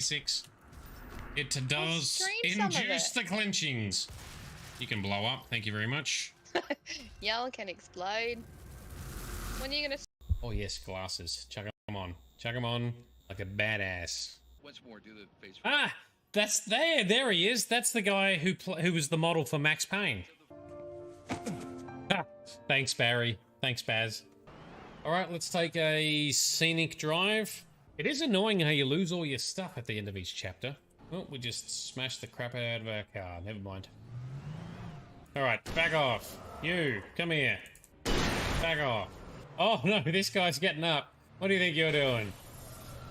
6. It does induce the clenchings. You can blow up. Thank you very much. Yell can explode. When are you gonna? Oh yes, glasses. Chuck them on. Chuck them on like a badass. Once more, do the face. Ah, that's there. There he is. That's the guy who was the model for Max Payne. Ah, thanks, Barry. Thanks, Baz. All right, let's take a scenic drive. It is annoying how you lose all your stuff at the end of each chapter. Oh, we just smashed the crap out of our car. Never mind. All right, back off. You, come here. Back off. Oh no, this guy's getting up. What do you think you're doing?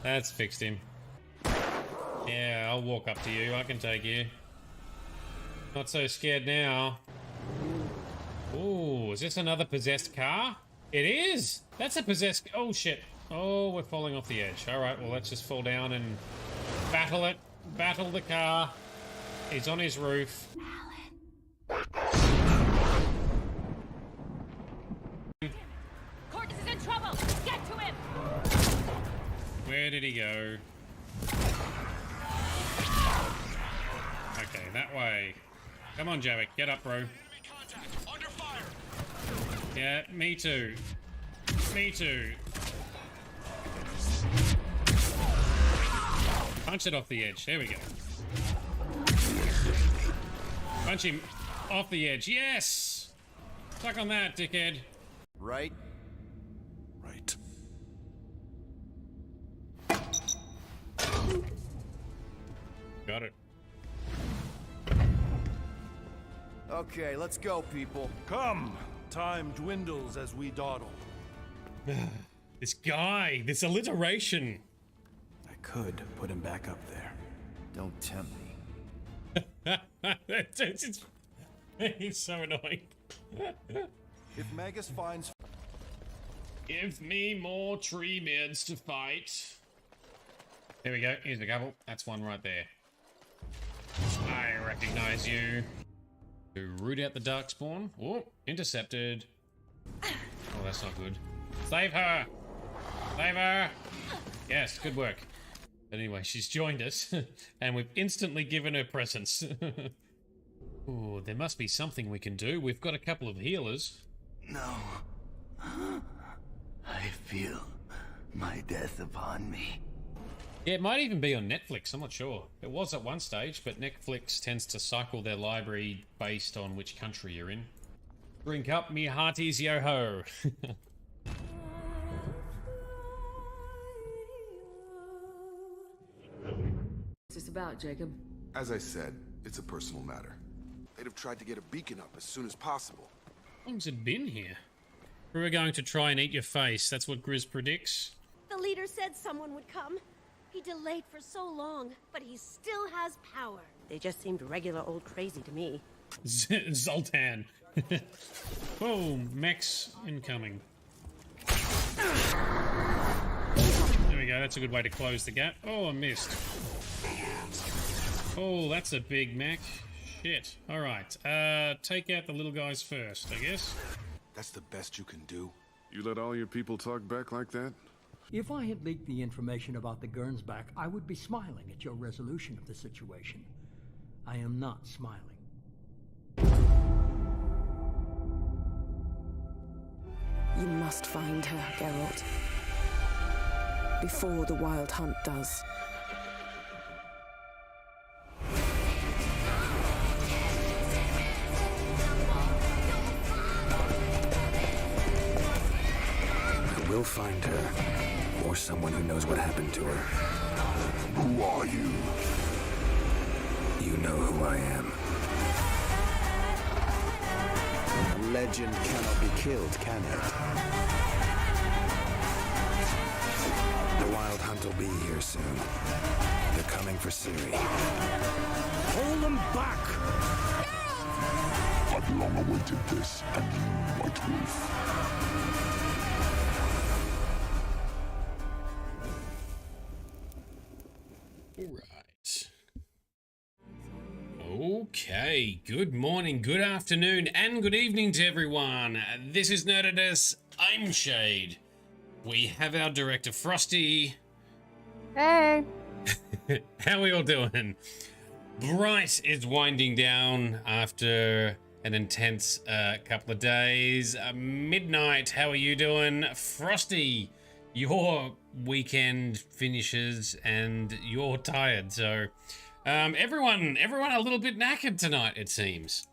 That's fixed him. Yeah, I'll walk up to you. I can take you. Not so scared now. Ooh, is this another possessed car? It is! That's a possessed... Oh, shit. Oh, we're falling off the edge. Alright, well, let's just fall down and battle it. Battle the car. He's on his roof. Cortex is in trouble! Get to him! Where did he go? Okay, that way. Come on, Javik. Get up, bro. Yeah, me too. Me too. Punch it off the edge. There we go. Punch him off the edge. Yes! Suck on that, dickhead. Right? Right. Got it. Okay, let's go, people. Come! Time dwindles as we dawdle. This guy, this alliteration. I could put him back up there. Don't tempt me. He's so annoying. If Magus finds... Give me more tree beds to fight. There we go. Here's a couple. That's one right there. I recognize you. To root out the darkspawn. Oh, intercepted. Oh, that's not good. Save her! Save her! Yes, good work. But anyway, she's joined us, and we've instantly given her presents. Oh, there must be something we can do. We've got a couple of healers. No. I feel my death upon me. Yeah, it might even be on Netflix, I'm not sure. It was at one stage, but Netflix tends to cycle their library based on which country you're in. Drink up, me hearties, yo-ho. What's this about, Jacob? As I said, it's a personal matter. They'd have tried to get a beacon up as soon as possible. How long's it been here? We were going to try and eat your face, that's what Grizz predicts. The leader said someone would come. He delayed for so long, but he still has power. They just seemed regular old crazy to me. Zoltan. Boom, mechs incoming. There we go, that's a good way to close the gap. Oh, I missed. Oh, that's a big mech. Shit. Alright, take out the little guys first, I guess. That's the best you can do? You let all your people talk back like that? If I had leaked the information about the Gernsback, I would be smiling at your resolution of the situation. I am not smiling. You must find her, Geralt. Before the Wild Hunt does. I will find her. Or someone who knows what happened to her. Who are you? You know who I am. A legend cannot be killed, can it? The Wild Hunt will be here soon. They're coming for Ciri. Hold them back! I've long awaited this, and you, White Wolf. Alright. Okay, good morning, good afternoon, and good evening to everyone. This is Nerdedness. I'm Shade. We have our director Frosty. Hey. How are we all doing? Bright is winding down after an intense couple of days. Midnight, how are you doing? Frosty, your weekend finishes and you're tired, so everyone a little bit knackered tonight, it seems.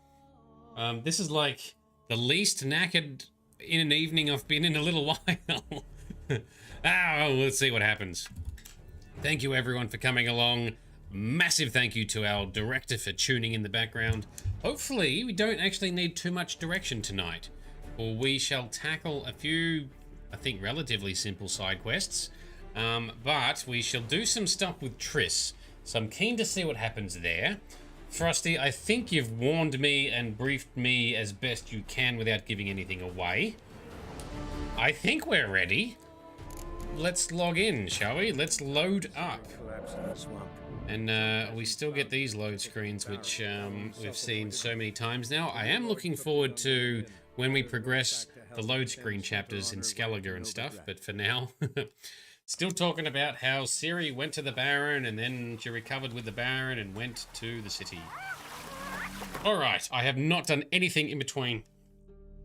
This is like the least knackered in an evening I've been in a little while. Let's see what happens. Thank you everyone for coming along. Massive thank you to our director for tuning in the background. Hopefully we don't actually need too much direction tonight, or we shall tackle a few, I think, relatively simple side quests. But we shall do some stuff with Triss, so I'm keen to see what happens there. Frosty, I think you've warned me and briefed me as best you can without giving anything away. I think we're ready. Let's log in, shall we? Let's load up. And we still get these load screens, which we've seen so many times now. I am looking forward to when we progress the load screen chapters in Skellige and stuff, but for now, still talking about how Ciri went to the Baron and then she recovered with the Baron and went to the city. Alright, I have not done anything in between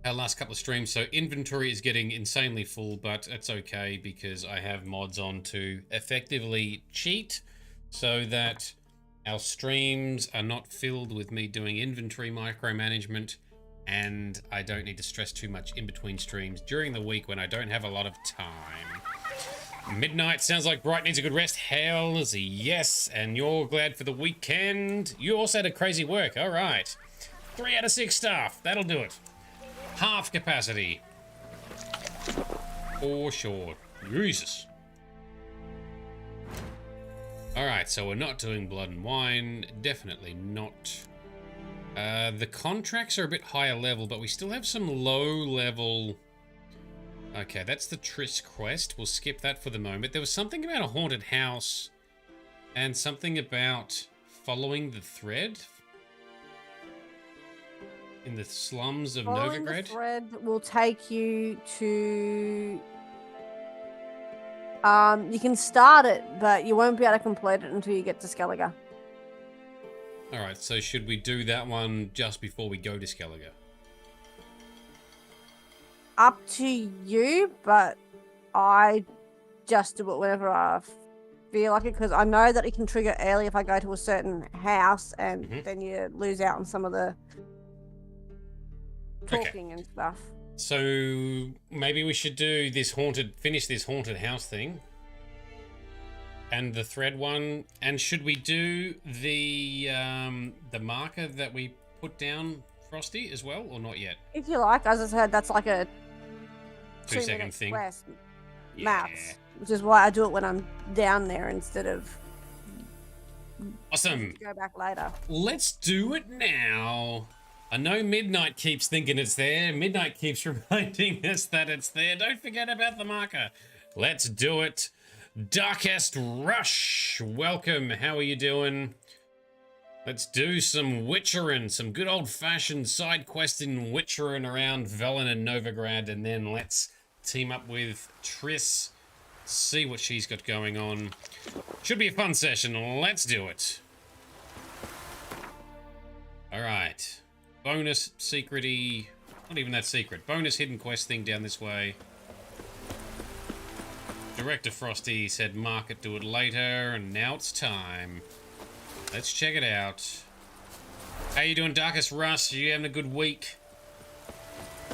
our last couple of streams, so inventory is getting insanely full, but it's okay because I have mods on to effectively cheat so that our streams are not filled with me doing inventory micromanagement, and I don't need to stress too much in between streams during the week when I don't have a lot of time. Midnight sounds like Bright needs a good rest. Hells yes, and you're glad for the weekend. You also had a crazy work. All right, 3 out of 6 staff. That'll do it. Half capacity. For sure. Jesus. Alright, so we're not doing blood and wine. Definitely not. The contracts are a bit higher level, but we still have some low level... Okay, that's the Triss quest. We'll skip that for the moment. There was something about a haunted house and something about following the thread in the slums of Following Novigrad. The thread will take you to... you can start it, but you won't be able to complete it until you get to Skellige. Alright, so should we do that one just before we go to Skellige? Up to you, but I just do it whenever I feel like it, because I know that it can trigger early if I go to a certain house, and then you lose out on some of the talking and stuff. So maybe we should do this finish this haunted house thing and the thread one. And should we do the marker that we put down, Frosty, as well, or not yet? If you like, as I said, that's like a 2-second thing. Quest maps, which is why I do it when I'm down there instead of awesome. Go back later. Let's do it now. I know Midnight keeps thinking it's there. Midnight keeps reminding us that it's there. Don't forget about the marker. Let's do it. Darkest Rush. Welcome. How are you doing? Let's do some witcherin', some good old-fashioned side questing witcherin' around Velen and Novigrad, and then let's team up with Triss, see what she's got going on. Should be a fun session. Let's do it. All right. Bonus secret-y, not even that secret. Bonus hidden quest thing down this way. Director Frosty said mark it, do it later, and now it's time. Let's check it out. How you doing, Darkest Russ? Are you having a good week?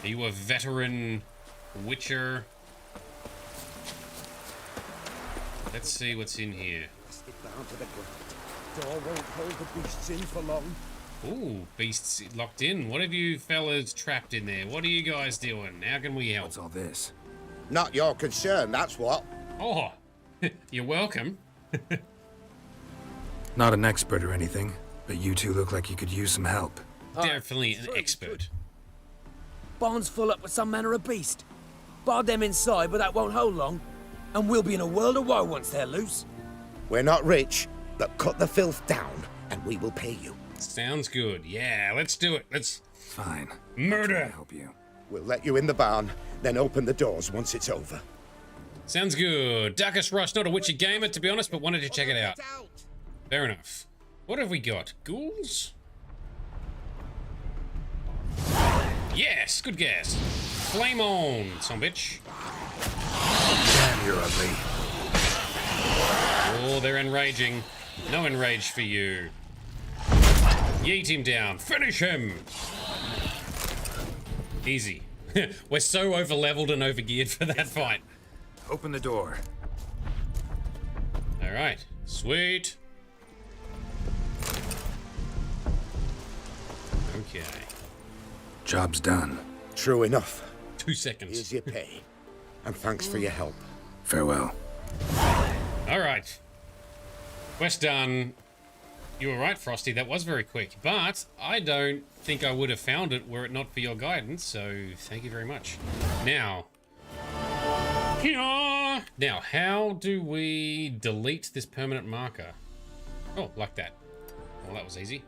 Are you a veteran witcher? Let's see what's in here. Stick down to the ground. Door won't hold the beasts in for long. Ooh, beasts locked in. What have you fellas trapped in there? What are you guys doing? How can we help? What's all this? Not your concern, that's what. Oh, you're welcome. Not an expert or anything, but you two look like you could use some help. Definitely an expert. Barn's full up with some manner of beast. Bar them inside, but that won't hold long. And we'll be in a world of woe once they're loose. We're not rich, but cut the filth down, and we will pay you. Sounds good. Yeah, let's do it. Let's... Fine. Murder. I'll help you. We'll let you in the barn, then open the doors once it's over. Sounds good. Darkest Rush, not a Witcher gamer, to be honest, but wanted to check it out. Fair enough. What have we got? Ghouls? Yes, good guess. Flame on, son bitch. Damn, you're ugly. Oh, they're enraging. No enrage for you. Yeet him down. Finish him. Easy. We're so over-leveled and over-geared for that fight. Open the door. All right. Sweet. Okay. Job's done. True enough. 2 seconds. Here's your pay. And thanks for your help. Farewell. All right. Quest done. You were right, Frosty. That was very quick. But I don't think I would have found it were it not for your guidance. So thank you very much. Now, how do we delete this permanent marker? Oh, like that. Well, that was easy.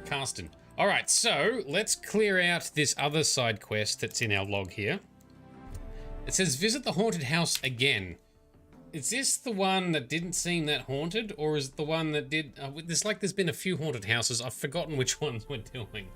Carsten. All right, so let's clear out this other side quest that's in our log here. It says visit the haunted house again. Is this the one that didn't seem that haunted, or is it the one that did? There's been a few haunted houses. I've forgotten which ones we're doing.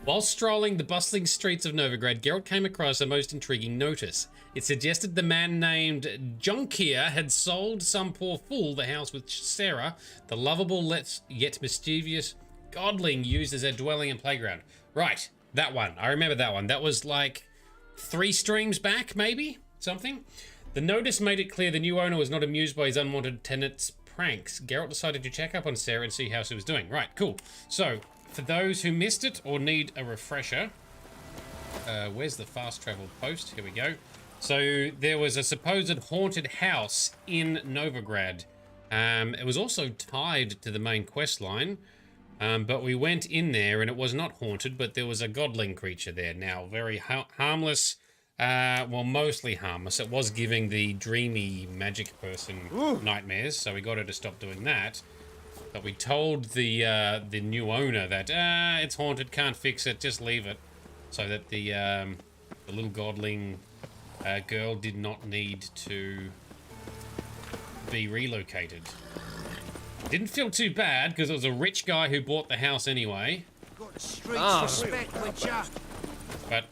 While strolling the bustling streets of Novigrad, Geralt came across a most intriguing notice. It suggested the man named Junkier had sold some poor fool the house which Sarah, the lovable yet mischievous godling, used as their dwelling and playground. Right, that one. I remember that one. That was like 3 streams back, maybe? Something? The notice made it clear the new owner was not amused by his unwanted tenant's pranks. Geralt decided to check up on Sarah and see how she was doing. Right, cool. So, for those who missed it or need a refresher, where's the fast travel post? Here we go. So, there was a supposed haunted house in Novigrad. It was also tied to the main quest line, but we went in there and it was not haunted, but there was a godling creature there. Now, very harmless. Well, mostly harmless. It was giving the dreamy magic person nightmares, so we got her to stop doing that. But we told the new owner that it's haunted, can't fix it, just leave it, so that the little godling girl did not need to be relocated. Didn't feel too bad because it was a rich guy who bought the house anyway. Got the streets respect, Witcher. But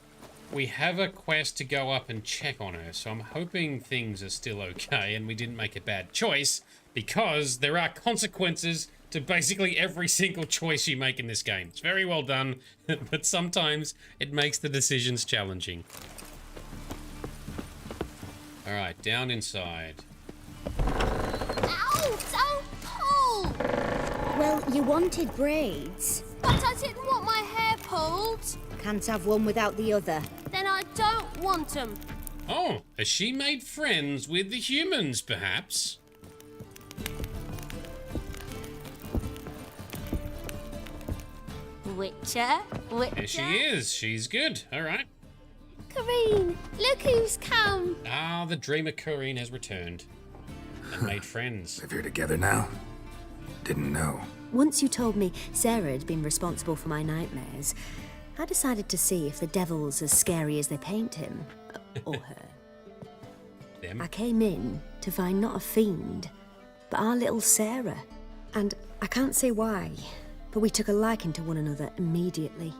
we have a quest to go up and check on her, so I'm hoping things are still okay and we didn't make a bad choice, because there are consequences to basically every single choice you make in this game. It's very well done, but sometimes it makes the decisions challenging. All right, down inside. Ow! Don't pull! Well, you wanted braids. But I didn't want my hair pulled. Can't have one without the other. Then I don't want them. Oh, has she made friends with the humans, perhaps? Witcher? There she is. She's good. All right. Corrine, look who's come. Ah, the dreamer Corrine has returned and made friends. Live here together now? Didn't know. Once you told me Sarah had been responsible for my nightmares, I decided to see if the devil's as scary as they paint him. Or her. Them? I came in to find not a fiend, but our little Sarah. And I can't say why, but we took a liking to one another immediately.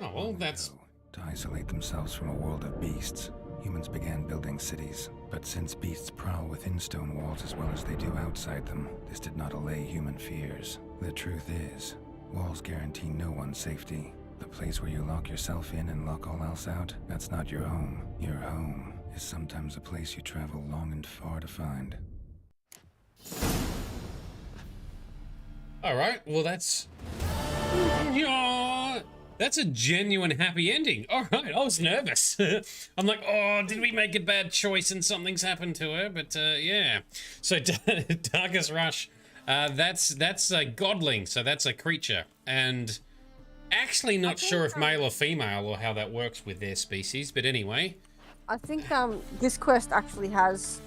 Oh, well, that's... To isolate themselves from a world of beasts, humans began building cities. But since beasts prowl within stone walls as well as they do outside them, this did not allay human fears. The truth is, walls guarantee no one's safety. The place where you lock yourself in and lock all else out, that's not your home. Your home is sometimes a place you travel long and far to find. All right, well, that's... Yeah, that's a genuine happy ending. All right, I was nervous. I'm like, oh, did we make a bad choice and something's happened to her? But yeah. So Darkest Rush, that's a godling, so that's a creature. And actually not sure if male or female or how that works with their species, but anyway. I think this quest actually has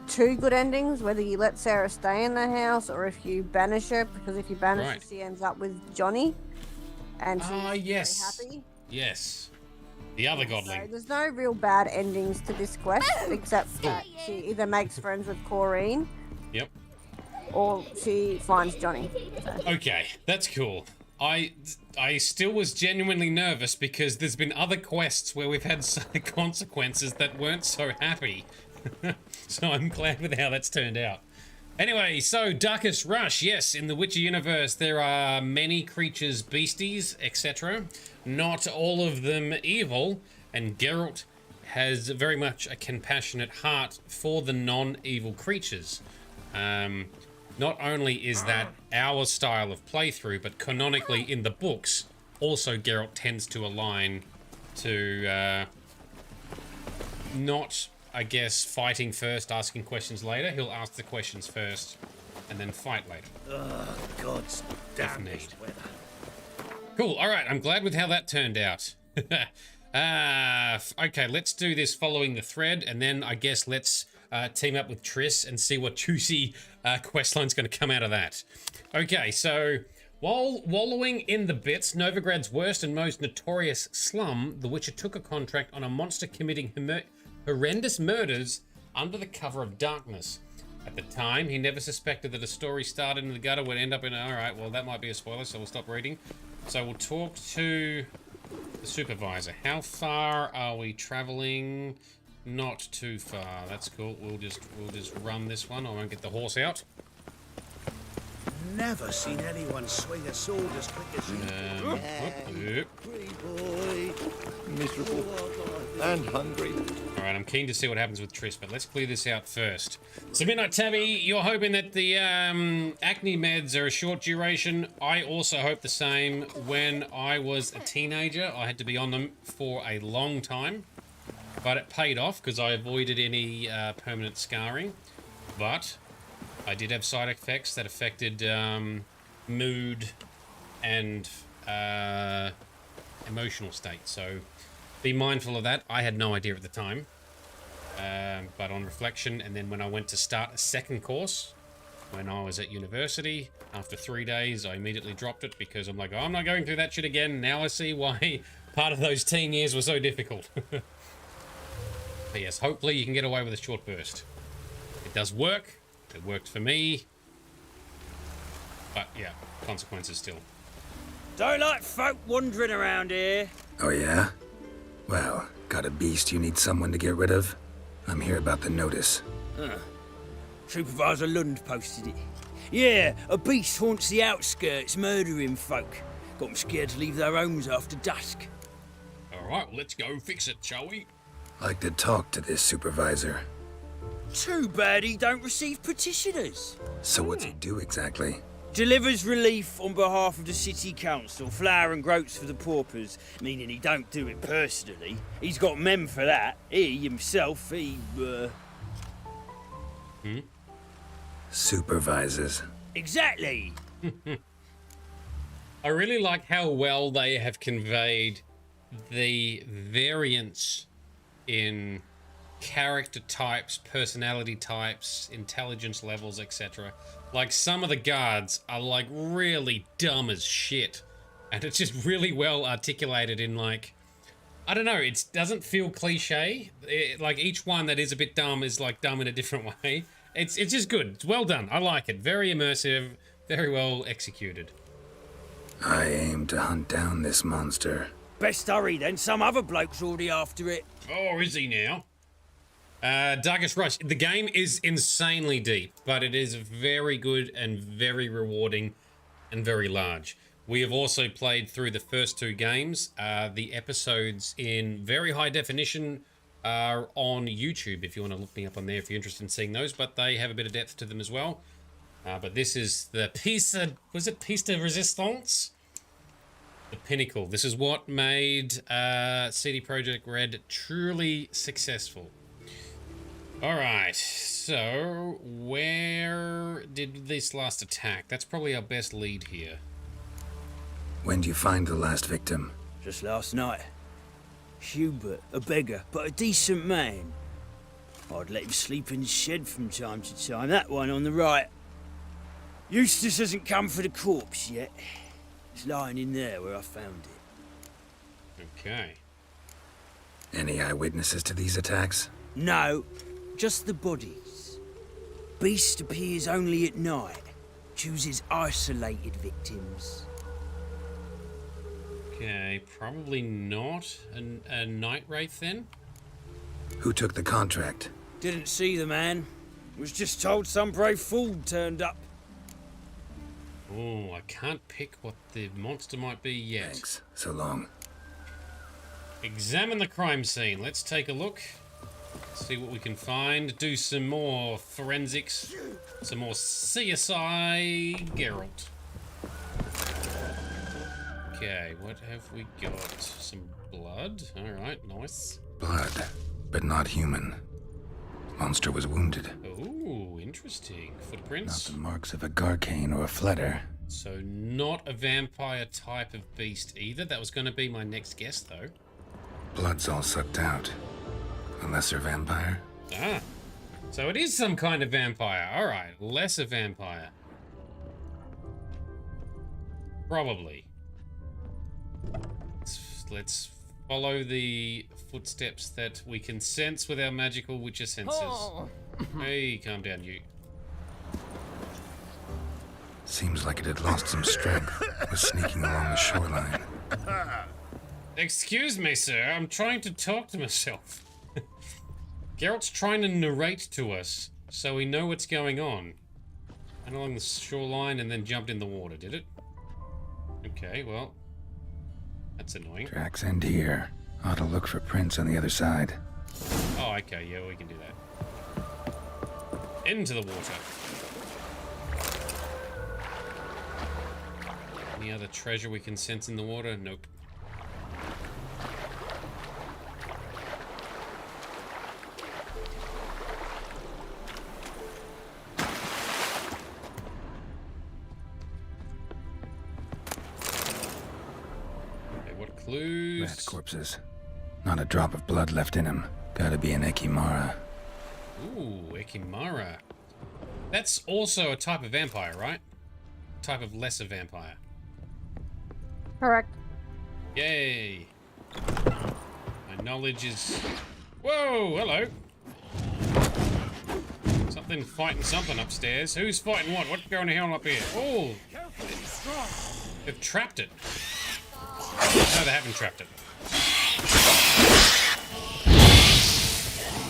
2 good endings, whether you let Sarah stay in the house or if you banish her, because if you banish her, she ends up with Johnny. And she's yes. very happy. Yes. The other So godling. there's no real bad endings to this quest, except that she either makes friends with Corrine, Yep. or she finds Johnny. So. Okay, that's cool. I still was genuinely nervous because there's been other quests where we've had consequences that weren't so happy. So I'm glad with how that's turned out. Anyway, so Darkest Rush. Yes, in the Witcher universe there are many creatures, beasties, etc. Not all of them evil, and Geralt has very much a compassionate heart for the non-evil creatures. Not only is that our style of playthrough, but canonically in the books, also Geralt tends to align to not, I guess, fighting first, asking questions later. He'll ask the questions first, and then fight later. God's damned weather. Cool, alright, I'm glad with how that turned out. Okay, let's do this following the thread, and then I guess let's team up with Triss and see what juicy questline's going to come out of that. Okay, so while wallowing in the bits, Novigrad's worst and most notorious slum, the Witcher took a contract on a monster committing horrendous murders under the cover of darkness. At the time, he never suspected that a story started in the gutter would end up in... Alright, well, that might be a spoiler, so we'll stop reading. So we'll talk to the supervisor. How far are we traveling? Not too far. That's cool. We'll just run this one. I won't get the horse out. Never seen anyone swing a sword as quick as you. Boy, miserable and hungry. Alright, I'm keen to see what happens with Triss, but let's clear this out first. So Midnight Tabby, you're hoping that the acne meds are a short duration. I also hope the same. When I was a teenager, I had to be on them for a long time. But it paid off because I avoided any permanent scarring. But I did have side effects that affected mood and emotional state. So be mindful of that. I had no idea at the time. But on reflection, and then when I went to start a second course, when I was at university, after 3 days, I immediately dropped it because I'm like, oh, I'm not going through that shit again. Now I see why part of those teen years were so difficult. But yes, hopefully you can get away with a short burst. It does work. It worked for me. But yeah, consequences still. Don't like folk wandering around here. Oh yeah? Well, got a beast you need someone to get rid of? I'm here about the notice. Supervisor Lund posted it. Yeah, a beast haunts the outskirts, murdering folk. Got them scared to leave their homes after dusk. Alright, well, let's go fix it, shall we? Like to talk to this supervisor. Too bad he don't receive petitioners. So what's he do exactly? Delivers relief on behalf of the city council, flour and groats for the paupers, meaning he don't do it personally. He's got men for that. He himself, Supervises. Exactly. I really like how well they have conveyed the variance in character types, personality types, intelligence levels, etc. Like, some of the guards are like really dumb as shit, and it's just really well articulated in, like, I don't know, it doesn't feel cliche. Like, each one that is a bit dumb is like dumb in a different way. It's just good. It's well done. I like it. Very immersive, very well executed. I aim to hunt down this monster. Best hurry then, some other bloke's already after it. Oh, is he now? Darkest Rush. The game is insanely deep, but it is very good and very rewarding and very large. We have also played through the first 2 games. The episodes in very high definition are on YouTube, if you want to look me up on there if you're interested in seeing those, but they have a bit of depth to them as well. But this is the piece de resistance? The pinnacle. This is what made CD Projekt Red truly successful. Alright, so where did this last attack? That's probably our best lead here. When do you find the last victim? Just last night. Hubert, a beggar, but a decent man. I'd let him sleep in his shed from time to time, that one on the right. Eustace hasn't come for the corpse yet. It's lying in there where I found it. Okay. Any eyewitnesses to these attacks? No, just the bodies. Beast appears only at night. Chooses isolated victims. Okay, probably not a night wraith then. Who took the contract? Didn't see the man. Was just told some brave fool turned up. Oh, I can't pick what the monster might be yet. Thanks. So long. Examine the crime scene. Let's take a look. See what we can find. Do some more forensics. Some more CSI Geralt. Okay, what have we got? Some blood. Alright, nice. Blood, but not human. Monster was wounded. Oh, interesting. Footprints. Not the marks of a Garcane or a Fletter. So not a vampire type of beast either. That was going to be my next guess, though. Blood's all sucked out. A lesser vampire? Ah, so it is some kind of vampire. All right, lesser vampire. Probably. Let's follow the footsteps that we can sense with our magical witcher senses. Oh. Hey, calm down, you. Seems like it had lost some strength. Was sneaking along the shoreline. Excuse me, sir. I'm trying to talk to myself. Geralt's trying to narrate to us so we know what's going on. And along the shoreline and then jumped in the water, did it? Okay, well, that's annoying. Tracks end here. Ought to look for prints on the other side. Oh, okay, yeah, we can do that. Into the water. Any other treasure we can sense in the water? Nope. Clues. Rat corpses. Not a drop of blood left in him. Gotta be an Ekimara. Ooh, Ekimara. That's also a type of vampire, right? Type of lesser vampire. Correct. Yay. My knowledge is... Whoa, hello. Something fighting something upstairs. Who's fighting what? What's going on up here? Oh! They've trapped it. No, they haven't trapped it.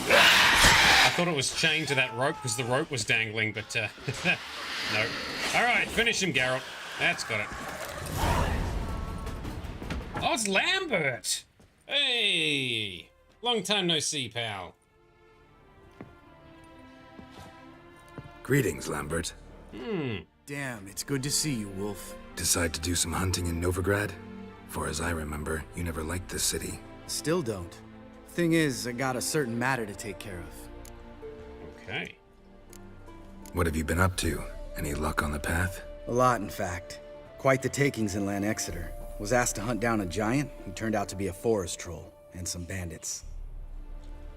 I thought it was chained to that rope because the rope was dangling, but no. Alright, finish him, Geralt. That's got it. Oh, it's Lambert! Hey! Long time no see, pal. Greetings, Lambert. Damn, it's good to see you, Wolf. Decide to do some hunting in Novigrad? For as I remember, you never liked this city. Still don't. Thing is, I got a certain matter to take care of. Okay. What have you been up to? Any luck on the path? A lot, in fact. Quite the takings in Lan Exeter. Was asked to hunt down a giant who turned out to be a forest troll, and some bandits.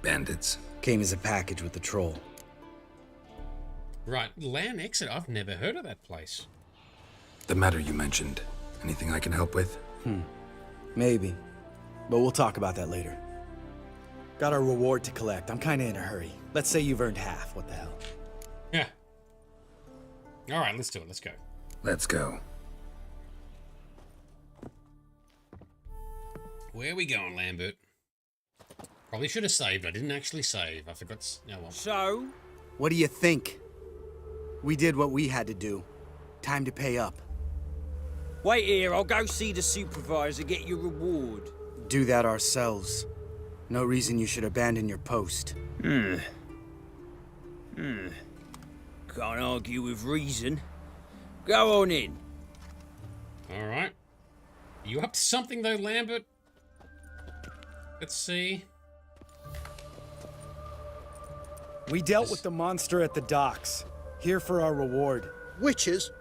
Bandits? Came as a package with the troll. Right, Lan Exeter, I've never heard of that place. The matter you mentioned. Anything I can help with? Maybe. But we'll talk about that later. Got our reward to collect. I'm kinda in a hurry. Let's say you've earned half. What the hell? Yeah. Alright, let's do it. Let's go. Let's go. Where are we going, Lambert? Probably should have saved. I didn't actually save. I forgot. No, well. So? What do you think? We did what we had to do. Time to pay up. Wait here, I'll go see the supervisor, get your reward. Do that ourselves. No reason you should abandon your post. Can't argue with reason. Go on in. Alright. You up to something though, Lambert? Let's see. We dealt with the monster at the docks. Here for our reward. Witches?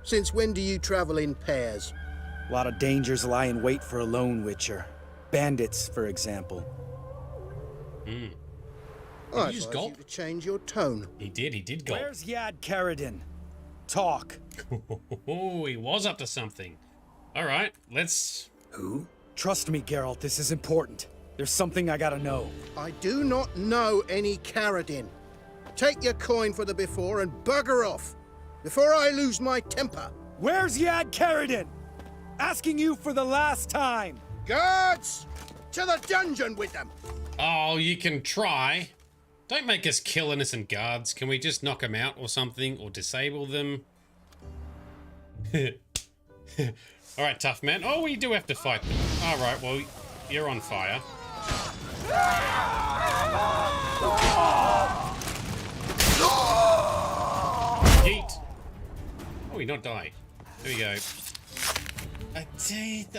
Since when do you travel in pairs? A lot of dangers lie in wait for a lone witcher. Bandits, for example. I advise you to change your tone. He did gulp. Where's Yad Karadin? Talk. Oh, he was up to something. Alright, let's... Who? Trust me, Geralt, this is important. There's something I gotta know. I do not know any Carradine. Take your coin for the before and bugger off, before I lose my temper. Where's Yad Carradine? Asking you for the last time. Guards! To the dungeon with them! Oh, you can try. Don't make us kill innocent guards. Can we just knock them out or something, or disable them? Alright, tough man. Oh, we do have to fight them. Alright, well, you're on fire. Yeet. Oh, he not died. There we go.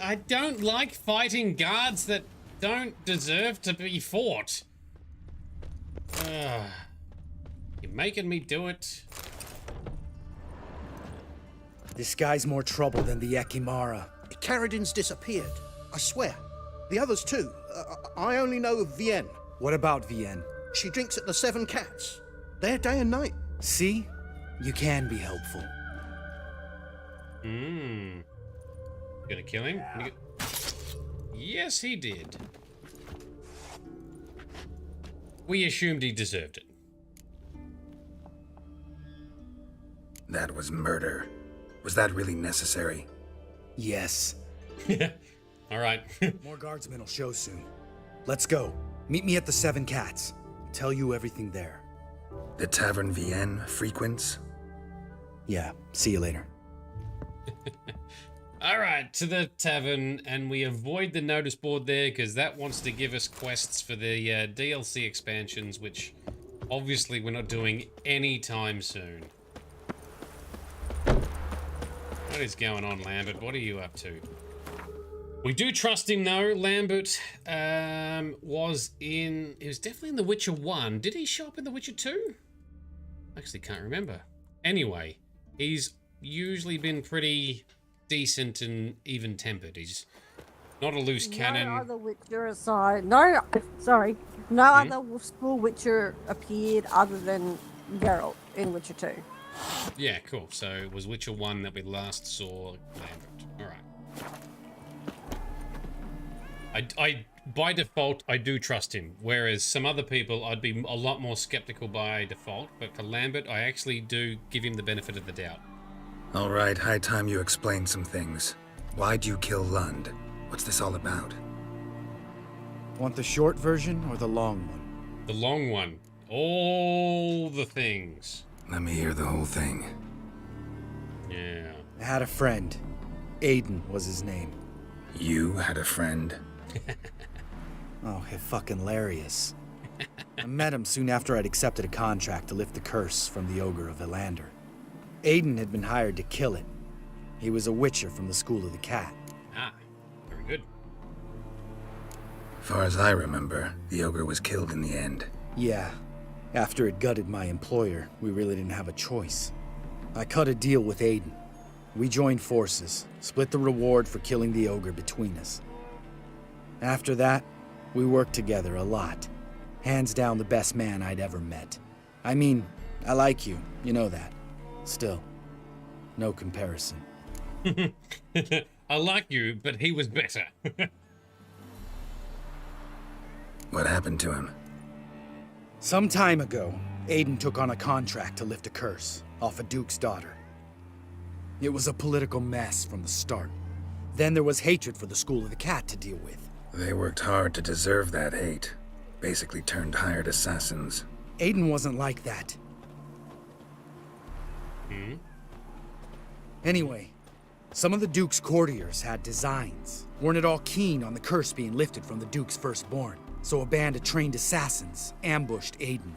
I don't like fighting guards that don't deserve to be fought. You're making me do it. This guy's more trouble than the Ekimara. Carradine's disappeared, I swear. The others too. I only know of Vienne. What about Vienne? She drinks at the Seven Cats. There day and night. See? You can be helpful. Gonna kill him? Yes, he did. We assumed he deserved it. That was murder. Was that really necessary? Yes. All right. More guardsmen will show soon. Let's go. Meet me at the Seven Cats. Tell you everything there. The Tavern Vienne frequents? Yeah, see you later. All right, to the tavern, and we avoid the notice board there because that wants to give us quests for the DLC expansions, which obviously we're not doing anytime soon. What is going on, Lambert? What are you up to? We do trust him, though. Lambert was definitely in The Witcher 1. Did he show up in The Witcher 2? Actually, can't remember. Anyway, he's usually been pretty decent and even-tempered. He's not a loose cannon. No other Witcher aside. No, sorry. No other school Witcher appeared other than Geralt in Witcher 2. Yeah, cool. So it was Witcher 1 that we last saw Lambert. Alright. I by default, I do trust him. Whereas some other people, I'd be a lot more skeptical by default. But for Lambert, I actually do give him the benefit of the doubt. All right, high time you explain some things. Why'd you kill Lund? What's this all about? Want the short version or the long one? The long one. All the things. Let me hear the whole thing. Yeah. I had a friend. Aiden was his name. You had a friend? Oh, fucking hilarious. I met him soon after I'd accepted a contract to lift the curse from the Ogre of Elander. Aiden had been hired to kill it. He was a Witcher from the School of the Cat. Ah, very good. Far as I remember, the Ogre was killed in the end. Yeah. After it gutted my employer, we really didn't have a choice. I cut a deal with Aiden. We joined forces, split the reward for killing the Ogre between us. After that, we worked together a lot. Hands down the best man I'd ever met. I mean, I like you, you know that. Still, no comparison. I like you, but he was better. What happened to him? Some time ago, Aiden took on a contract to lift a curse off a duke's daughter. It was a political mess from the start. Then there was hatred for the School of the Cat to deal with. They worked hard to deserve that hate. Basically turned hired assassins. Aiden wasn't like that. Anyway, some of the Duke's courtiers had designs. Weren't at all keen on the curse being lifted from the Duke's firstborn. So a band of trained assassins ambushed Aiden.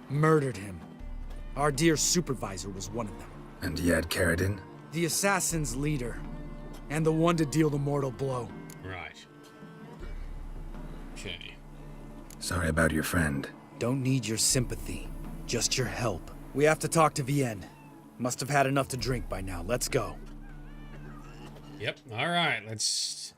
Murdered him. Our dear supervisor was one of them. And Yad Carradine? The assassin's leader. And the one to deal the mortal blow. Right. Okay. Sorry about your friend. Don't need your sympathy. Just your help. We have to talk to Vienne. Must have had enough to drink by now. Let's go. Yep. All right. Let's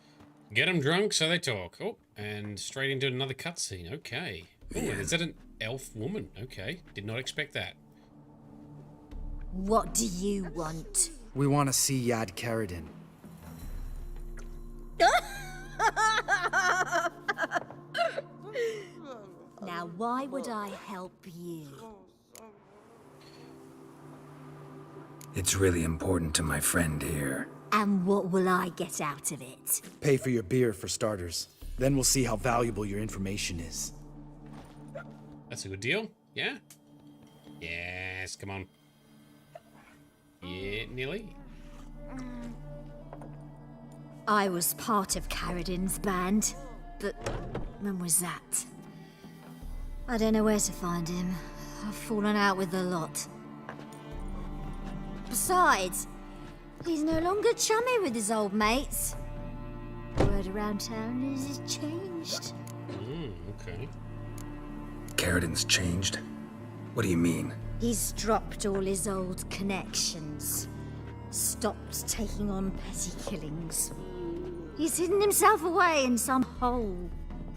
get them drunk so they talk. Oh, and straight into another cutscene. Okay. Ooh, is that an elf woman? Okay. Did not expect that. What do you want? We want to see Yad Carradine. Now, why would I help you? It's really important to my friend here. And what will I get out of it? Pay for your beer, for starters. Then we'll see how valuable your information is. That's a good deal. Yeah? Yes, come on. Yeah, nearly. I was part of Carradin's band, but when was that? I don't know where to find him. I've fallen out with the lot. Besides, he's no longer chummy with his old mates. Word around town is he's changed. Okay. Carradin's changed? What do you mean? He's dropped all his old connections. Stopped taking on petty killings. He's hidden himself away in some hole.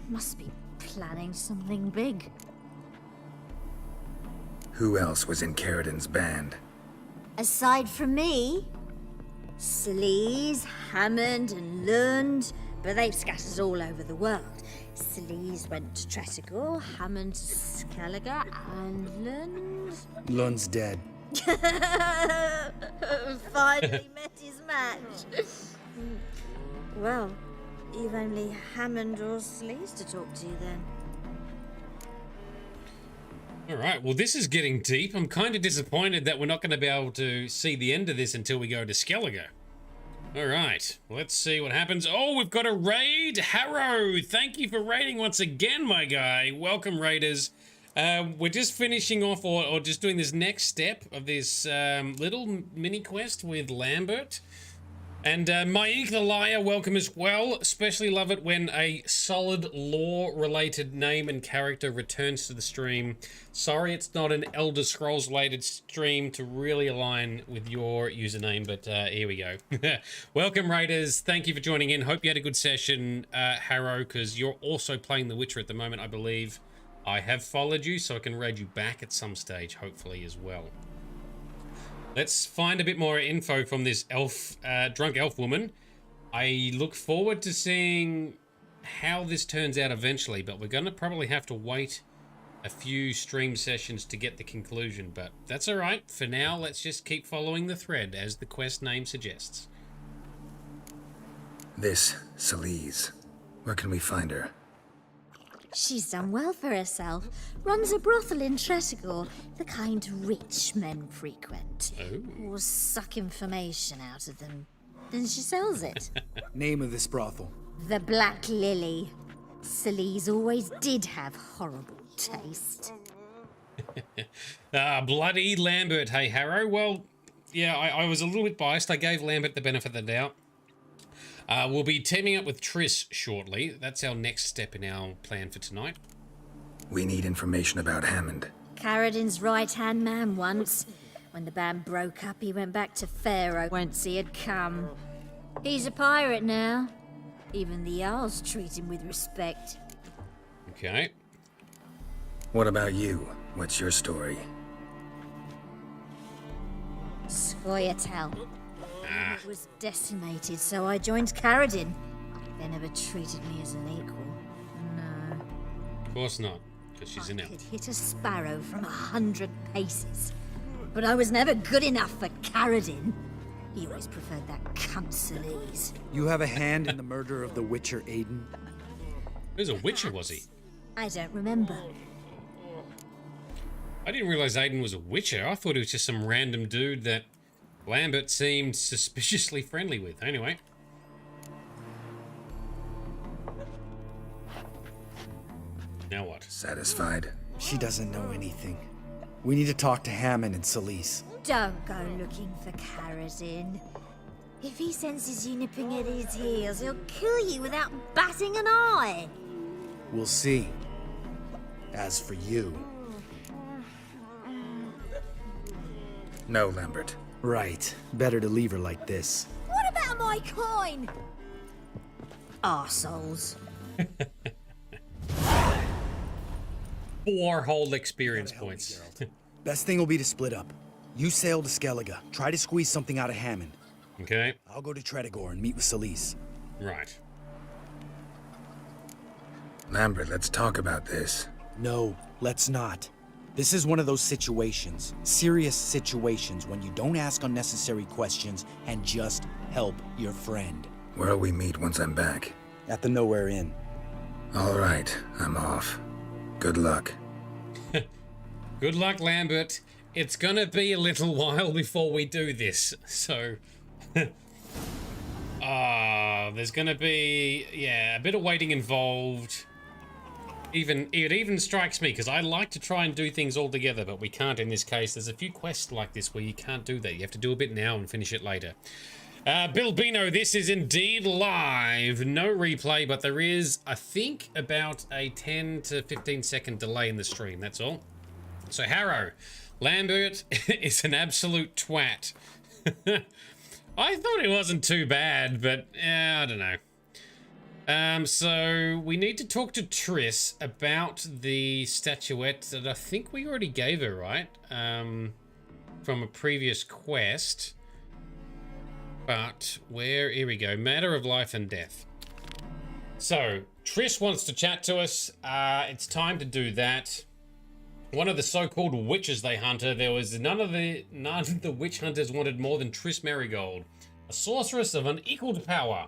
Must be planning something big. Who else was in Carradin's band? Aside from me, Sleaze, Hammond and Lund, but they've scattered all over the world. Sleaze went to Tretogor, Hammond to Skellige, and Lund... Lund's dead. Finally met his match. Well, you've only Hammond or Sleaze to talk to then. Alright, well this is getting deep. I'm kind of disappointed that we're not going to be able to see the end of this until we go to Skellige. Alright, let's see what happens. Oh, we've got a raid! Harrow! Thank you for raiding once again, my guy. Welcome, raiders. We're just finishing off, or just doing this next step of this little mini quest with Lambert. And Maik the Liar, welcome as well. Especially love it when a solid lore-related name and character returns to the stream. Sorry it's not an Elder Scrolls-related stream to really align with your username, but here we go. Welcome, Raiders. Thank you for joining in. Hope you had a good session, Harrow, because you're also playing The Witcher at the moment, I believe. I have followed you, so I can raid you back at some stage, hopefully, as well. Let's find a bit more info from this elf, drunk elf woman. I look forward to seeing how this turns out eventually, but we're going to probably have to wait a few stream sessions to get the conclusion, but that's all right. For now, let's just keep following the thread, as the quest name suggests. This, Sleaze. Where can we find her? She's done well for herself. Runs a brothel in Tretogor, the kind rich men frequent. Oh. Or suck information out of them. Then she sells it. Name of this brothel? The Black Lily. Sleaze always did have horrible taste. Bloody Lambert, hey Harrow. Well, yeah, I was a little bit biased. I gave Lambert the benefit of the doubt. We'll be teaming up with Triss shortly. That's our next step in our plan for tonight. We need information about Hammond. Carradin's right-hand man once. When the band broke up, he went back to Pharaoh once he had come. He's a pirate now. Even the Jarls treat him with respect. Okay. What about you? What's your story? Scoia'tael. It was decimated, so I joined Carradin. They never treated me as an equal. No. Of course not, because she's an elf. I could hit a sparrow from 100 paces. But I was never good enough for Carradin. He always preferred that cunt Sleaze. You have a hand in the murder of the Witcher, Aiden? He was a Witcher, was he? I don't remember. I didn't realize Aiden was a Witcher. I thought he was just some random dude that Lambert seemed suspiciously friendly with. Anyway. Now what? Satisfied? She doesn't know anything. We need to talk to Hammond and Sleaze. Don't go looking for Carradin. If he senses you nipping at his heels, he'll kill you without batting an eye. We'll see. As for you... No, Lambert. Right. Better to leave her like this. What about my coin? Arseholes. 4 whole experience points. Best thing will be to split up. You sail to Skellige. Try to squeeze something out of Hammond. Okay. I'll go to Tretogor and meet with Sleaze. Right. Lambert, let's talk about this. No, let's not. This is one of those situations, serious situations, when you don't ask unnecessary questions and just help your friend. Where'll we meet once I'm back? At the Nowhere Inn. All right, I'm off. Good luck. Good luck, Lambert. It's gonna be a little while before we do this, so... there's gonna be, yeah, a bit of waiting involved. It even strikes me, because I like to try and do things all together, but we can't in this case. There's a few quests like this where you can't do that. You have to do a bit now and finish it later. Bill Bino, this is indeed live. No replay, but there is, I think, about a 10 to 15 second delay in the stream, that's all. So, Harrow, Lambert is an absolute twat. I thought it wasn't too bad, but I don't know. So we need to talk to Triss about the statuette that I think we already gave her, right? From a previous quest. But here we go. Matter of life and death. So Triss wants to chat to us. It's time to do that. One of the so-called witches they hunt her. There was none of the witch hunters wanted more than Triss Marigold, a sorceress of unequaled power.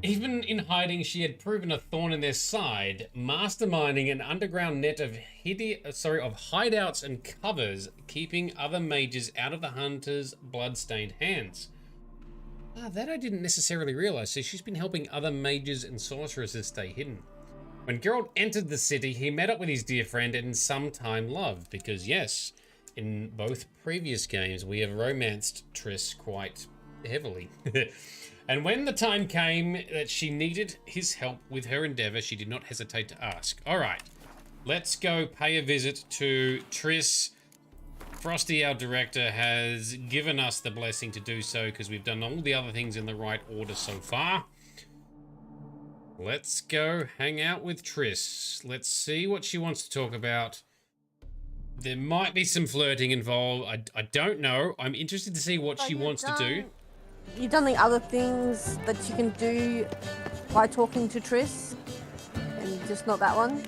Even in hiding, she had proven a thorn in their side, masterminding an underground net of hideouts and covers, keeping other mages out of the hunters' blood-stained hands. That I didn't necessarily realize. So she's been helping other mages and sorceresses stay hidden. When Geralt entered the city, he met up with his dear friend and sometime loved, because yes, in both previous games, we have romanced Triss quite heavily. And when the time came that she needed his help with her endeavor, she did not hesitate to ask. All right, let's go pay a visit to Triss. Frosty, our director, has given us the blessing to do so because we've done all the other things in the right order so far. Let's go hang out with Triss. Let's see what she wants to talk about. There might be some flirting involved. I don't know. I'm interested to see what she wants to do. You've done the other things that you can do by talking to Triss, and just not that one?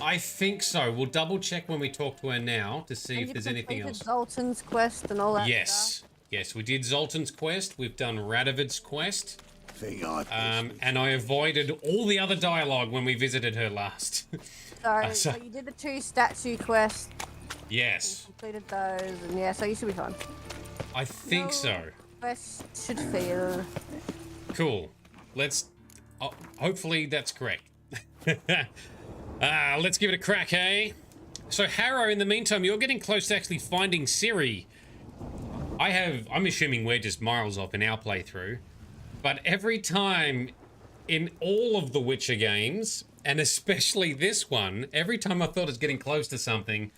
I think so. We'll double check when we talk to her now to see if there's anything else. Zoltan's quest and all that stuff. Yes, we did Zoltan's quest. We've done Radovid's quest. And I avoided all the other dialogue when we visited her last. So you did the 2 statue quests. Yes. Completed those, and yeah, so you should be fine. I think so. Quest should fail. Cool. Let's... hopefully that's correct. Let's give it a crack, eh? So, Harrow, in the meantime, you're getting close to actually finding Ciri. I'm assuming we're just miles off in our playthrough. But every time in all of the Witcher games, and especially this one, every time I thought I was getting close to something,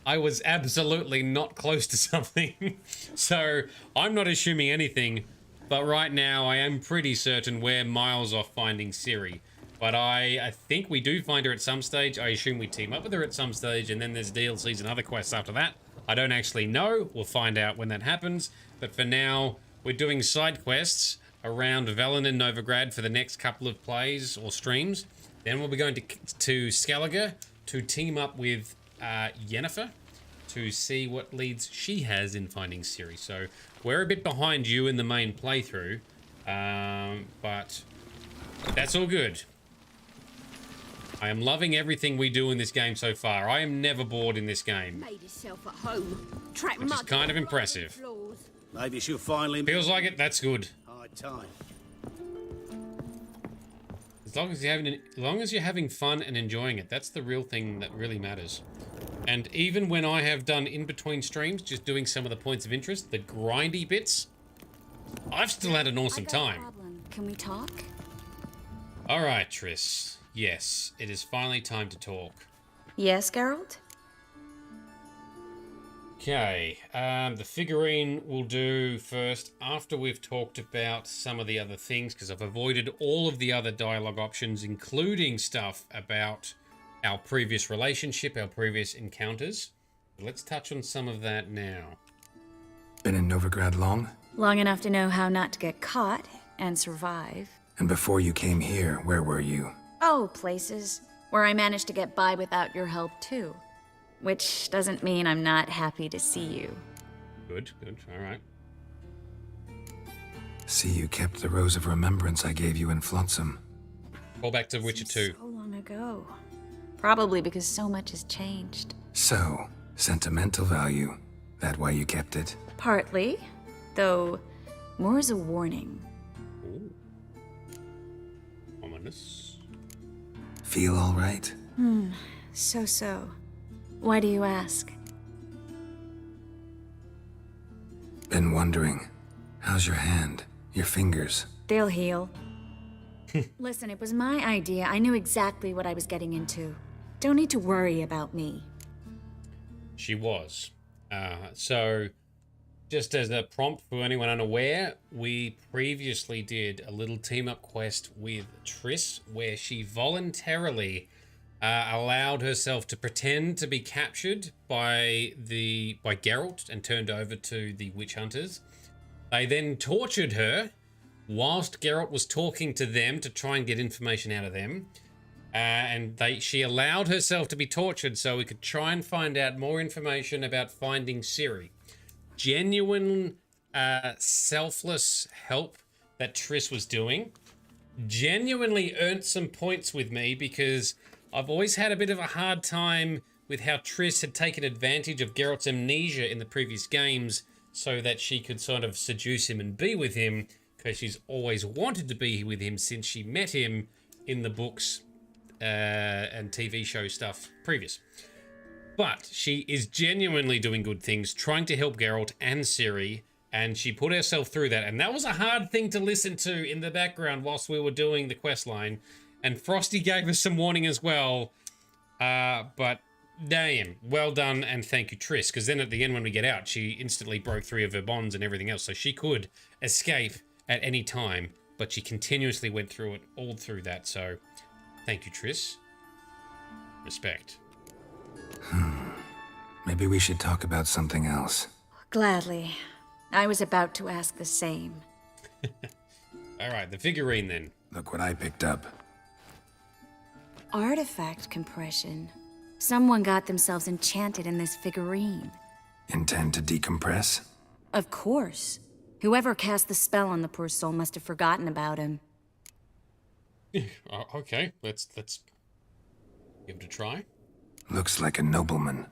I was absolutely not close to something. So I'm not assuming anything, but right now I am pretty certain we're miles off finding Ciri. But I think we do find her at some stage. I assume we team up with her at some stage, and then there's DLCs and other quests after that. I don't actually know. We'll find out when that happens. But for now, we're doing side quests around Velen and Novigrad for the next couple of plays or streams. Then we'll be going to Skellige to team up with Yennefer to see what leads she has in finding Ciri. So we're a bit behind you in the main playthrough, but that's all good. I am loving everything we do in this game so far. I am never bored in this game, Made herself at home. which is kind of impressive. Maybe she'll finally... Feels like it. That's good. High time. As long as you're having fun and enjoying it, that's the real thing that really matters. And even when I have done in between streams, just doing some of the points of interest, the grindy bits, I've still had an awesome time. Can we talk? All right, Triss. Yes, it is finally time to talk. Yes, Geralt? Okay, the figurine will do first after we've talked about some of the other things, because I've avoided all of the other dialogue options, including stuff about our previous relationship, our previous encounters. Let's touch on some of that now. Been in Novigrad long? Long enough to know how not to get caught and survive. And before you came here, where were you? Oh, places. where I managed to get by without your help too. Which doesn't mean I'm not happy to see you. Good, all right. See, you kept the Rose of Remembrance I gave you in Flotsam. Call back to Witcher 2. So long ago. Probably because so much has changed. So, sentimental value. That why you kept it? Partly, though more as a warning. Ooh. Ominous. Feel all right? So. Why do you ask? Been wondering. How's your hand? Your fingers? They'll heal. Listen, it was my idea. I knew exactly what I was getting into. Don't need to worry about me. She was. So, just as a prompt for anyone unaware, we previously did a little team-up quest with Triss, where she voluntarily allowed herself to pretend to be captured by Geralt and turned over to the witch hunters. They then tortured her whilst Geralt was talking to them to try and get information out of them. She allowed herself to be tortured so we could try and find out more information about finding Ciri. Genuine, selfless help that Triss was doing. Genuinely earned some points with me because I've always had a bit of a hard time with how Triss had taken advantage of Geralt's amnesia in the previous games so that she could sort of seduce him and be with him, because she's always wanted to be with him since she met him in the books and TV show stuff previous. But she is genuinely doing good things, trying to help Geralt and Ciri, and she put herself through that. And that was a hard thing to listen to in the background whilst we were doing the quest line. And Frosty gave us some warning as well. But damn, well done, and thank you, Triss. Because then at the end when we get out, she instantly broke 3 of her bonds and everything else. So she could escape at any time, but she continuously went through it all through that. So thank you, Triss. Respect. Maybe we should talk about something else. Gladly. I was about to ask the same. All right, the figurine then. Look what I picked up. Artifact compression. Someone got themselves enchanted in this figurine. Intend to decompress? Of course. Whoever cast the spell on the poor soul must have forgotten about him. Okay, let's give it a try. Looks like a nobleman.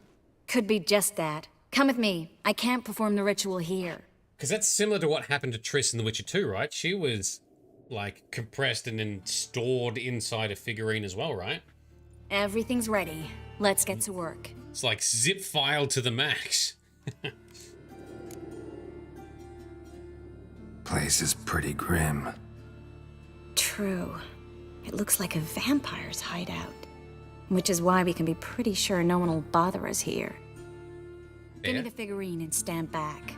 Could be just that. Come with me. I can't perform the ritual here. Because that's similar to what happened to Triss in The Witcher 2, right? She was, like, compressed and then stored inside a figurine as well, right? Everything's ready. Let's get to work. It's like zip file to the max. Place is pretty grim. True. It looks like a vampire's hideout. Which is why we can be pretty sure no one will bother us here. Give me the figurine and stand back.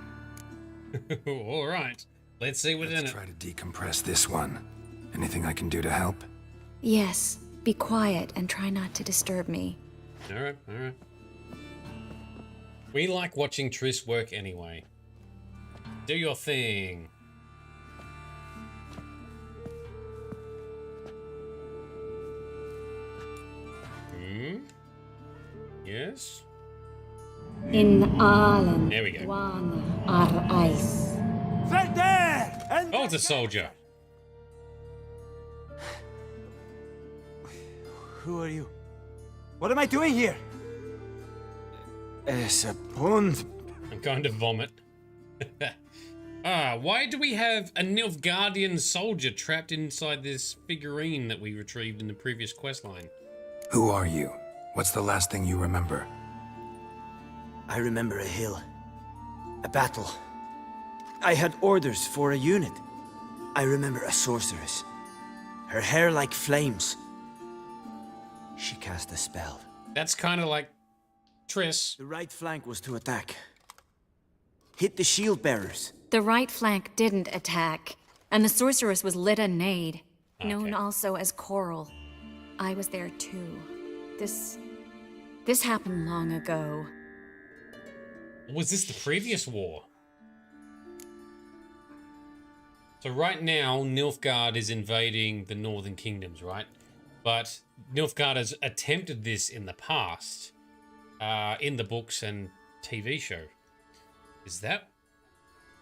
All right. Let's see what's in it. Let's try to decompress this one. Anything I can do to help? Yes. Be quiet and try not to disturb me. All right. We like watching Triss work anyway. Do your thing. Yes? In Alan. There we go. One are ice. Oh, it's a soldier. Who are you? What am I doing here? Es a pond. I'm going to vomit. Why do we have a Nilfgaardian soldier trapped inside this figurine that we retrieved in the previous questline? Who are you? What's the last thing you remember? I remember a hill. A battle. I had orders for a unit. I remember a sorceress. Her hair like flames. She cast a spell. That's kind of like Triss. The right flank was to attack. Hit the shield bearers. The right flank didn't attack, and the sorceress was Lyda Nade, known also as Coral. I was there too. This happened long ago. Was this the previous war? So right now, Nilfgaard is invading the Northern Kingdoms, right? But Nilfgaard has attempted this in the past, in the books and TV show. Is that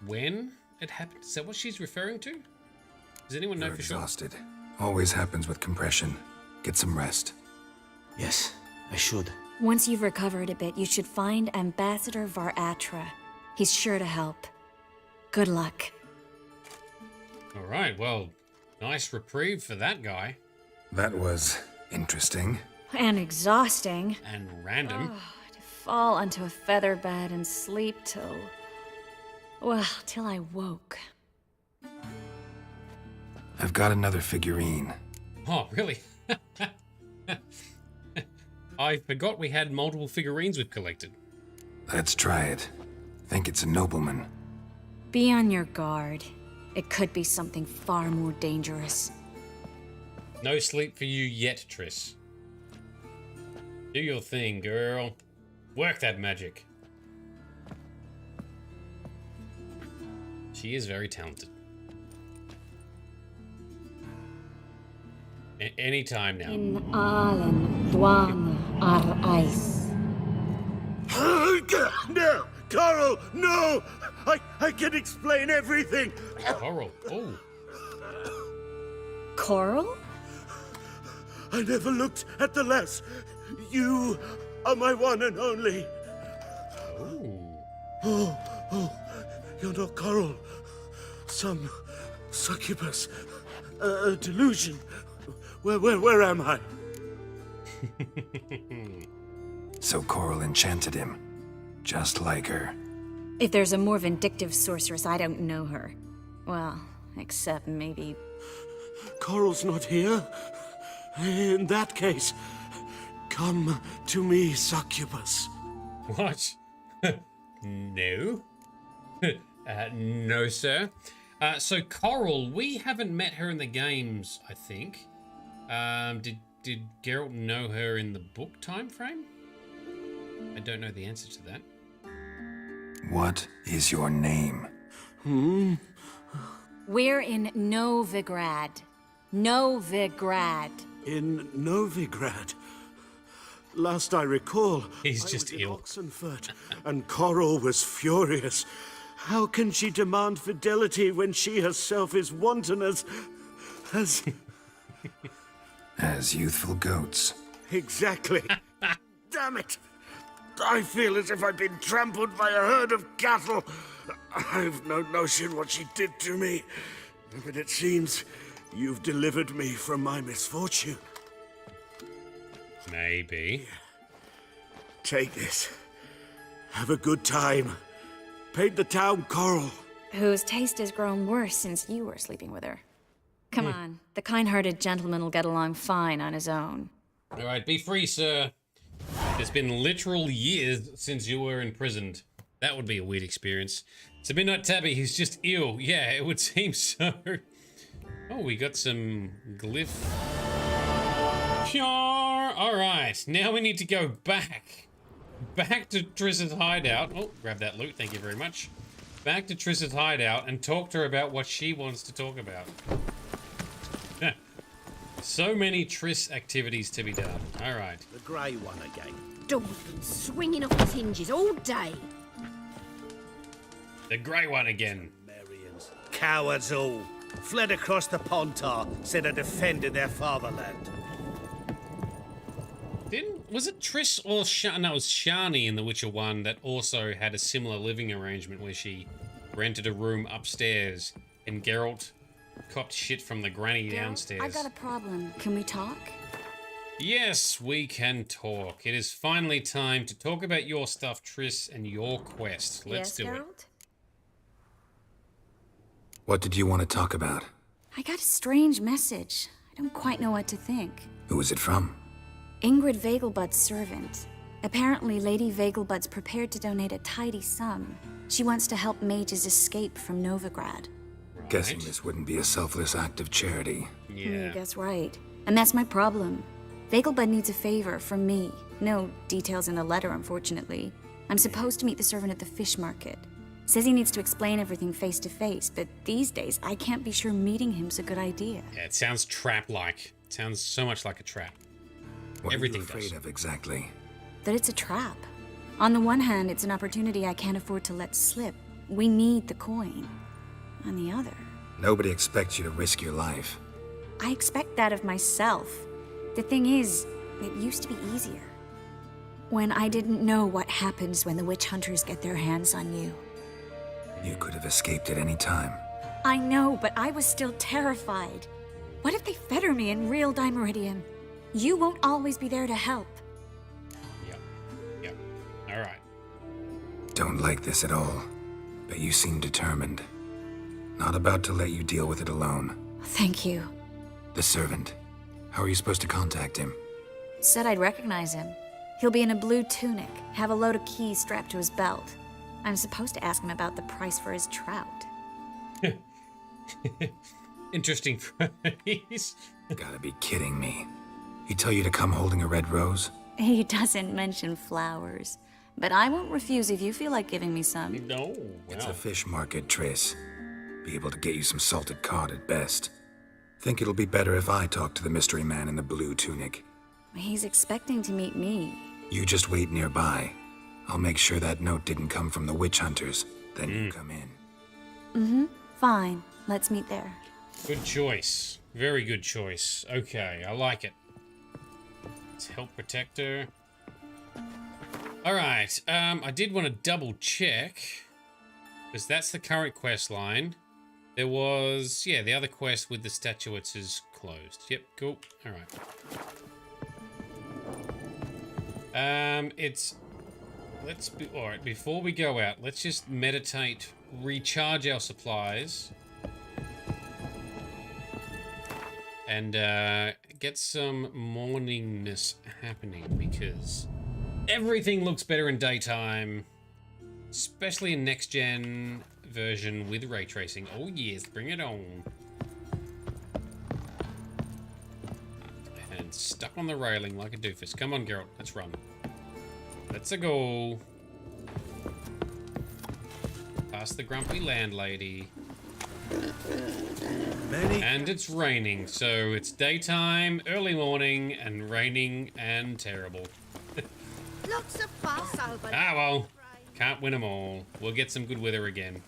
when it happened? Is that what she's referring to? Does anyone know You're for sure? exhausted. Always happens with compression. Get some rest. Yes, I should. Once you've recovered a bit, you should find Ambassador Varatra. He's sure to help. Good luck. All right, well, nice reprieve for that guy. That was interesting. And exhausting. And random. Oh, to fall onto a feather bed and sleep till... well, till I woke. I've got another figurine. Oh, really? I forgot we had multiple figurines we've collected. Let's try it. Think it's a nobleman. Be on your guard. It could be something far more dangerous. No sleep for you yet, Triss. Do your thing, girl. Work that magic. She is very talented. Anytime now. In Allen, Dwan, Ar Ice. No! Coral, no! I can explain everything! Coral, oh. Coral? I never looked at the lass. You are my one and only. Oh, you're not Coral. Some succubus. A delusion. Where am I? So Coral enchanted him. Just like her. If there's a more vindictive sorceress, I don't know her. Well, except maybe... Coral's not here. In that case, come to me, succubus. What? No. No, sir. So Coral, we haven't met her in the games, I think. Did Geralt know her in the book time frame? I don't know the answer to that. What is your name? We're in Novigrad. Novigrad. In Novigrad. Last I recall, he's I just was in ill. Oxenfurt, and Coral was furious. How can she demand fidelity when she herself is wanton as As youthful goats. Exactly. Damn it! I feel as if I've been trampled by a herd of cattle. I've no notion what she did to me, but it seems you've delivered me from my misfortune. Maybe. Take this. Have a good time. Paint the town coral. Whose taste has grown worse since you were sleeping with her. Come on, the kind-hearted gentleman will get along fine on his own. All right, be free, sir. It's been literal years since you were imprisoned. That would be a weird experience. It's a Midnight Tabby, he's just ill. Yeah, it would seem so. Oh, we got some glyph. All right, now we need to go back to Triss's hideout. Oh, grab that loot, thank you very much. Back to Triss's hideout and talk to her about what she wants to talk about. So many Triss activities to be done. All right. The grey one again. Door's been swinging off its hinges all day. The grey one again. Marians. Cowards all. Fled across the Pontar, said I defended their fatherland. Was it Triss or no, it was Shani in The Witcher 1 that also had a similar living arrangement where she rented a room upstairs and Geralt copped shit from the granny downstairs. I've got a problem. Can we talk? Yes, we can talk. It is finally time to talk about your stuff, Triss, and your quest. Let's do it. What did you want to talk about? I got a strange message. I don't quite know what to think. Who was it from? Ingrid Vegelbud's servant. Apparently, Lady Vegelbud's prepared to donate a tidy sum. She wants to help mages escape from Novigrad. Right. Guessing this wouldn't be a selfless act of charity. Yeah. That's right. And that's my problem. Vegelbud needs a favor from me. No details in the letter, unfortunately. I'm supposed to meet the servant at the fish market. Says he needs to explain everything face to face, but these days I can't be sure meeting him's a good idea. Yeah, it sounds trap-like. Sounds so much like a trap. What Everything are you afraid does. of exactly? That it's a trap. On the one hand, it's an opportunity I can't afford to let slip. We need the coin. On the other, Nobody expects you to risk your life. I expect that of myself. The thing is, it used to be easier. When I didn't know what happens when the witch hunters get their hands on you. You could have escaped at any time. I know, but I was still terrified. What if they fetter me in real Dimeridium? You won't always be there to help. Yep. All right. Don't like this at all, but you seem determined. Not about to let you deal with it alone. Thank you. The servant. How are you supposed to contact him? Said I'd recognize him. He'll be in a blue tunic, have a load of keys strapped to his belt. I'm supposed to ask him about the price for his trout. Interesting phrase. Gotta be kidding me. He tell you to come holding a red rose? He doesn't mention flowers, but I won't refuse if you feel like giving me some. No. It's a fish market, Triss. Be able to get you some salted cod at best. Think it'll be better if I talk to the mystery man in the blue tunic. He's expecting to meet me. You just wait nearby. I'll make sure that note didn't come from the witch hunters. Then you come in. Mm-hmm. Fine. Let's meet there. Good choice. Very good choice. Okay, I like it. Let's help protect her. Alright, I did want to double check, because that's the current quest line. There was, yeah, the other quest with the statuettes is closed. Yep, cool. Alright. Alright, before we go out, let's just meditate, recharge our supplies, and get some morningness happening, because everything looks better in daytime, especially in next gen version with ray tracing. Oh yes, bring it on. And stuck on the railing like a doofus. Come on, Geralt, let's run. Let's go. Past the grumpy landlady. And it's raining, so it's daytime, early morning, and raining and terrible. Lots of fuss over. Ah well, can't win them all. We'll get some good weather again.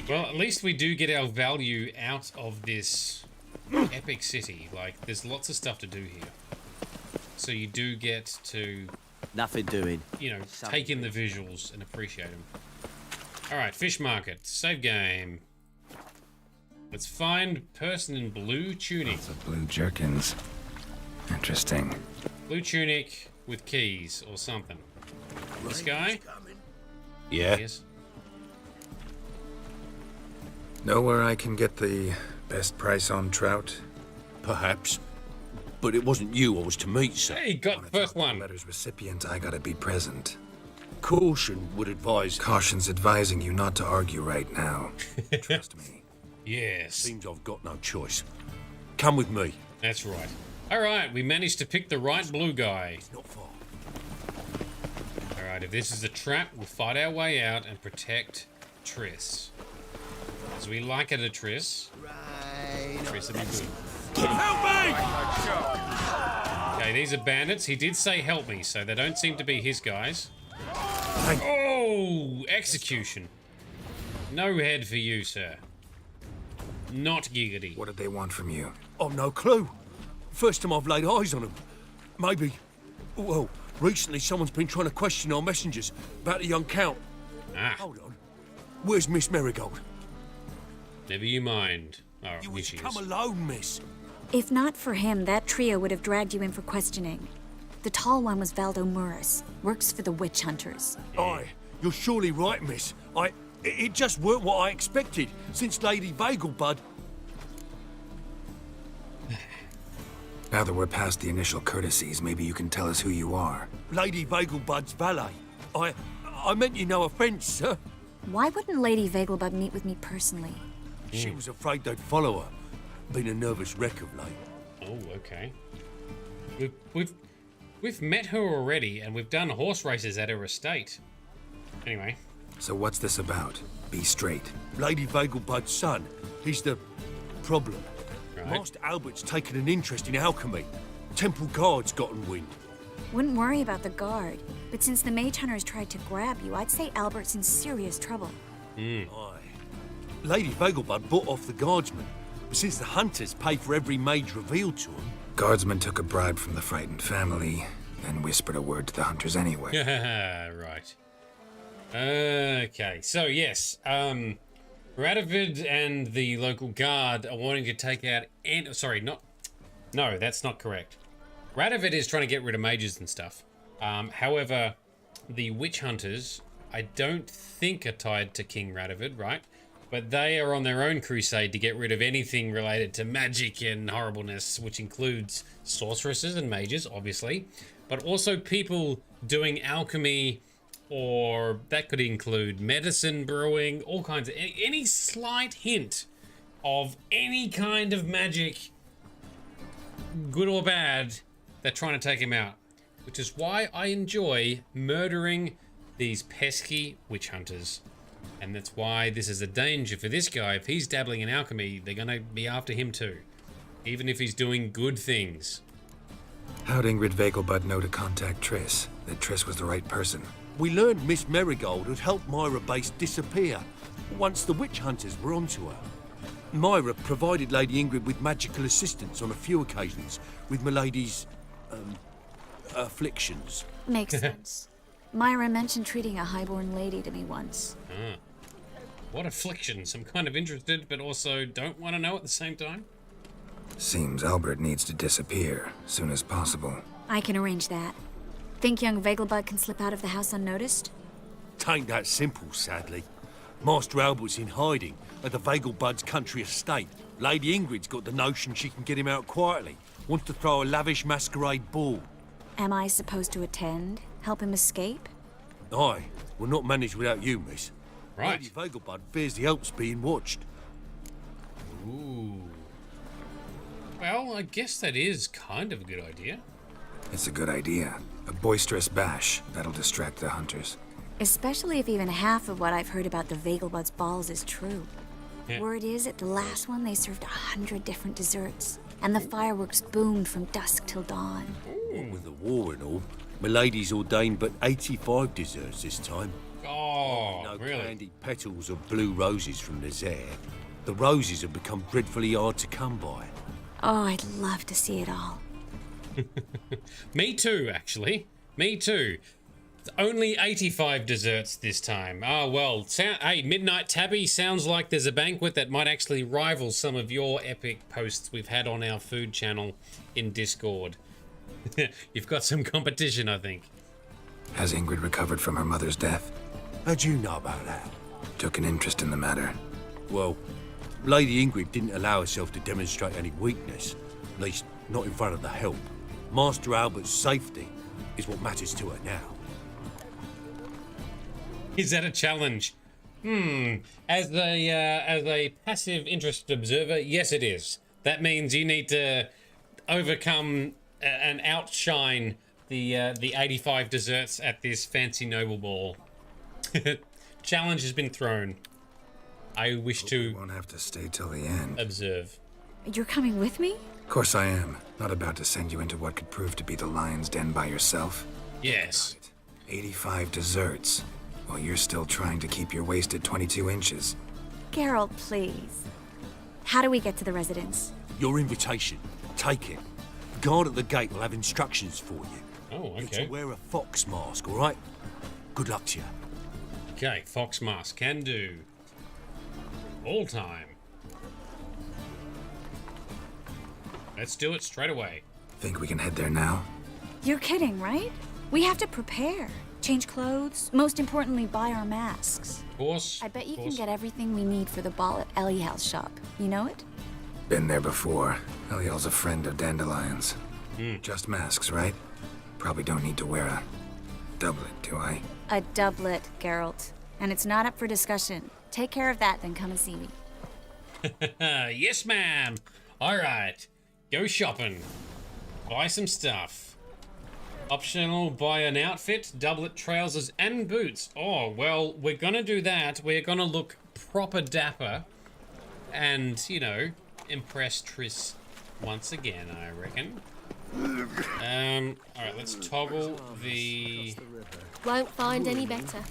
Well, at least we do get our value out of this epic city. Like, there's lots of stuff to do here. So you do get to... Nothing doing. You know, take in the visuals and appreciate them. Alright, fish market. Save game. Let's find person in blue tunic. Lots of blue jerkins. Interesting. Blue tunic with keys or something. This guy? Yeah. Yes. Know where I can get the best price on trout? Perhaps. But it wasn't you I was to meet, sir. Hey, got the first one. Letter's recipient, I gotta be present. Caution would advise... Caution's advising you not to argue right now. Trust me. Yes. Seems I've got no choice. Come with me. That's right. Alright, we managed to pick the right blue guy. It's not far. Alright, if this is a trap, we'll fight our way out and protect Triss. As we like it at Triss. Triss will be good. Help me! Okay, these are bandits. He did say help me, so they don't seem to be his guys. Oh, execution. No head for you, sir. Not giggity. What did they want from you? I've no clue. First time I've laid eyes on them. Maybe... Well, recently someone's been trying to question our messengers about the young Count. Ah. Hold on. Where's Miss Marigold? Never you mind. Oh, You here was she is. come alone, miss. If not for him, that trio would have dragged you in for questioning. The tall one was Valdo Muris, works for the witch hunters. Aye, you're surely right, miss. It just weren't what I expected, since Lady Vagelbud... Now that we're past the initial courtesies, maybe you can tell us who you are. Lady Vagelbud's valet. I meant you no offence, sir. Why wouldn't Lady Vagelbud meet with me personally? She was afraid they'd follow her. Been a nervous wreck of late. Oh, okay. We've met her already, and we've done horse races at her estate. Anyway. So what's this about? Be straight. Lady Vegelbud's son. He's the problem. Right. Master Albert's taken an interest in alchemy. Temple guards gotten wind. Wouldn't worry about the guard, but since the mage hunters tried to grab you, I'd say Albert's in serious trouble. Aye. Lady Vegelbud bought off the guardsmen, but since the hunters pay for every mage revealed to them... Guardsmen took a bribe from the frightened family, and whispered a word to the hunters anyway. Right. Okay, so yes, Radovid and the local guard are wanting to take out... No, that's not correct. Radovid is trying to get rid of mages and stuff. However, the witch hunters, I don't think are tied to King Radovid, right? But they are on their own crusade to get rid of anything related to magic and horribleness, which includes sorceresses and mages, obviously, but also people doing alchemy, or that could include medicine brewing, all kinds of... Any slight hint of any kind of magic, good or bad, they're trying to take him out. Which is why I enjoy murdering these pesky witch hunters. And that's why this is a danger for this guy. If he's dabbling in alchemy, they're going to be after him too. Even if he's doing good things. How'd Ingrid Vegelbud know to contact Triss? That Triss was the right person? We learned Miss Marigold had helped Myra Base disappear once the witch hunters were onto her. Myra provided Lady Ingrid with magical assistance on a few occasions with Milady's, afflictions. Makes sense. Myra mentioned treating a highborn lady to me once. What afflictions? I'm kind of interested, but also don't want to know at the same time. Seems Albert needs to disappear soon as possible. I can arrange that. Think young Vegelbud can slip out of the house unnoticed? Tain't that simple, sadly. Master Albert's in hiding at the Vegelbud's country estate. Lady Ingrid's got the notion she can get him out quietly. Wants to throw a lavish masquerade ball. Am I supposed to attend? Help him escape? Aye, we'll not manage without you, miss. Right. Lady Vegelbud fears the Alps being watched. Ooh. Well, I guess that is kind of a good idea. It's a good idea. A boisterous bash. That'll distract the hunters. Especially if even half of what I've heard about the Vegelbud's balls is true. Yeah. Word is, at the last one, they served 100 different desserts. And the fireworks boomed from dusk till dawn. What with the war and all, Milady's ordained but 85 desserts this time. Oh, no really? Candied petals of blue roses from the Zaire. The roses have become dreadfully hard to come by. Oh, I'd love to see it all. Me too, actually. Me too. It's only 85 desserts this time. Oh, well, hey, Midnight Tabby, sounds like there's a banquet that might actually rival some of your epic posts we've had on our food channel in Discord. You've got some competition, I think. Has Ingrid recovered from her mother's death? How'd you know about that? Took an interest in the matter. Well, Lady Ingrid didn't allow herself to demonstrate any weakness. At least, not in front of the help. Master Albert's safety is what matters to her now. Is that a challenge? As a passive interested observer, yes it is. That means you need to overcome and outshine the 85 desserts at this fancy noble ball. Challenge has been thrown. I wish to... Won't have to stay till the end. Observe. You're coming with me? Of course I am. Not about to send you into what could prove to be the lion's den by yourself. Yes. 85 desserts, while you're still trying to keep your waist at 22 inches. Geralt, please. How do we get to the residence? Your invitation. Take it. The guard at the gate will have instructions for you. Oh, okay. You're to wear a fox mask, all right? Good luck to you. Okay, fox mask, can do. All time. Let's do it straight away. Think we can head there now? You're kidding, right? We have to prepare. Change clothes. Most importantly, buy our masks. Of course. I bet you can get everything we need for the ball at Eliel's shop. You know it? Been there before. Eliel's a friend of Dandelion's. Just masks, right? Probably don't need to wear a doublet, do I? A doublet, Geralt. And it's not up for discussion. Take care of that, then come and see me. Yes, ma'am. All right. Go shopping. Buy some stuff. Optional, buy an outfit, doublet, trousers, and boots. Oh, well, we're gonna do that. We're gonna look proper dapper and, you know, impress Triss once again, I reckon. Alright, let's toggle the... Won't find any better.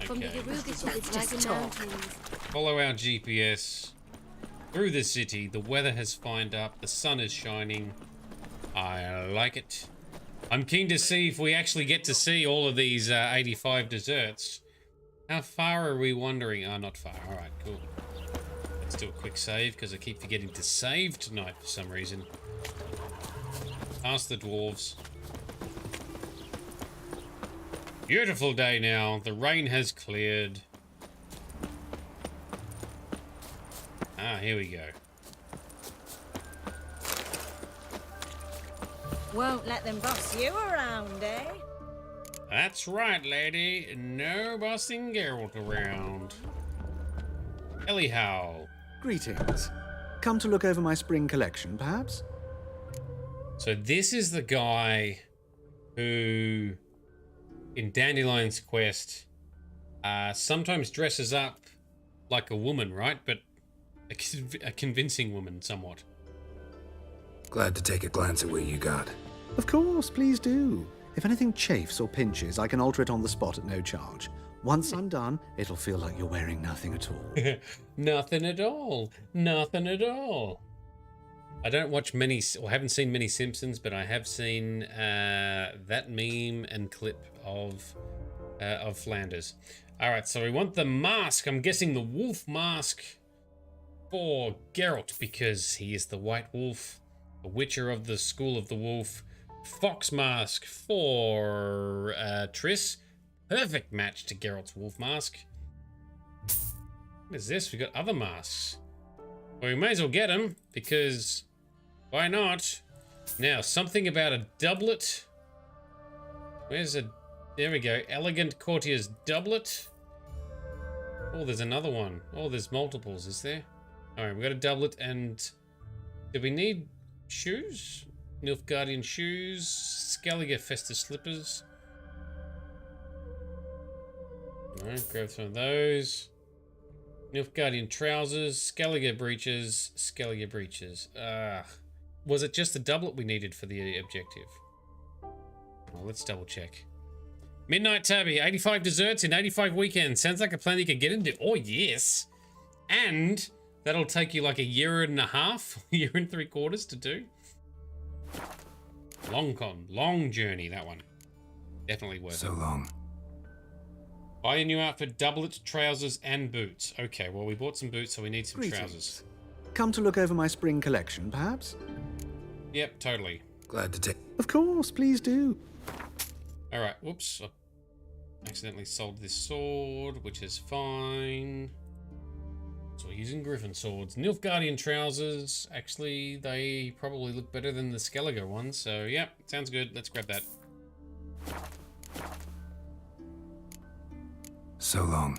From the Okay. Yaruga to its Dragon Mountains. Follow our GPS through the city. The weather has fined up. The sun is shining. I like it. I'm keen to see if we actually get to see all of these 85 desserts. How far are we wandering? Oh, not far. All right, cool. Let's do a quick save because I keep forgetting to save tonight for some reason. Past the dwarves. Beautiful day now. The rain has cleared. Ah, here we go. Won't let them boss you around, eh? That's right, lady. No bossing Geralt around. Anyhow. Greetings. Come to look over my spring collection, perhaps? So this is the guy who, in Dandelion's Quest, sometimes dresses up like a woman, right? But a convincing woman, somewhat. Glad to take a glance at what you got. Of course, please do. If anything chafes or pinches, I can alter it on the spot at no charge. Once I'm done, it'll feel like you're wearing nothing at all. Nothing at all. Nothing at all. I don't watch many, or haven't seen many Simpsons, but I have seen that meme and clip of Flanders. All right, so we want the mask. I'm guessing the wolf mask for Geralt because he is the White Wolf, the Witcher of the School of the Wolf. Fox mask for Triss. Perfect match to Geralt's wolf mask. What is this? We got other masks. Well, we may as well get them because why not? Now, something about a doublet. Where's a... There we go. Elegant courtier's doublet. Oh, there's another one. Oh, there's multiples, is there? Alright, we got a doublet and... Do we need shoes? Nilfgaardian shoes. Skellige Festus slippers. Alright, grab some of those. Nilfgaardian trousers. Skellige breeches. Skellige breeches. Was it just the doublet we needed for the objective? Well, let's double check. Midnight Tabby, 85 desserts in 85 weekends. Sounds like a plan you could get into. Oh, yes. And that'll take you like a year and a half, year and 3/4 to do. Long journey, that one. Definitely worth it. So long. Buy a new outfit, doublet, trousers, and boots. Okay, well, we bought some boots, so we need some Greetings. trousers. Come to look over my spring collection, perhaps? Yep, totally. Glad to take... Of course, please do. Alright, whoops. I accidentally sold this sword, which is fine. So we're using Griffin swords. Nilfgaardian trousers. Actually, they probably look better than the Skellige ones, so yeah, sounds good. Let's grab that. So long.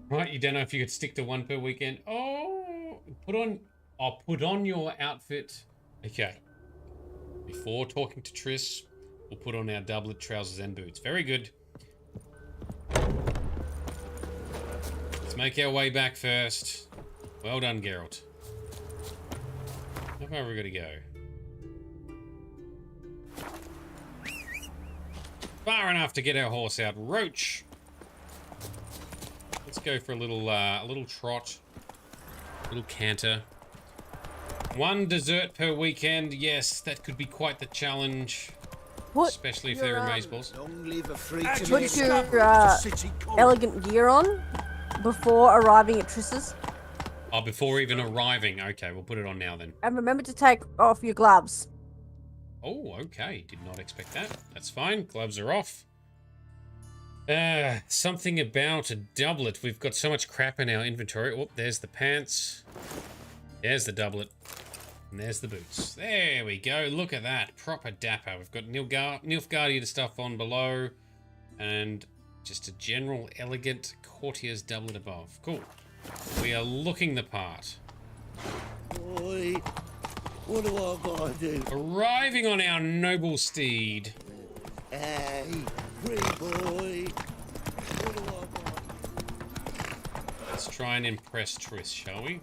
Right, you don't know if you could stick to one per weekend. Oh, put on your outfit. Okay. Before talking to Triss, we'll put on our doublet, trousers, and boots. Very good. Let's make our way back first. Well done, Geralt. How far are we gonna go? Far enough to get our horse out. Roach! Let's go for a little trot. A little canter. One dessert per weekend. Yes, that could be quite the challenge. What? Especially if they're amazeballs. Put your elegant gear on before arriving at Triss's. Oh, before even arriving. Okay, we'll put it on now then. And remember to take off your gloves. Oh, okay. Did not expect that. That's fine. Gloves are off. Something about a doublet. We've got so much crap in our inventory. Oh, there's the pants. There's the doublet. And there's the boots. There we go. Look at that. Proper dapper. We've got Nilfgaardian stuff on below. And just a general elegant courtier's doublet above. Cool. We are looking the part. Boy, what do I gotta do? Arriving on our noble steed. Hey, free boy. Let's try and impress Triss, shall we?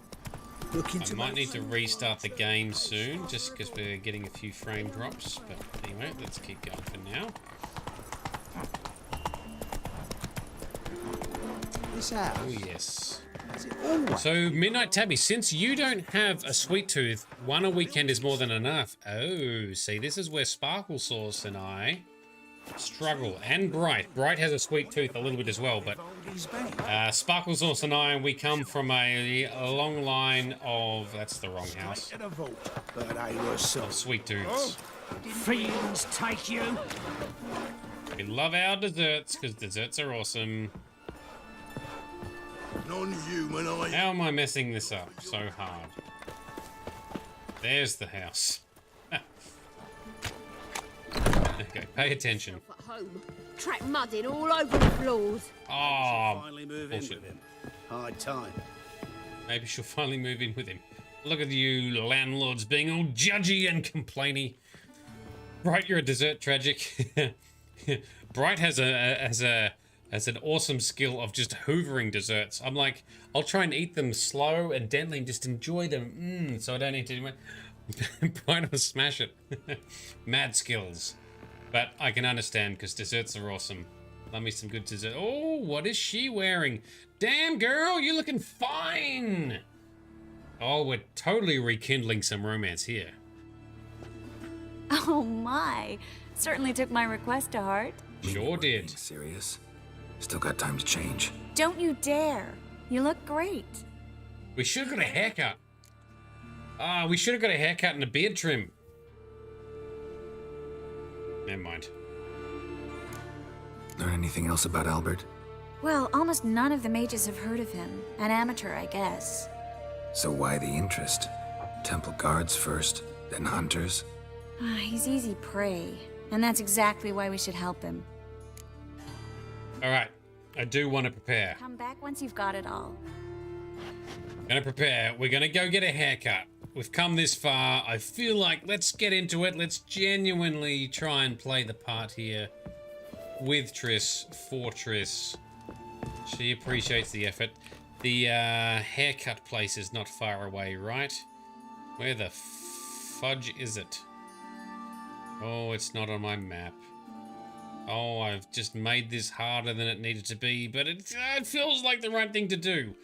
I might need to restart the game soon, just because we're getting a few frame drops. But anyway, let's keep going for now. Oh yes. So Midnight Tabby, since you don't have a sweet tooth, one a weekend is more than enough. Oh, see, this is where Sparkle Sauce and I struggle, and Bright. Bright has a sweet tooth a little bit as well, but Sparkle Sauce and I, we come from a long line of, that's the wrong house, of sweet tooths. Fiends take you. We love our desserts because desserts are awesome. Non-human, are you? How am I messing this up so hard? There's the house. Okay, pay attention. At home, track mudding all over the floors. Oh, Finally move in bullshit. with him. High time. Maybe she'll finally move in with him. Look at you landlords being all judgy and complainy. Bright, you're a dessert tragic. Bright has an awesome skill of just hoovering desserts. I'm like, I'll try and eat them slow and gently and just enjoy them. So I don't need to do it. Bright will smash it. Mad skills. But I can understand because desserts are awesome. Love me some good dessert. Oh, what is she wearing? Damn, girl, you're looking fine. Oh, we're totally rekindling some romance here. Oh my. Certainly took my request to heart. Sure did. Serious? Still got time to change. Don't you dare. You look great. We should have got a haircut. We should have got a haircut and a beard trim. Never mind. Learn anything else about Albert? Well, almost none of the mages have heard of him. An amateur, I guess. So why the interest? Temple guards first, then hunters? He's easy prey. And that's exactly why we should help him. Alright, I do want to prepare. Come back once you've got it all. Gonna prepare. We're gonna go get a haircut. We've come this far. I feel like let's get into it. Let's genuinely try and play the part here with Triss, for Triss. She appreciates the effort. The haircut place is not far away, right? Where the fudge is it? Oh, it's not on my map. Oh, I've just made this harder than it needed to be, but it feels like the right thing to do.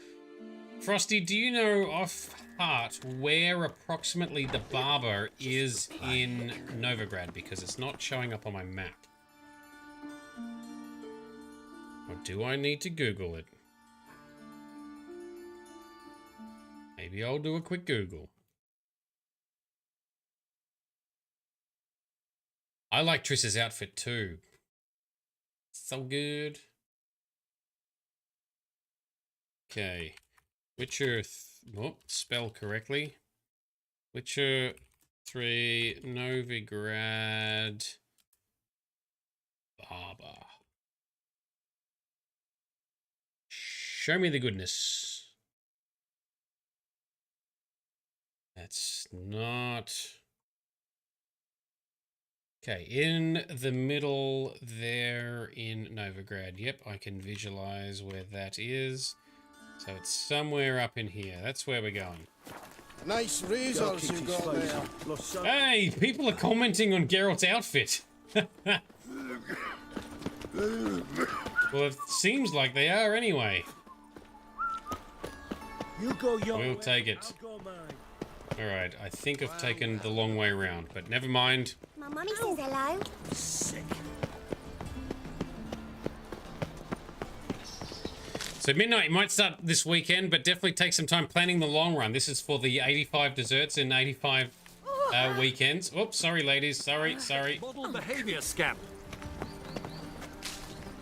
Frosty, do you know off heart where approximately the barber is in Novigrad? Because it's not showing up on my map. Or do I need to Google it? Maybe I'll do a quick Google. I like Triss's outfit too. So good. Okay. Witcher, spell correctly. Witcher 3, Novigrad, Barber. Show me the goodness. That's not... Okay, in the middle there in Novigrad. Yep, I can visualize where that is. So it's somewhere up in here. That's where we're going. Nice results you got there. Hey, people are commenting on Geralt's outfit. Well, it seems like they are anyway. You go your We'll take it. Alright, I think I've taken the long way around, but never mind. My mummy says hello. Sick. So Midnight, you might start this weekend, but definitely take some time planning the long run. This is for the 85 desserts in 85 weekends. Oops, sorry ladies, sorry. Model behavior scam.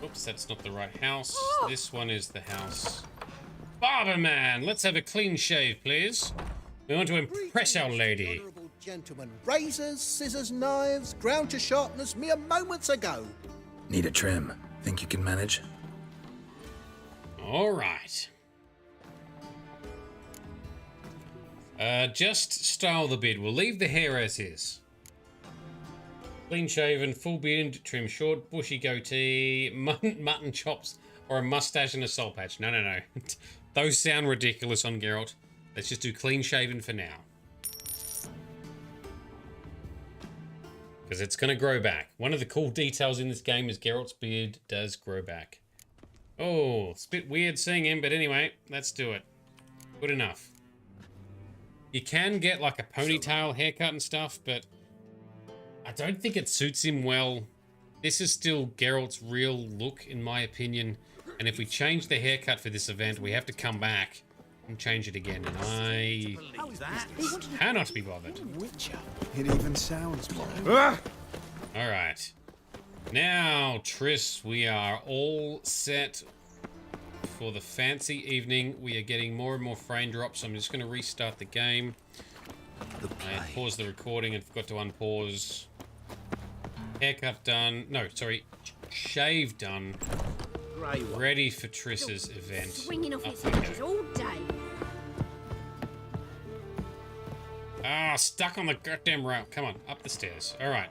Oops, that's not the right house. This one is the house. Barber man, let's have a clean shave, please. We want to impress our lady. Honourable gentlemen, razors, scissors, knives, ground to sharpness mere moments ago. Need a trim. Think you can manage? All right. Just style the beard. We'll leave the hair as is. Clean shaven, full beard, trim short, bushy goatee, mutton chops, or a mustache and a soul patch. No, no, no. Those sound ridiculous on Geralt. Let's just do clean shaven for now. Because it's going to grow back. One of the cool details in this game is Geralt's beard does grow back. Oh, it's a bit weird seeing him, but anyway, let's do it. Good enough. You can get like a ponytail haircut and stuff, but I don't think it suits him well. This is still Geralt's real look, in my opinion. And if we change the haircut for this event, we have to come back and change it again. And I cannot be bothered. It even sounds All right. Now, Triss, we are all set for the fancy evening. We are getting more and more frame drops. I'm just going to restart the game. I paused the recording and forgot to unpause. Haircut done. No, sorry. Shave done. Ready for Triss's event. Swinging off his Up we hinges go. all day. Ah, stuck on the goddamn rail. Come on, up the stairs. All right.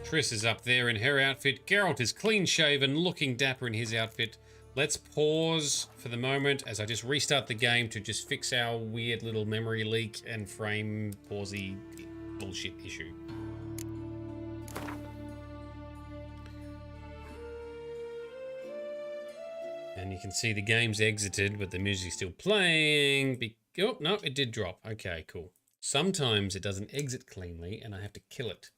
Triss is up there in her outfit. Geralt is clean shaven, looking dapper in his outfit. Let's pause for the moment as I just restart the game to just fix our weird little memory leak and frame pausey bullshit issue. And you can see the game's exited, but the music's still playing. Oh, no, it did drop. Okay, cool. Sometimes it doesn't exit cleanly and I have to kill it.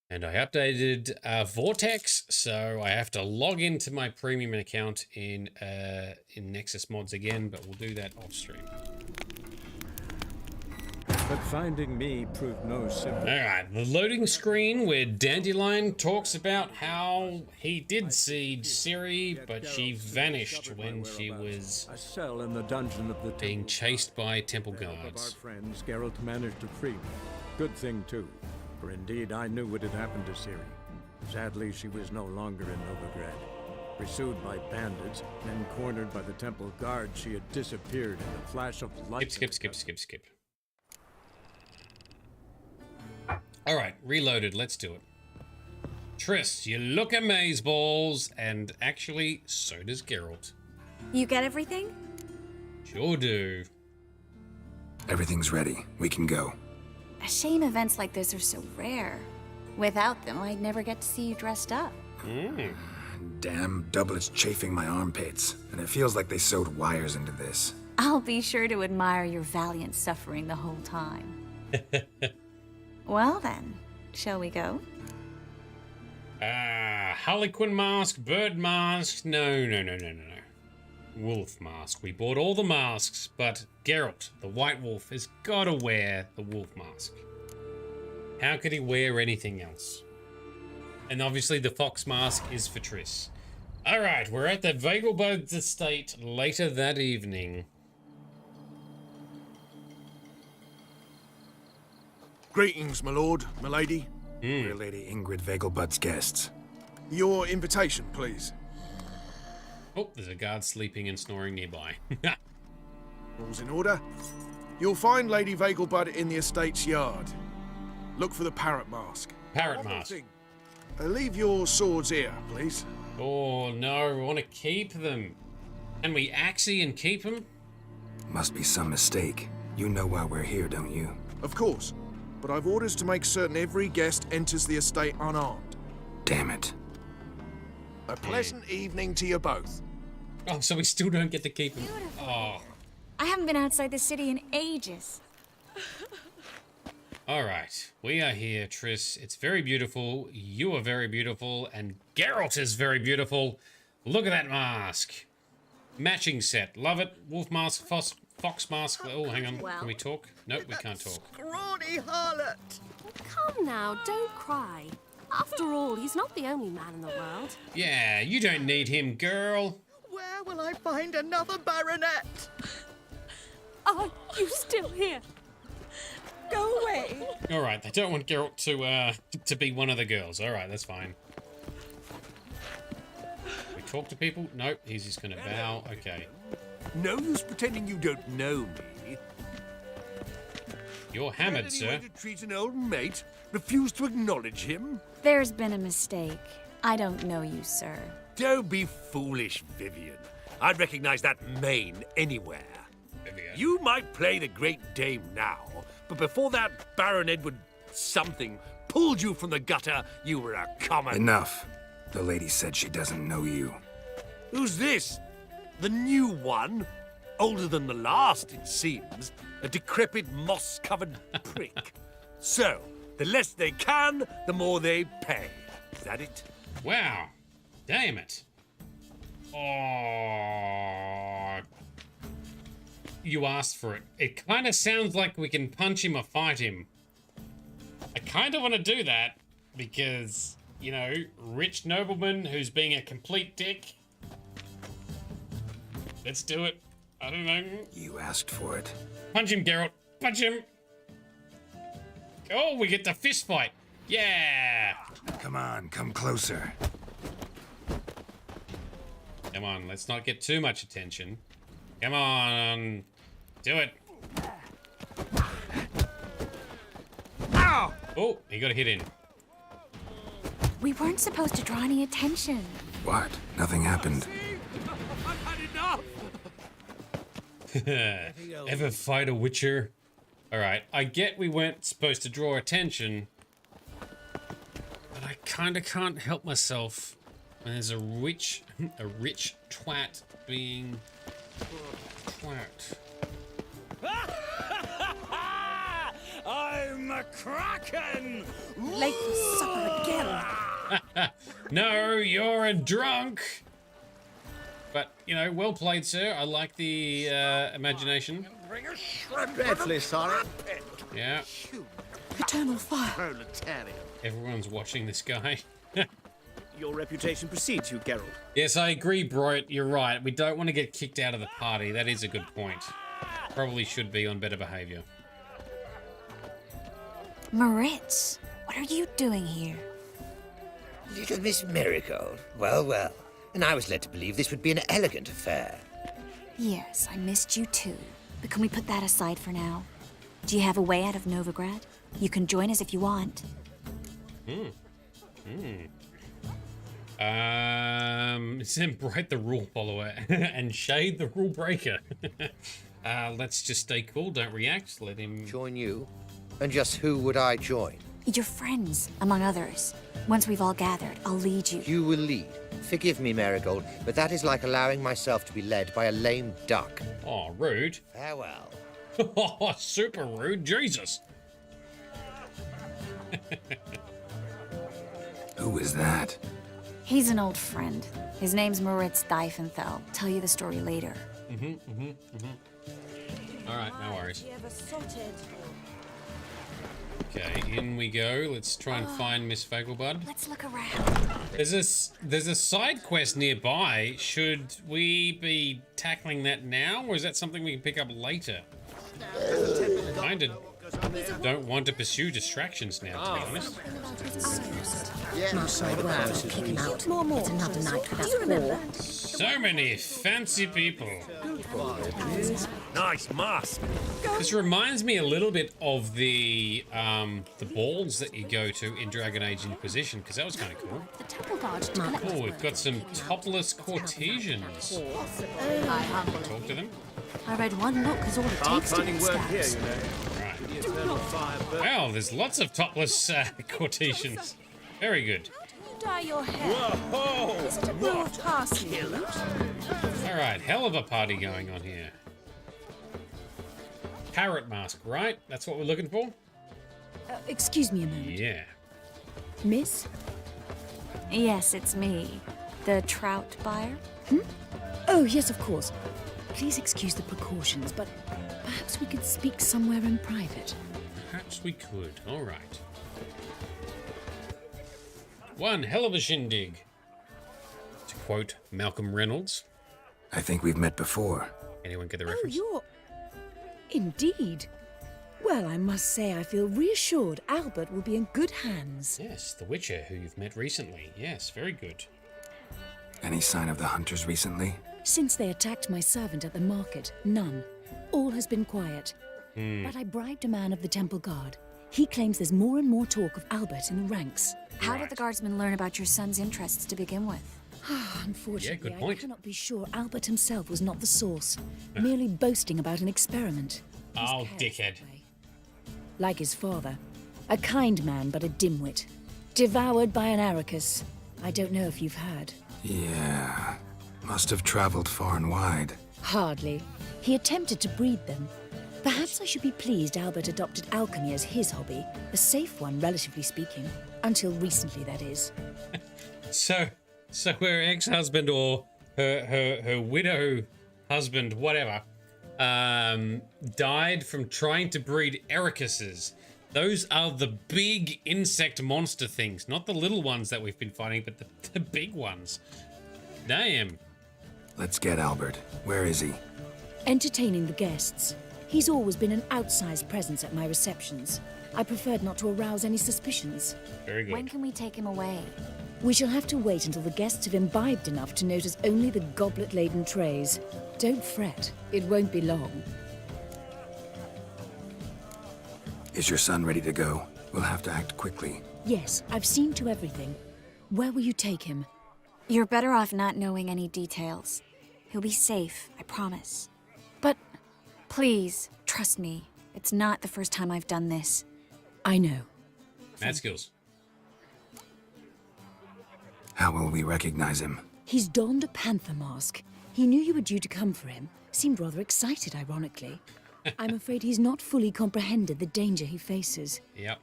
And I updated Vortex, so I have to log into my premium account in Nexus Mods again, but we'll do that off stream. But finding me proved no simple. Alright, the loading screen where Dandelion talks about how he did see Ciri, but she vanished when she was a cell in the dungeon of the being chased by temple Of our guards. friends, Geralt managed to free me. Good thing too, for indeed I knew what had happened to Ciri. Sadly, she was no longer in Novigrad. Pursued by bandits, then cornered by the temple guards, she had disappeared in a flash of light. Skip. Alright, reloaded, let's do it. Triss, you look amazeballs, and actually, so does Geralt. You get everything? Sure do. Everything's ready. We can go. A shame events like this are so rare. Without them, I'd never get to see you dressed up. Damn doublet's chafing my armpits, and it feels like they sewed wires into this. I'll be sure to admire your valiant suffering the whole time. Well then, shall we go? Harlequin mask, bird mask, no. Wolf mask. We bought all the masks, but Geralt, the White Wolf, has got to wear the wolf mask. How could he wear anything else? And obviously the fox mask is for Triss. Alright, we're at the Vegelbud's estate later that evening. Greetings, my lord, my lady. We're Lady Ingrid Vegelbud's guests. Your invitation, please. Oh, there's a guard sleeping and snoring nearby. All's in order. You'll find Lady Vegelbud in the estate's yard. Look for the parrot mask. Parrot mask. Leave your swords here, please. Oh no, we want to keep them. Can we axie and keep them? Must be some mistake. You know why we're here, don't you? Of course, but I've orders to make certain every guest enters the estate unarmed. Damn it. A pleasant evening to you both. Oh, so we still don't get to keep them. Oh. I haven't been outside the city in ages. Alright, we are here, Triss. It's very beautiful. You are very beautiful. And Geralt is very beautiful. Look at that mask. Matching set. Love it. Wolf mask, fox mask. Oh, hang on. Can we talk? Nope, we can't talk. Scrawny harlot! Come now, don't cry. After all, he's not the only man in the world. Yeah, you don't need him, girl. Where will I find another baronet? Are you still here? Go away. Alright, they don't want Geralt to be one of the girls. Alright, that's fine. We talk to people? Nope, he's just gonna bow. Okay. No use pretending you don't know me. You're hammered, Any way sir. to treat an old mate? Refuse to acknowledge him? There's been a mistake. I don't know you, sir. Don't be foolish, Vivian. I'd recognize that mane anywhere. Vivian. You might play the Great Dame now, but before that Baron Edward something pulled you from the gutter, you were a common... Enough. The lady said she doesn't know you. Who's this? The new one? Older than the last, it seems. A decrepit, moss-covered prick. So, the less they can, the more they pay. Is that it? Wow. Damn it. Oh. You asked for it. It kind of sounds like we can punch him or fight him. I kind of want to do that because, you know, rich nobleman who's being a complete dick. Let's do it. I don't know. You asked for it. Punch him, Geralt. Punch him. Oh, we get the fist fight. Yeah. Come on, come closer. Come on, let's not get too much attention. Come on. Do it. Ow! Oh, he got a hit in. We weren't supposed to draw any attention. What? Nothing happened. I've had enough! Ever fight a witcher? Alright, I get we weren't supposed to draw attention, but I kinda can't help myself when there's a rich twat being twat. I'm a kraken! Late for supper again. No, you're a drunk! But, you know, well played, sir. I like the imagination. Dreadfully sorry. Yeah. Eternal fire. Proletarian. Everyone's watching this guy. Your reputation precedes you, Geralt. Yes, I agree, bro. You're right. We don't want to get kicked out of the party. That is a good point. Probably should be on better behavior. Moritz, what are you doing here? Little Miss Marigold. Well, well. And I was led to believe this would be an elegant affair. Yes, I missed you too. But can we put that aside for now? Do you have a way out of Novigrad? You can join us if you want. Send Bright the rule follower and Shade the rule breaker. Let's just stay cool, don't react, let him... Join you? And just who would I join? Your friends, among others. Once we've all gathered, I'll lead you. You will lead. Forgive me, Marigold, but that is like allowing myself to be led by a lame duck. Oh, rude. Farewell. Oh, super rude, Jesus. Who is that? He's an old friend. His name's Moritz Diefenthal. Tell you the story later. All right, no worries. Okay, in we go. Let's try and find Miss Fagelbud. Let's look around. There's a side quest nearby. Should we be tackling that now, or is that something we can pick up later? Kinda don't want to pursue distractions now, to be honest. More. It's another night without war. So many fancy people. Nice mask. This reminds me a little bit of the balls that you go to in Dragon Age Inquisition, because that was kind of cool. The temple guard to collect Oh, we've got some topless courtesians. Talk to them. I read one look is all it takes to get scabs. Wow, there's lots of topless courtesians. Very good. Dye your hair. Is it a broad parsley? All right, hell of a party going on here. Parrot mask, right? That's what we're looking for? Excuse me a moment. Yeah. Miss? Yes, it's me. The trout buyer? Oh, yes, of course. Please excuse the precautions, but perhaps we could speak somewhere in private. Perhaps we could. All right. One hell of a shindig. To quote Malcolm Reynolds. I think we've met before. Anyone get the reference? You're... Indeed. Well, I must say I feel reassured Albert will be in good hands. Yes, the Witcher, who you've met recently. Yes, very good. Any sign of the hunters recently? Since they attacked my servant at the market, none. All has been quiet. But I bribed a man of the temple guard. He claims there's more and more talk of Albert in the ranks. How did the guardsmen learn about your son's interests to begin with? Unfortunately, good point. I cannot be sure Albert himself was not the source, merely boasting about an experiment. Oh, dickhead. Like his father. A kind man, but a dimwit. Devoured by an Arrakis. I don't know if you've heard. Yeah. Must have traveled far and wide. Hardly. He attempted to breed them. Perhaps I should be pleased Albert adopted alchemy as his hobby. A safe one, relatively speaking. Until recently, that is. So her ex-husband or her widow husband, whatever, died from trying to breed Arakises. Those are the big insect monster things, not the little ones that we've been fighting, but the big ones. Damn. Let's get Albert. Where is he? Entertaining the guests. He's always been an outsized presence at my receptions. I preferred not to arouse any suspicions. Very good. When can we take him away? We shall have to wait until the guests have imbibed enough to notice only the goblet-laden trays. Don't fret. It won't be long. Is your son ready to go? We'll have to act quickly. Yes, I've seen to everything. Where will you take him? You're better off not knowing any details. He'll be safe, I promise. But please, trust me. It's not the first time I've done this. I know. Mad skills. How will we recognize him? He's donned a panther mask. He knew you were due to come for him. Seemed rather excited, ironically. I'm afraid he's not fully comprehended the danger he faces. Yep.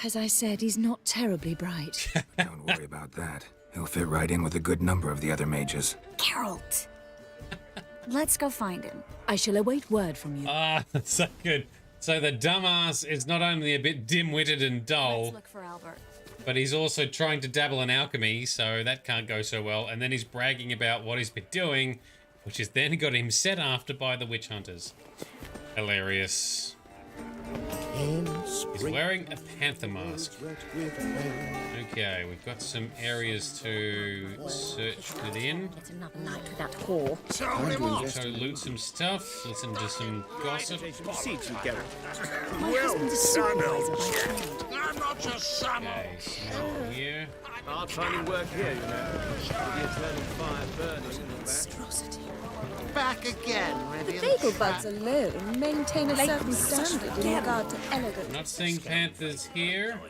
As I said, he's not terribly bright. Don't worry about that. He'll fit right in with a good number of the other mages. Geralt! Let's go find him. I shall await word from you. Ah, that's so good. So the dumbass is not only a bit dim-witted and dull, Let's look for Albert. but he's also trying to dabble in alchemy, so that can't go so well. And then he's bragging about what he's been doing, which has then got him set after by the witch hunters. Hilarious. He's wearing a panther mask. Okay, we've got some areas to search within. It's another night without whore. So loot some stuff, listen to some gossip. Proceeds you, Geralt. My husband's a supervisor by trade. I'm not your son. Okay, so here. Hard finding work here, you know. With the eternal fire burning in the back. Monstrosity. Back again, The Rivia. bagel buds alone maintain a certain standard in regard to elegance. Not seeing panthers here.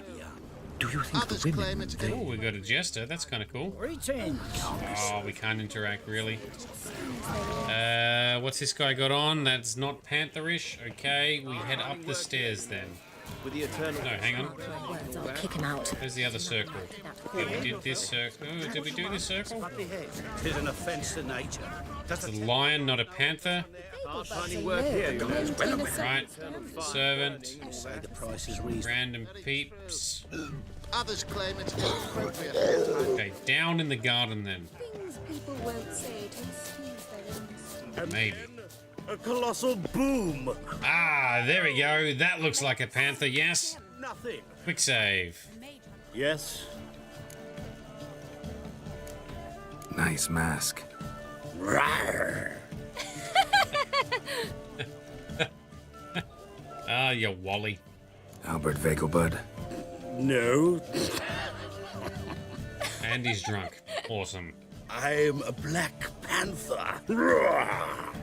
Do you think Others the claim women... it's Oh, we got a jester. That's kind of cool. Oh, we can't interact really. What's this guy got on? That's not pantherish. Okay, we head up the stairs then. With the eternal... No, hang on. Words, I'll kick him out. Where's the other circle? Yeah, we did this circle. Oh, did we do this circle? Tis an offence to nature. It's a lion, not a panther. Hard finding work here, you know. Right. Servant. You say the price is reasonable. Random peeps. Others claim it's inappropriate. Okay, down in the garden then. Things people won't say to excuse their industry. Maybe. A colossal boom. Ah, there we go. That looks like a panther, yes. Nothing. Quick save. Yes. Nice mask. Rawr. Ah, you Wally. Albert Vegelbud. No. And he's drunk. Awesome. I'm a Black Panther. Rawr.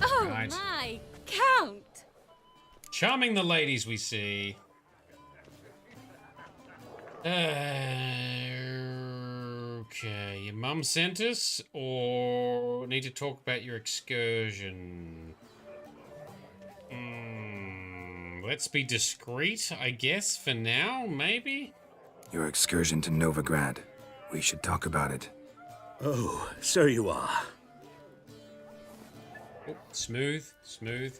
Oh Right. my, Count! Charming the ladies we see. Okay, your mum sent us, or need to talk about your excursion? Let's be discreet, I guess, for now, maybe? Your excursion to Novigrad. We should talk about it. Oh, so you are. Oh, smooth, smooth.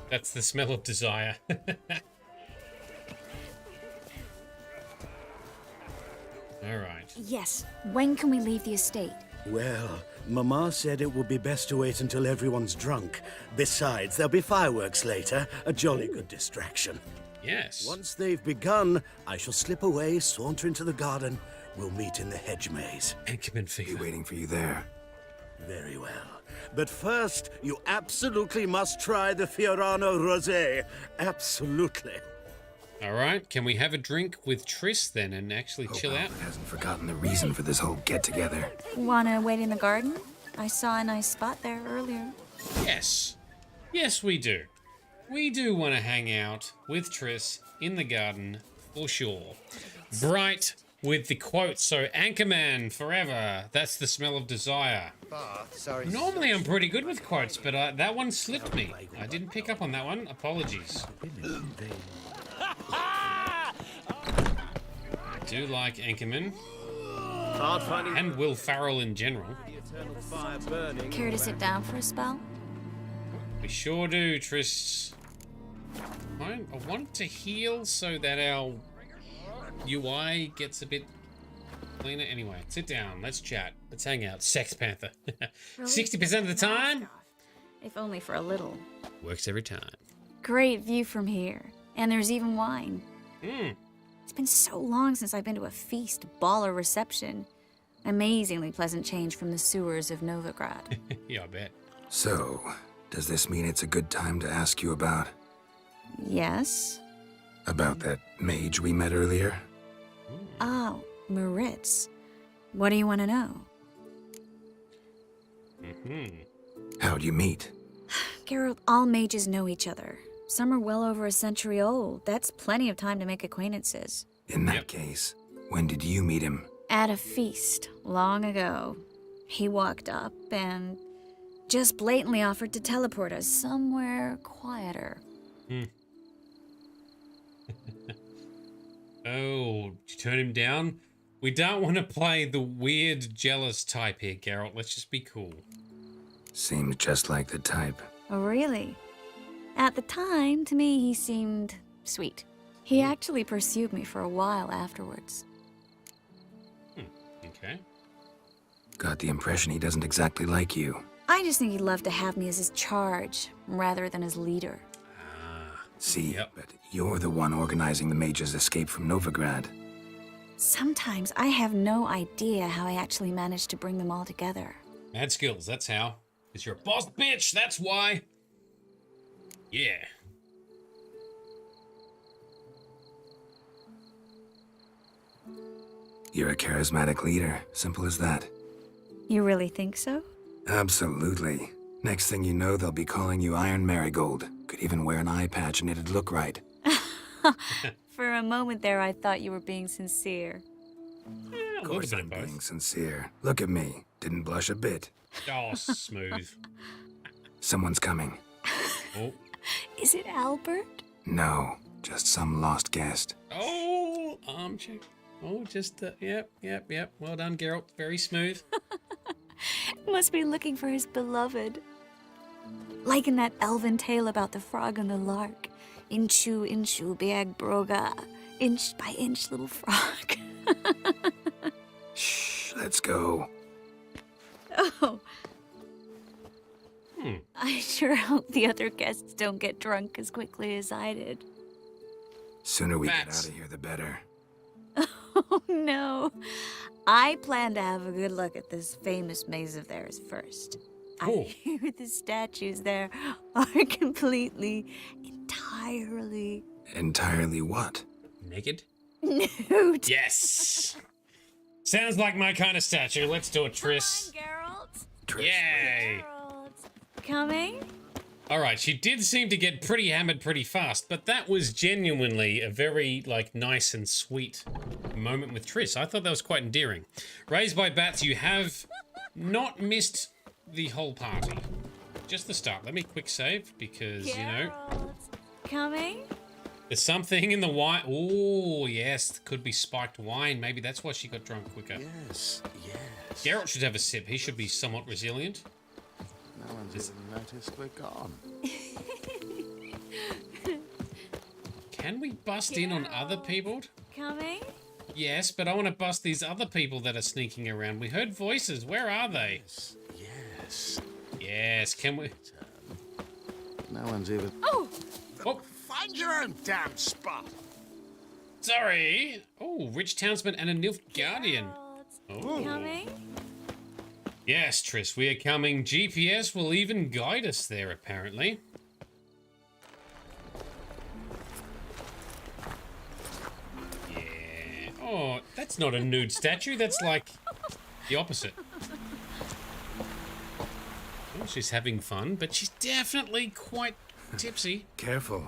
That's the smell of desire. All right. Yes, when can we leave the estate? Well, Mama said it would be best to wait until everyone's drunk. Besides, there'll be fireworks later, a jolly good distraction. Yes. Once they've begun, I shall slip away, saunter into the garden, We'll meet in the hedge maze. Anchorman fever. Be waiting for you there. Very well. But first, you absolutely must try the Fiorano Rosé. Absolutely. All right, can we have a drink with Triss then and actually chill out? Albert hasn't forgotten the reason for this whole get-together. Wanna wait in the garden? I saw a nice spot there earlier. Yes. Yes, we do. We do want to hang out with Triss in the garden, for sure. Bright with the quote, so Anchorman forever. That's the smell of desire. Sorry. Normally I'm pretty good with quotes, but that one slipped me. I didn't pick up on that one. Apologies. I do like Anchorman. And Will Ferrell in general. Care to sit down for a spell? We sure do, Triss. I want to heal so that our UI gets a bit cleaner. Anyway, sit down. Let's chat. Let's hang out. Sex Panther. 60% of the time? If only for a little. Works every time. Great view from here. And there's even wine. Hmm. It's been so long since I've been to a feast, ball, or reception. Amazingly pleasant change from the sewers of Novigrad. Yeah, I bet. So, does this mean it's a good time to ask you about? Yes? About that mage we met earlier? Oh, Maritz. What do you want to know? How'd you meet? Geralt, all mages know each other. Some are well over a century old. That's plenty of time to make acquaintances. In that case, when did you meet him? At a feast, long ago. He walked up and just blatantly offered to teleport us somewhere quieter. Oh, did you turn him down? We don't want to play the weird, jealous type here, Geralt. Let's just be cool. Seems just like the type. Oh, really? At the time, to me, he seemed sweet. He actually pursued me for a while afterwards. Okay. Got the impression he doesn't exactly like you. I just think he'd love to have me as his charge, rather than his leader. See, but you're the one organizing the mage's escape from Novigrad. Sometimes I have no idea how I actually managed to bring them all together. Mad skills, that's how. Because you're a boss bitch, that's why. Yeah. You're a charismatic leader, simple as that. You really think so? Absolutely. Next thing you know, they'll be calling you Iron Marigold. Could even wear an eye patch and it'd look right. For a moment there, I thought you were being sincere. Of course I'm being sincere. Look at me. Didn't blush a bit. Oh, smooth. Someone's coming. Oh. Is it Albert? No, just some lost guest. Oh, armchair. Oh, just, yep. Well done, Geralt. Very smooth. Must be looking for his beloved. Like in that elven tale about the frog and the lark. Inchu, beag broga. Inch by inch, little frog. Shh, let's go. Oh. I sure hope the other guests don't get drunk as quickly as I did. Sooner we get out of here, the better. Oh, no. I plan to have a good look at this famous maze of theirs first. I hear the statues there are completely, entirely... Entirely what? Naked? Nude. Yes! Sounds like my kind of statue. Let's do it, Triss. Geralt. Yay! Coming? Alright, she did seem to get pretty hammered pretty fast, but that was genuinely a very, nice and sweet moment with Triss. I thought that was quite endearing. Raised by bats, you have not missed the whole party. Just the start. Let me quick save, because, you know... Coming? There's something in the wine. Oh, yes, could be spiked wine. Maybe that's why she got drunk quicker. Yes. Geralt should have a sip. He should be somewhat resilient. No one's even noticed we're gone. Can we bust in on other people? Coming? Yes, but I want to bust these other people that are sneaking around. We heard voices. Where are they? Yes, can we... No one's even... Oh! Find your own damn spot. Sorry. Oh, rich townsman and a Nilf guardian. Oh. Coming? Yes, Triss, we are coming. GPS will even guide us there, apparently. Yeah. Oh, that's not a nude statue. That's like the opposite. Oh, she's having fun, but she's definitely quite tipsy. Careful.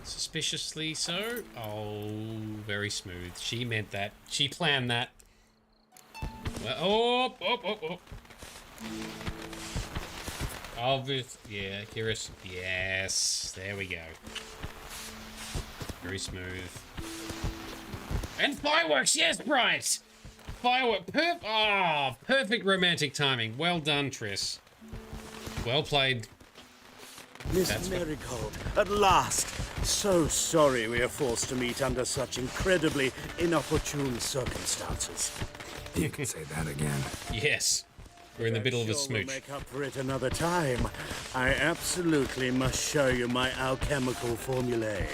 Suspiciously so. Oh, very smooth. She meant that. She planned that. Well, oh. Obvious. Yeah, curious. Yes. There we go. Very smooth. And fireworks. Yes, Bryce. Firework. Perfect romantic timing. Well done, Triss. Well played. Miss Marigold, at last. So sorry we are forced to meet under such incredibly inopportune circumstances. You can say that again. Yes. We're in the middle of a smooch. We'll make up for it another time. I absolutely must show you my alchemical formulae.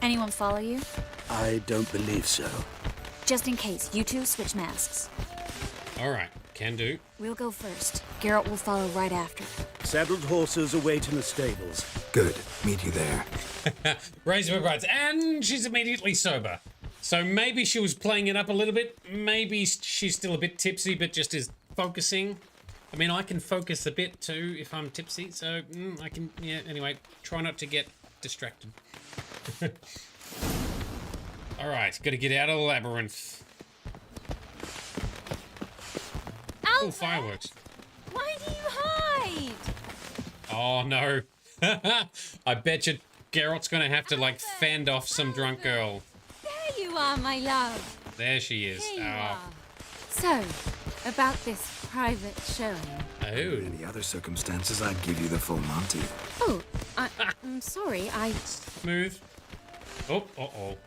Anyone follow you? I don't believe so. Just in case, you two switch masks. All right, can do. We'll go first. Geralt will follow right after. Saddled horses await in the stables. Good. Meet you there. Raise her brides, and she's immediately sober. So maybe she was playing it up a little bit. Maybe she's still a bit tipsy, but just is focusing. I mean, I can focus a bit too if I'm tipsy, so I can, yeah, anyway, try not to get distracted. Alright, gotta get out of the labyrinth. Oh, fireworks. Why do you hide? Oh, no. I bet you Geralt's gonna have to, like, fend off some drunk girl. There you are, my love. There she is. Here you are. So, about this private showing. Oh. In any other circumstances, I'd give you the full Monty. Oh, I'm sorry, Smooth. Oh, uh-oh.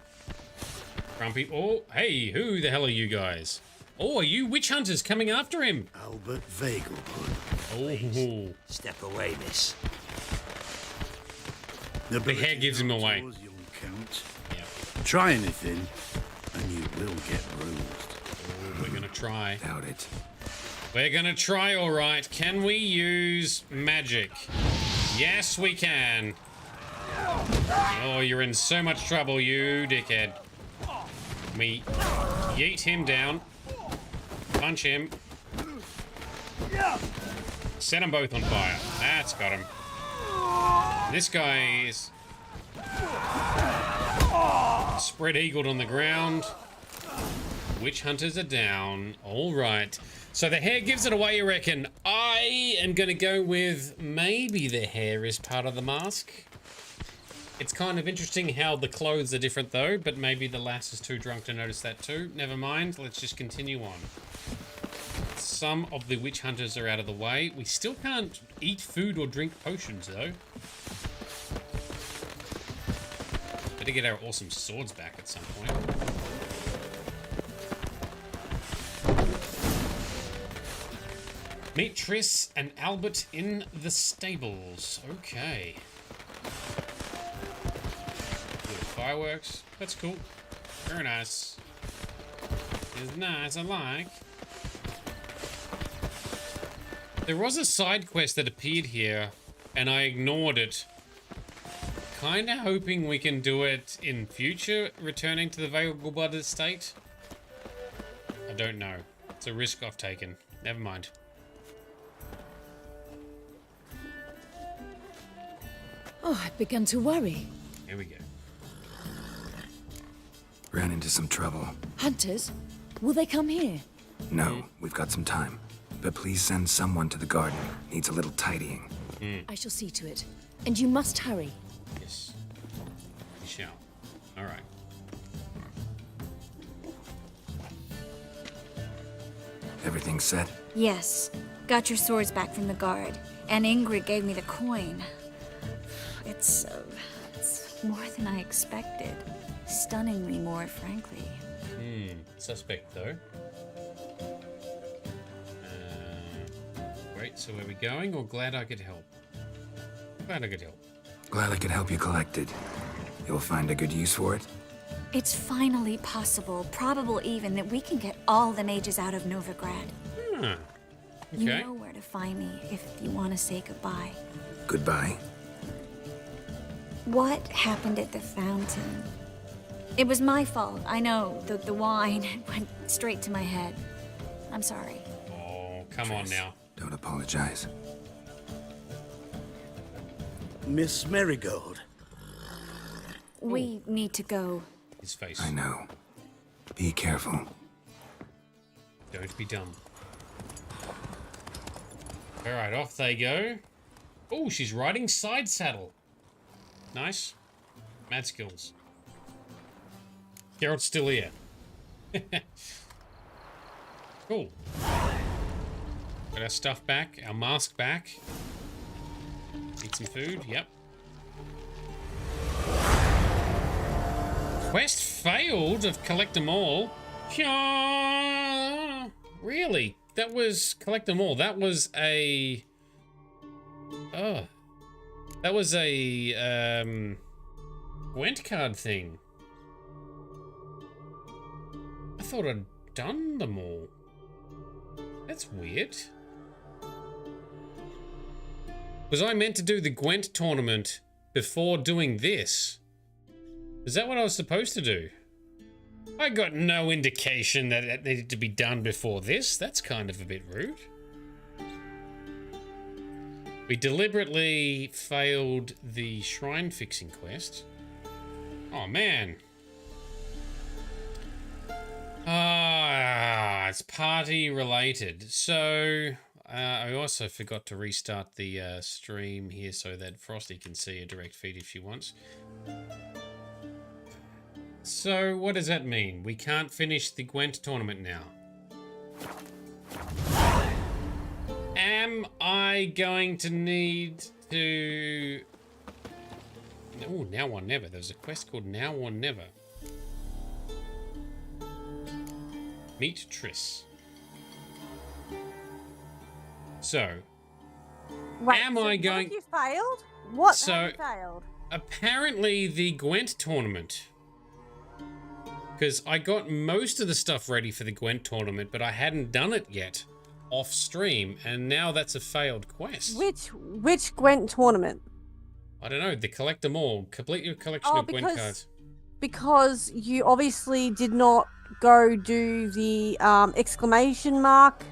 Grumpy. Oh, hey, who the hell are you guys? Oh, are you witch hunters coming after him? Albert Vagelbud. Oh. Step away, miss. The hair gives him away. Yours, young Count. Yep. Try anything, and you will get bruised. Oh, we're gonna try. Doubt it. We're gonna try, all right. Can we use magic? Yes, we can. Oh, you're in so much trouble, you dickhead. We yeet him down. Punch him. Set them both on fire. That's got him. This guy is spread eagled on the ground. Witch hunters are down. All right. So the hair gives it away, you reckon? I am going to go with maybe the hair is part of the mask. It's kind of interesting how the clothes are different though, but maybe the lass is too drunk to notice that too. Never mind, let's just continue on. Some of the witch hunters are out of the way. We still can't eat food or drink potions though. Better get our awesome swords back at some point. Meet Triss and Albert in the stables. Okay. Fireworks. That's cool. Very nice. It's nice, I like. There was a side quest that appeared here, and I ignored it. Kinda hoping we can do it in future, returning to the Vagelbud estate. I don't know. It's a risk I've taken. Never mind. Oh, I've begun to worry. Here we go. Ran into some trouble. Hunters? Will they come here? No, we've got some time. But please send someone to the garden. Needs a little tidying. I shall see to it. And you must hurry. Yes. We shall. All right. Everything set? Yes. Got your swords back from the guard. And Ingrid gave me the coin. It's more than I expected. Stunningly more, frankly. Suspect, though. Great, so where are we going, or glad I could help? Glad I could help. Glad I could help you collect it. You'll find a good use for it? It's finally possible, probable even, that we can get all the mages out of Novigrad. Okay. You know where to find me if you want to say goodbye. Goodbye. What happened at the fountain? It was my fault. I know. The wine went straight to my head. I'm sorry. Oh, come on now. Don't apologize. Miss Marigold. We need to go. His face. I know. Be careful. Don't be dumb. Alright, off they go. Oh, she's riding side saddle. Nice. Mad skills. Geralt's still here. Cool. Got our stuff back, our mask back. Eat some food, yep. Quest failed of collect them all. Really? That was collect them all. That was a... Oh. That was a, Gwent card thing. I thought I'd done them all. That's weird. Was I meant to do the Gwent tournament before doing this? Is that what I was supposed to do? I got no indication that it needed to be done before this. That's kind of a bit rude. We deliberately failed the shrine fixing quest. Oh, man. Ah, it's party related. So, I also forgot to restart the stream here so that Frosty can see a direct feed if she wants. So, what does that mean? We can't finish the Gwent tournament now. Am I going to need to... Oh, now or never. There's a quest called Now or Never. Meet Triss. So, Wait, am so I what going... have you failed? What So, have you failed? Apparently the Gwent tournament. Because I got most of the stuff ready for the Gwent tournament, but I hadn't done it yet off stream, and now that's a failed quest. Which Gwent tournament? I don't know. The collect them all. Complete your collection of Gwent cards. Because you obviously did not go do the exclamation mark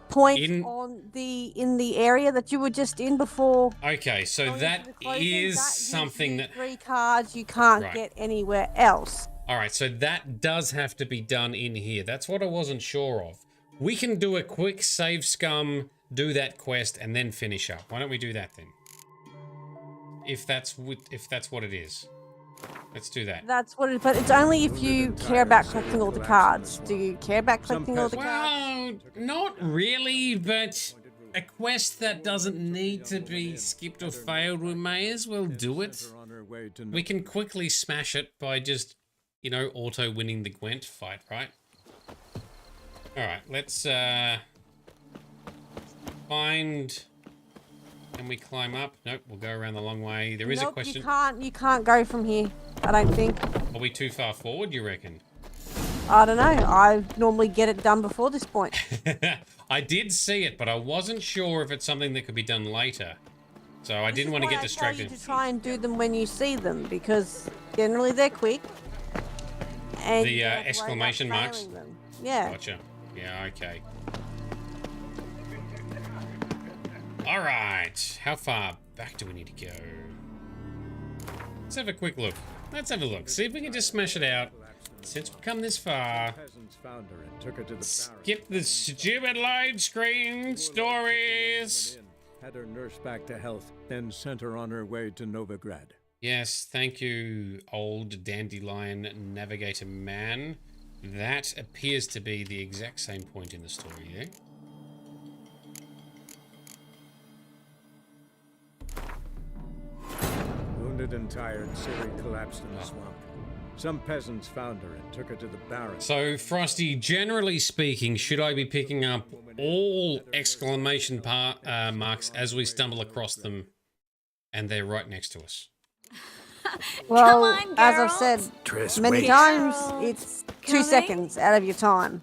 point in the area that you were just in before. Okay, so that is something that 3 cards you can't Right. get anywhere else. All right, so that does have to be done in here. That's what I wasn't sure of. We can do a quick save scum, do that quest, and then finish up. Why don't we do that then? If that's what it is. Let's do that. That's what it, but it's only if you care about collecting all the cards. Do you care about collecting all the cards? Well, not really, but a quest that doesn't need to be skipped or failed, we may as well do it. We can quickly smash it by just, you know, auto-winning the Gwent fight, right? Alright, let's find... Can we climb up? Nope, we'll go around the long way. There is a question. You can't go from here, I don't think. Are we too far forward, you reckon? I don't know. I normally get it done before this point. I did see it, but I wasn't sure if it's something that could be done later. So I didn't want to get distracted. I tell you to try and do them when you see them, because generally they're quick. And The you don't have to worry exclamation about marks? failing them. Yeah. Gotcha. Yeah, okay. Alright, how far back do we need to go? Let's have a quick look. Let's have a look. See if we can just smash it out. Since we've come this far, skip the stupid Livestream stories. Had her nursed back to health, then sent her on her way to Novigrad. Yes, thank you, old dandelion navigator man. That appears to be the exact same point in the story there. Wounded and tired, Ciri collapsed in the swamp. Some peasants found her and took her to the barracks. So, Frosty, generally speaking, should I be picking up all exclamation marks as we stumble across them and they're right next to us? Well, on, as I've Geralt. said Triss, many wait. times, it's 2 Coming? seconds out of your time.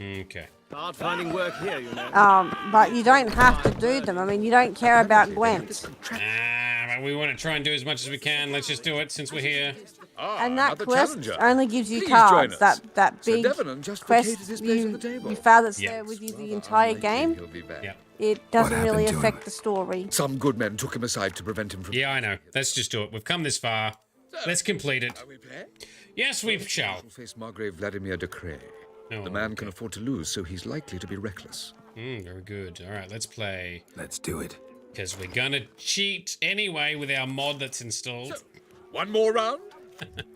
Okay. Hard finding work here, you know. But you don't have to do them. I mean, you don't care about Gwent. But we want to try and do as much as we can. Let's just do it since we're here. And that another quest challenger. only gives you Please cards. join us. That Sir big Devenant just quest vacated his place at the table. you found that's Yeah. there with you the entire game. He'll be back. Yeah. It doesn't happened really to him? affect the story. Some good men took him aside to prevent him from... Yeah, I know. Let's just do it. We've come this far. Let's complete it. Shall we play? Yes, we shall. We'll face Margrave Vladimir de Cray. Oh, The man okay. can afford to lose, so he's likely to be reckless. Very good. All right, let's play. Let's do it. Because we're going to cheat anyway with our mod that's installed. One more round?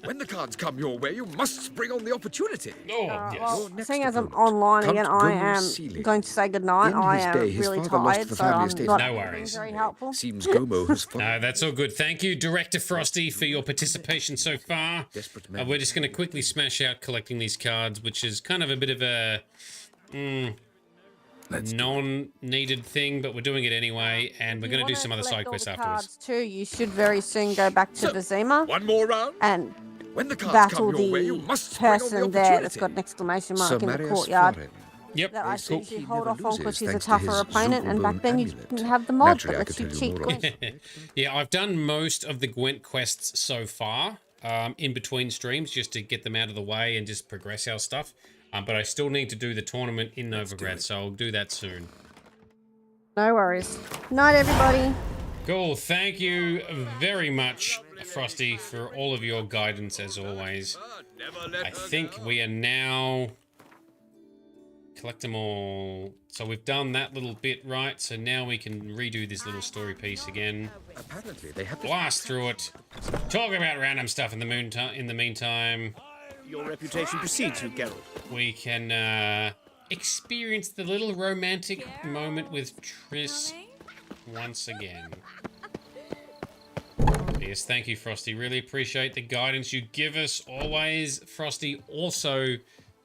When the cards come your way, you must bring on the opportunity. Oh, Well, Your next seeing as I'm opponent, online Count again, I Gomer am Seeley. going to say goodnight. In I his am day, his really father lost tired, the so family I'm estate. not No being worries. very helpful. Seems Gomo has followed. No, that's all good. Thank you, Director Frosty, for your participation so far. Desperate man. We're just going to quickly smash out collecting these cards, which is kind of a bit of a non-needed thing, but we're doing it anyway, and we're If you going to do wanna some other collect side all quests the afterwards. cards too, you should very soon go back to Vizima One more round? and When the cards battle come your way, you the must bring on the person there that's opportunity. got an exclamation mark Sir in the Marius courtyard. Foreign. Yep. That I They say usually he hold never off on because loses he's a thanks to tougher his opponent, and back Zugelbone then you amulet. didn't have the mod Naturally, that I lets could you tell you cheat more Gwent. Yeah, I've done most of the Gwent quests so far, in between streams, just to get them out of the way and just progress our stuff. But I still need to do the tournament in Novigrad, so I'll do that soon. No worries. Night, everybody. Cool. Thank you very much, Frosty, for all of your guidance as always. I think we are now... Collect them all. So we've done that little bit right, so now we can redo this little story piece again. Apparently, they have to Blast through it. Talk about random stuff in the meantime. Your reputation precedes you, Geralt. We can experience the little romantic moment with Triss once again. Yes, thank you, Frosty. Really appreciate the guidance you give us always. Frosty also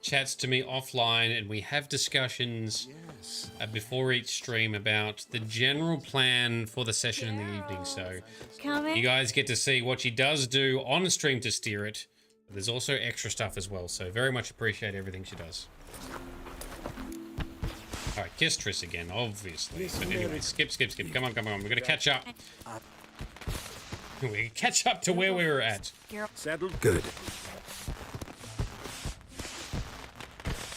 chats to me offline, and we have discussions before each stream about the general plan for the session in the evening. So you guys get to see what she does do on stream to steer it. But there's also extra stuff as well, so very much appreciate everything she does. All right, kiss Triss again, obviously. But anyway, skip. Come on. We're gonna catch up. We catch up to where we were at. Settled. Good.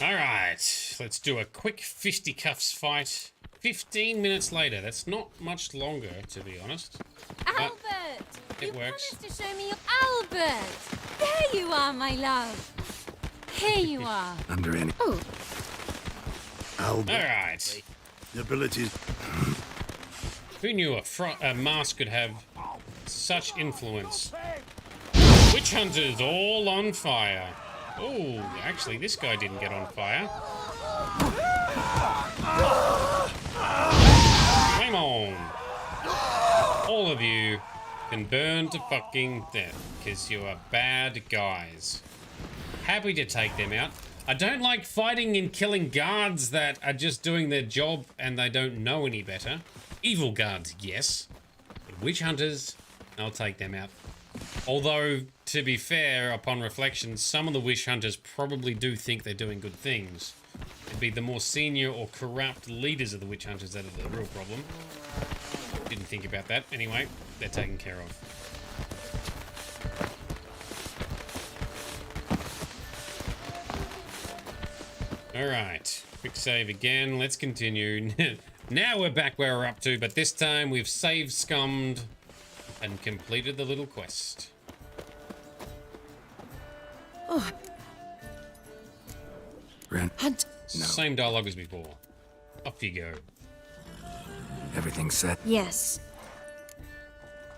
All right, let's do a quick fisticuffs fight. 15 minutes later. That's not much longer, to be honest. Albert! It works. Promised to show me your Albert! There you are, my love! Here you are. Under any... Oh, All right. The abilities. Who knew a mask could have such influence? Witch hunters all on fire. Oh, actually, this guy didn't get on fire. Flame on! All of you can burn to fucking death because you are bad guys. Happy to take them out. I don't like fighting and killing guards that are just doing their job and they don't know any better. Evil guards, yes. But witch hunters, I'll take them out. Although, to be fair, upon reflection, some of the witch hunters probably do think they're doing good things. It'd be the more senior or corrupt leaders of the witch hunters that are the real problem. Didn't think about that. Anyway, they're taken care of. Alright, quick save again. Let's continue. Now we're back where we're up to, but this time we've saved scummed and completed the little quest. oh. Hunt. Same dialogue as before. Off you go. Everything's set. Yes.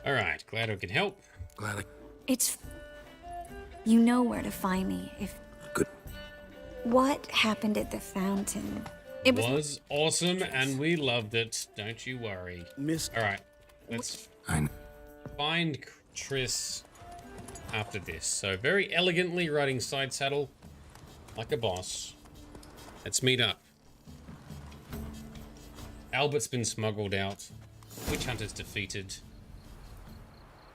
Alright, glad I could help. Glad I... It's... You know where to find me if... Good. What happened at the fountain? It was awesome and we loved it. Don't you worry. Alright, let's find Triss after this. So very elegantly riding side saddle like a boss. Let's meet up. Albert's been smuggled out. Witch Hunter's defeated.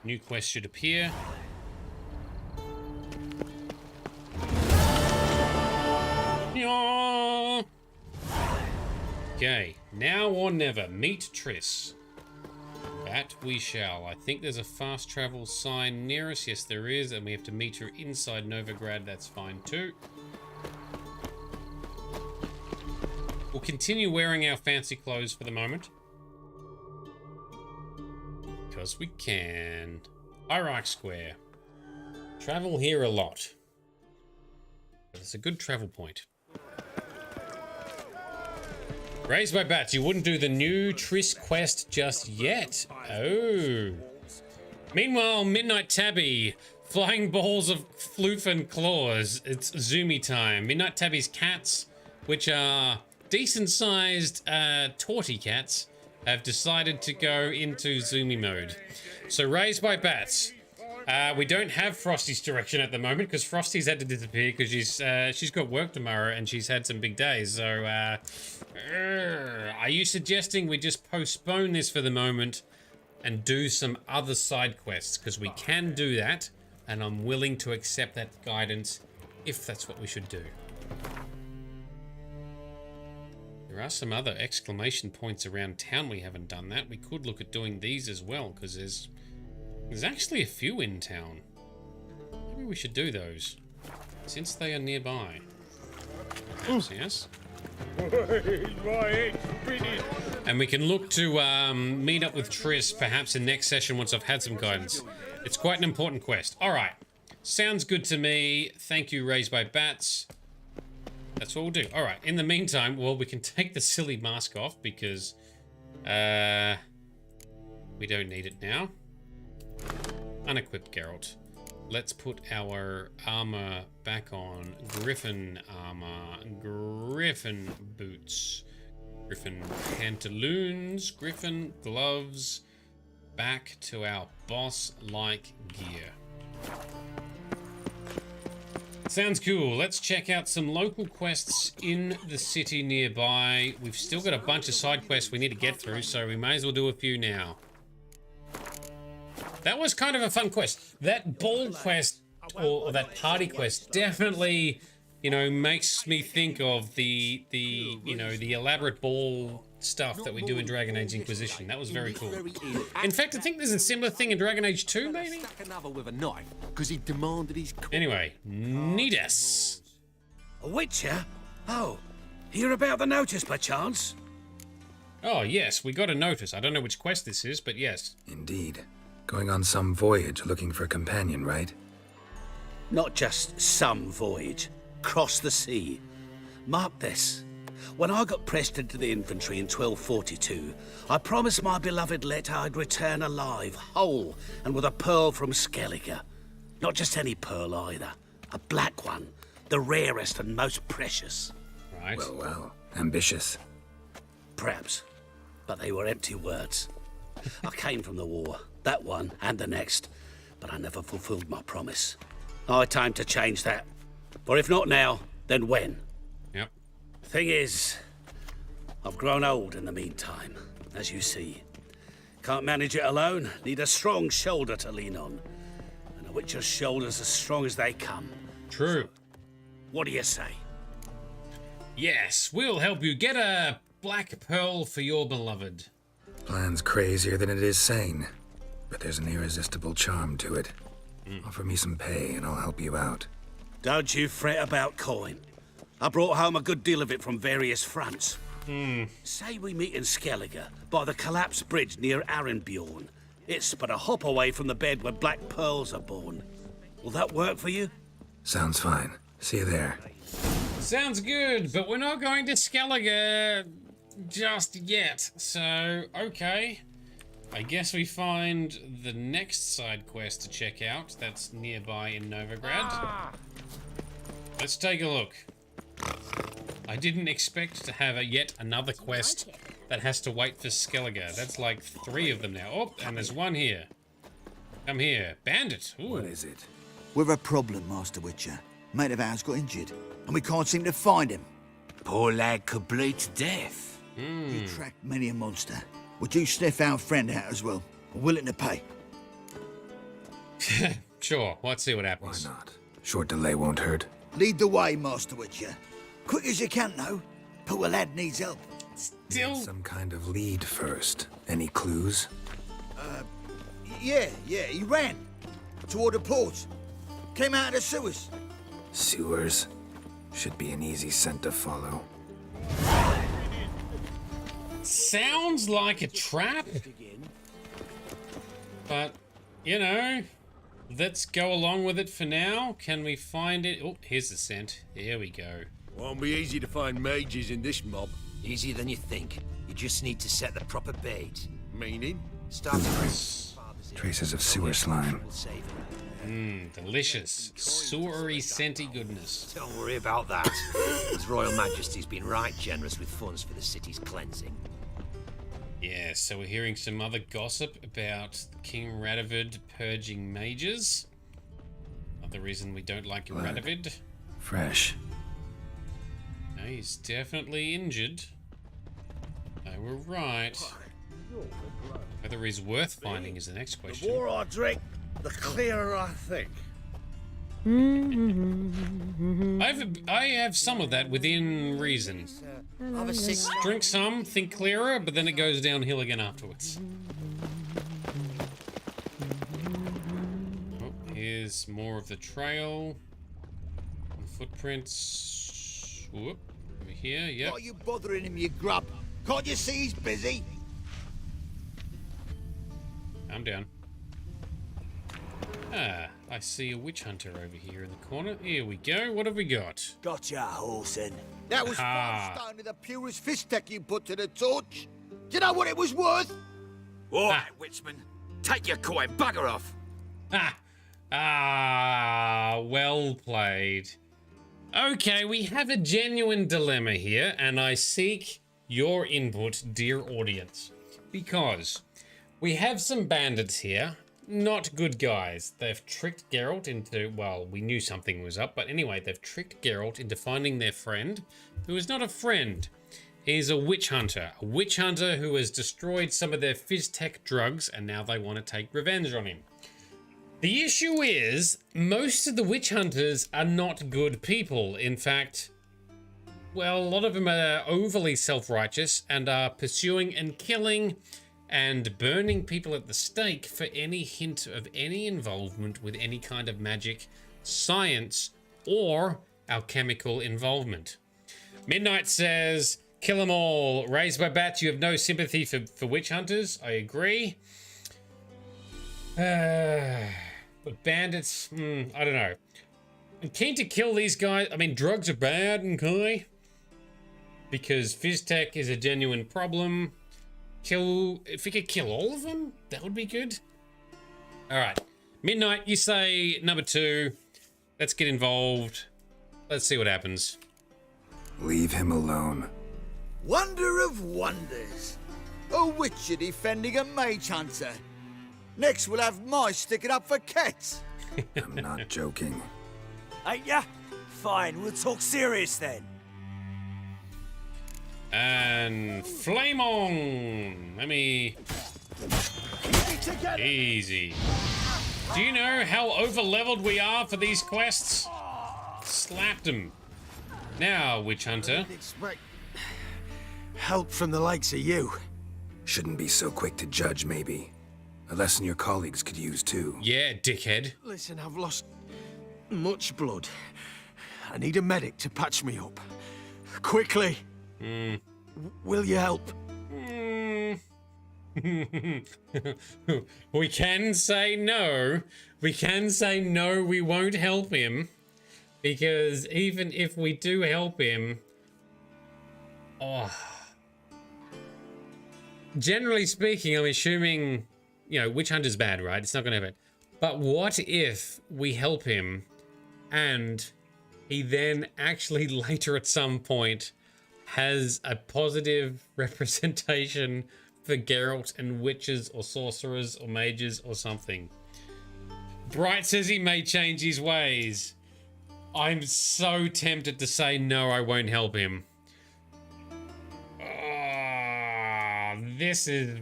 New quest should appear. Okay, now or never, meet Triss. That we shall. I think there's a fast travel sign near us. Yes, there is, and we have to meet her inside Novigrad. That's fine too. We'll continue wearing our fancy clothes for the moment. Because we can. Iraq Square. Travel here a lot. It's a good travel point. Raised by bats, you wouldn't do the new Triss quest just yet. Oh. Meanwhile, Midnight Tabby. Flying balls of floof and claws. It's zoomy time. Midnight Tabby's cats, which are decent-sized torty cats, have decided to go into zoomy mode. So raised by bats. We don't have Frosty's direction at the moment because Frosty's had to disappear because she's got work tomorrow and she's had some big days. So are you suggesting we just postpone this for the moment and do some other side quests? Because we can do that, and I'm willing to accept that guidance if that's what we should do. There are some other exclamation points around town we haven't done that. We could look at doing these as well, because there's actually a few in town. Maybe we should do those, since they are nearby. Perhaps, yes? And we can look to meet up with Triss perhaps in next session once I've had some guidance. It's quite an important quest. Alright. Sounds good to me. Thank you, Raised by Bats. That's what we'll do. Alright, in the meantime, well, we can take the silly mask off because we don't need it now. Unequip Geralt. Let's put our armor back on. Griffin armor. Griffin boots. Griffin pantaloons. Griffin gloves. Back to our boss-like gear. Sounds cool. Let's check out some local quests in the city nearby. We've still got a bunch of side quests we need to get through, so we may as well do a few now. That was kind of a fun quest. That ball quest, or that party quest, definitely, you know, makes me think of the elaborate ball stuff that we do in Dragon Age Inquisition. That was very cool. In fact, I think there's a similar thing in Dragon Age 2, maybe? Anyway, Nidus. A witcher? Oh, hear about the notice by chance? Oh, yes, we got a notice. I don't know which quest this is, but yes. Indeed. Going on some voyage looking for a companion, right? Not just some voyage. Cross the sea. Mark this. When I got pressed into the infantry in 1242, I promised my beloved Let I'd return alive, whole, and with a pearl from Skellige. Not just any pearl either. A black one. The rarest and most precious. Right. Well, ambitious. Perhaps. But they were empty words. I came from the war. That one and the next. But I never fulfilled my promise. I time to change that. For if not now, then when? Yep. Thing is, I've grown old in the meantime, as you see. Can't manage it alone, need a strong shoulder to lean on. And a witcher's shoulder's as strong as they come. True. What do you say? Yes, we'll help you get a black pearl for your beloved. Plan's crazier than it is sane, but there's an irresistible charm to it. Offer me some pay and I'll help you out. Don't you fret about coin. I brought home a good deal of it from various fronts. Say we meet in Skellige, by the collapsed bridge near Arenbjorn. It's but a hop away from the bed where black pearls are born. Will that work for you? Sounds fine. See you there. Sounds good, but we're not going to Skellige just yet. So, okay. I guess we find the next side quest to check out. That's nearby in Novigrad. Let's take a look. I didn't expect to have yet another quest that has to wait for Skellige. That's like 3 of them now. Oh, and there's one here. Come here. Bandit. Ooh. What is it? We've a problem, Master Witcher. Mate of ours got injured, and we can't seem to find him. Poor lad could bleed to death. You tracked many a monster. Would you sniff our friend out as well? We're willing to pay. Sure, let's see what happens. Why not? Short delay won't hurt. Lead the way, Master Witcher. Quick as you can, though. Poor lad needs help. Still... Some kind of lead first. Any clues? Yeah, he ran. Toward the port. Came out of the sewers. Sewers? Should be an easy scent to follow. Sounds like a trap. But, you know, let's go along with it for now. Can we find it? Oh, here's the scent. Here we go. Won't be easy to find mages in this mob. Easier than you think. You just need to set the proper bait. Meaning? Start Traces of sewer slime. Delicious. Sewery, scenty goodness. Don't worry about that. His Royal Majesty's been right generous with funds for the city's cleansing. Yeah, so we're hearing some other gossip about King Radovid purging mages. Another reason we don't like Radovid. Fresh. No, he's definitely injured. They were right. Whether he's worth finding is the next question. The more I drink, the clearer I think. I have some of that within reason. Drink some, think clearer, but then it goes downhill again afterwards. Oh, here's more of the trail. Footprints. Whoop. Over here, yep. Why are you bothering him, you grub? Can't you see he's busy? Calm down. Ah, I see a witch hunter over here in the corner. Here we go. What have we got? Gotcha, Horson. That was 5 stone of the purest fish tech you put to the torch. Do you know what it was worth? All right, Witchman. Take your coin, bugger off. Well played. Okay, we have a genuine dilemma here, and I seek your input, dear audience. Because we have some bandits here. Not good guys. They've tricked Geralt into, well, we knew something was up, but anyway, they've tricked Geralt into finding their friend, who is not a friend. He's a witch hunter who has destroyed some of their phys-tech drugs, and now they want to take revenge on him. The issue is, most of the witch hunters are not good people. In fact, well, a lot of them are overly self-righteous and are pursuing and killing and burning people at the stake for any hint of any involvement with any kind of magic, science, or alchemical involvement. Midnight says, kill them all. Raised by bats, you have no sympathy for witch hunters. I agree. But bandits, I don't know. I'm keen to kill these guys. I mean, drugs are bad, okay? Because phys-tech is a genuine problem. If we could kill all of them, that would be good. All right. Midnight, you say number 2. Let's get involved. Let's see what happens. Leave him alone. Wonder of wonders. A witcher defending a mage hunter. Next we'll have mice sticking up for cats. I'm not joking. Ain't ya? Fine, we'll talk serious then. And flame on. Let me... Easy. Do you know how over-leveled we are for these quests? Slapped him. Now, witch hunter. Expect help from the likes of you. Shouldn't be so quick to judge, maybe. A lesson your colleagues could use, too. Yeah, dickhead. Listen, I've lost much blood. I need a medic to patch me up. Quickly. Will you help? We can say no. We can say no, we won't help him. Because even if we do help him... Generally speaking, I'm assuming... You know, witch hunter's bad, right? It's not going to happen. But what if we help him and he then actually later at some point has a positive representation for Geralt and witches or sorcerers or mages or something? Bright says he may change his ways. I'm so tempted to say no, I won't help him. This is...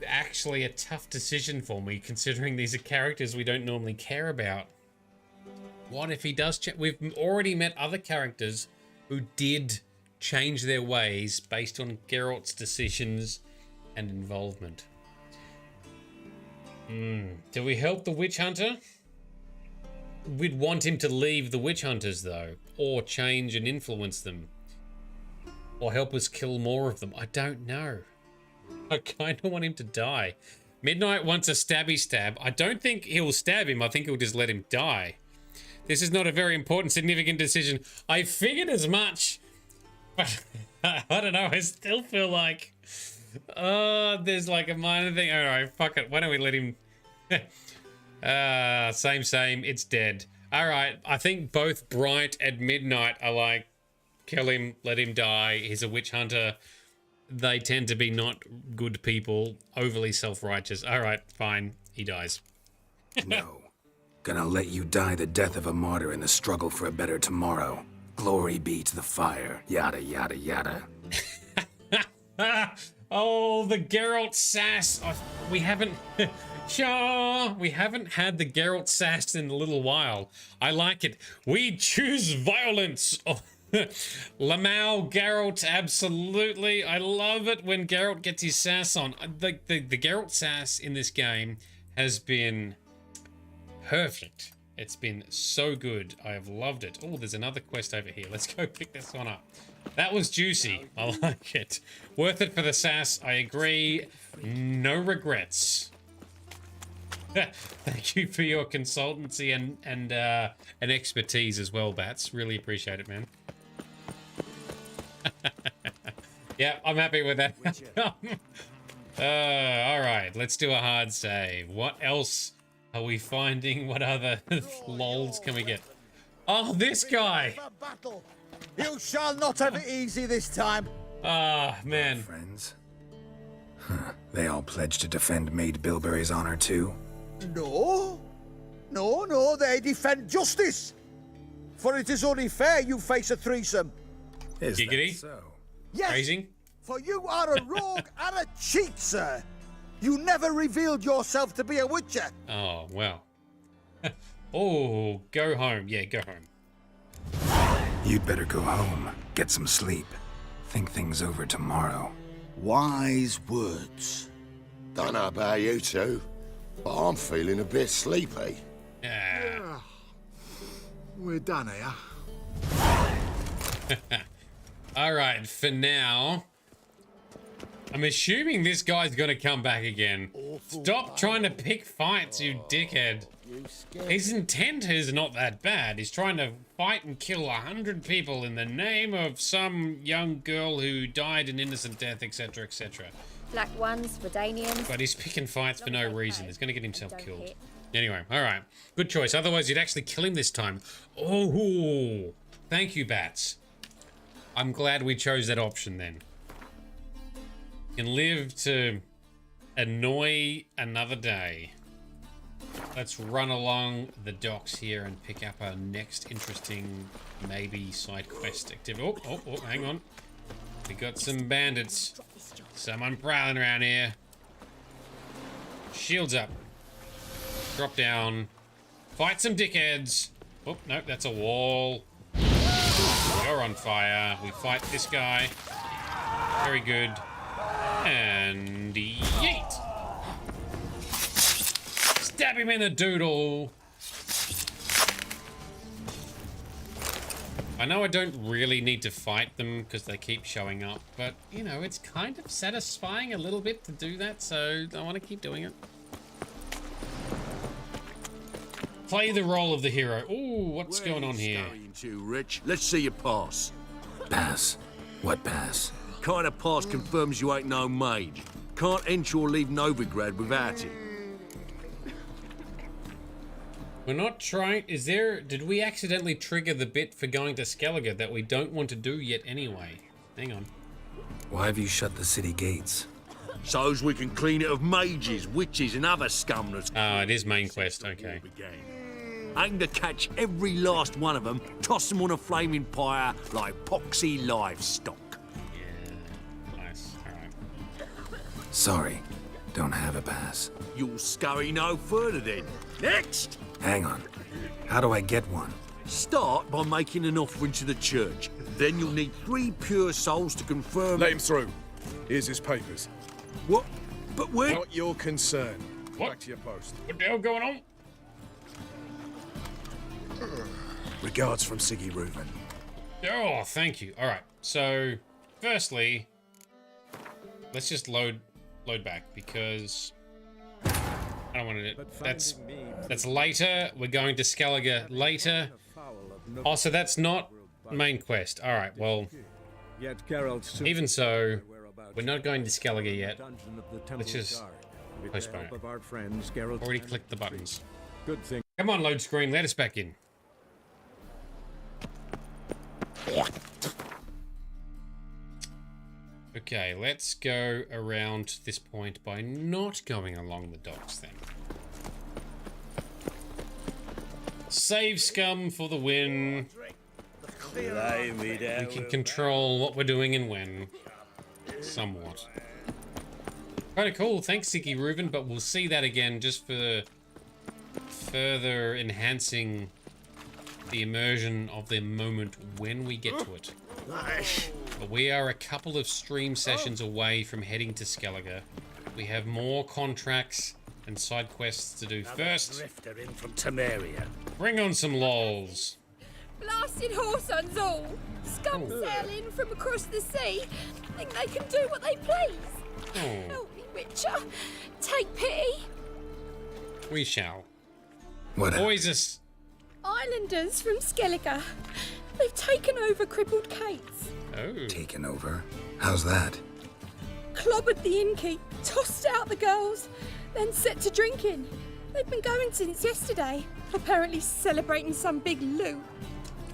actually a tough decision for me, considering these are characters we don't normally care about. What if he does we've already met other characters who did change their ways based on Geralt's decisions and involvement. Do we help the witch hunter? We'd want him to leave the witch hunters though, or change and influence them, or help us kill more of them. I don't know. I kind of want him to die. Midnight wants a stabby stab. I don't think he'll stab him. I think he'll just let him die. This is not a very important, significant decision. I figured as much, but I don't know. I still feel like, there's like a minor thing. All right, fuck it. Why don't we let him? Same. It's dead. All right. I think both Bright and Midnight are like, kill him, let him die. He's a witch hunter. They tend to be not good people, overly self-righteous. All right, fine. He dies. No. Gonna let you die the death of a martyr in the struggle for a better tomorrow. Glory be to the fire. Yada, yada, yada. Oh, the Geralt sass. We haven't... we haven't had the Geralt sass in a little while. I like it. We choose violence. Oh, Lamau Geralt, absolutely. I love it when Geralt gets his sass on. The Geralt sass in this game has been perfect. It's been so good. I have loved it. Oh, there's another quest over here. Let's go pick this one up. That was juicy. I like it. Worth it for the sass. I agree. No regrets. Thank you for your consultancy and expertise as well, Bats. Really appreciate it, man. Yeah, I'm happy with that. All right, let's do a hard save. What else are we finding? What other lols can we get? Oh, this guy. You shall not have it easy this time. Ah, man. Friends? They all pledged to defend Maid Bilberry's honor too? No, they defend justice. For it is only fair you face a threesome. Is Giggity? that so? Yes, Phrasing? For you are a rogue and a cheat, sir. You never revealed yourself to be a witcher. Oh, well. Oh, go home. Yeah, go home. You'd better go home, get some sleep, think things over tomorrow. Wise words. Don't know about you two, but I'm feeling a bit sleepy. Yeah. We're done here. All right, for now, I'm assuming this guy's gonna come back again. Stop trying to pick fights, you dickhead. His intent is not that bad. He's trying to fight and kill 100 people in the name of some young girl who died an innocent death, etc., etc. Black ones, Redanians. But he's picking fights for no reason. He's gonna get himself killed. Anyway, all right. Good choice. Otherwise, you'd actually kill him this time. Oh, thank you, Bats. I'm glad we chose that option then. Can live to annoy another day. Let's run along the docks here and pick up our next interesting, maybe side quest activity. Oh, hang on. We got some bandits. Someone prowling around here. Shields up. Drop down. Fight some dickheads. Oh, no, that's a wall. You're on fire. We fight this guy. Very good. And yeet! Stab him in the doodle. I know I don't really need to fight them because they keep showing up, but, you know, it's kind of satisfying a little bit to do that, so I want to keep doing it. Play the role of the hero. Ooh, what's going on here? To, Rich? Let's see your pass. Pass? What pass? Kind of pass confirms you ain't no mage. Can't enter or leave Novigrad without it. We're not trying... Did we accidentally trigger the bit for going to Skellige that we don't want to do yet anyway? Hang on. Why have you shut the city gates? So's we can clean it of mages, witches, and other scum that's... Oh, it is main quest, okay. Aim to catch every last one of them, toss them on a flaming pyre like poxy livestock. Yeah, nice. All right. Sorry. Don't have a pass. You'll scurry no further then. Next! Hang on. How do I get one? Start by making an offering to the church. Then you'll need 3 pure souls to confirm... Let him through. Here's his papers. What? But where... Not your concern. What? Back to your post. What the hell going on? Regards from Siggy Reuben. Oh, thank you. All right. So, firstly, let's just load back because I don't want to. That's later. We're going to Skellige later. Oh, so that's not main quest. All right. Well, even so, we're not going to Skellige yet. Let's just postpone it. Already clicked the buttons. Good thing. Come on, load screen. Let us back in. Okay, let's go around this point by not going along the docks then. Save scum for the win. We can control what we're doing and when. Somewhat. Kind of cool. Thanks, Siggy Reuben, but we'll see that again just for further enhancing the immersion of the moment when we get to it. But we are a couple of stream sessions away from heading to Skellige. We have more contracts and side quests to do first. Drifter in from Temeria. Bring on some lols. Blasted whoresons all! Scum sail in from across the sea. Think they can do what they please. Oh. Help me, Witcher. Take pity. We shall. What? Boys, Islanders from Skellige. They've taken over crippled Kate's. Oh. Taken over? How's that? Clobbered the innkeep, tossed out the girls, then set to drinking. They've been going since yesterday, apparently celebrating some big loot.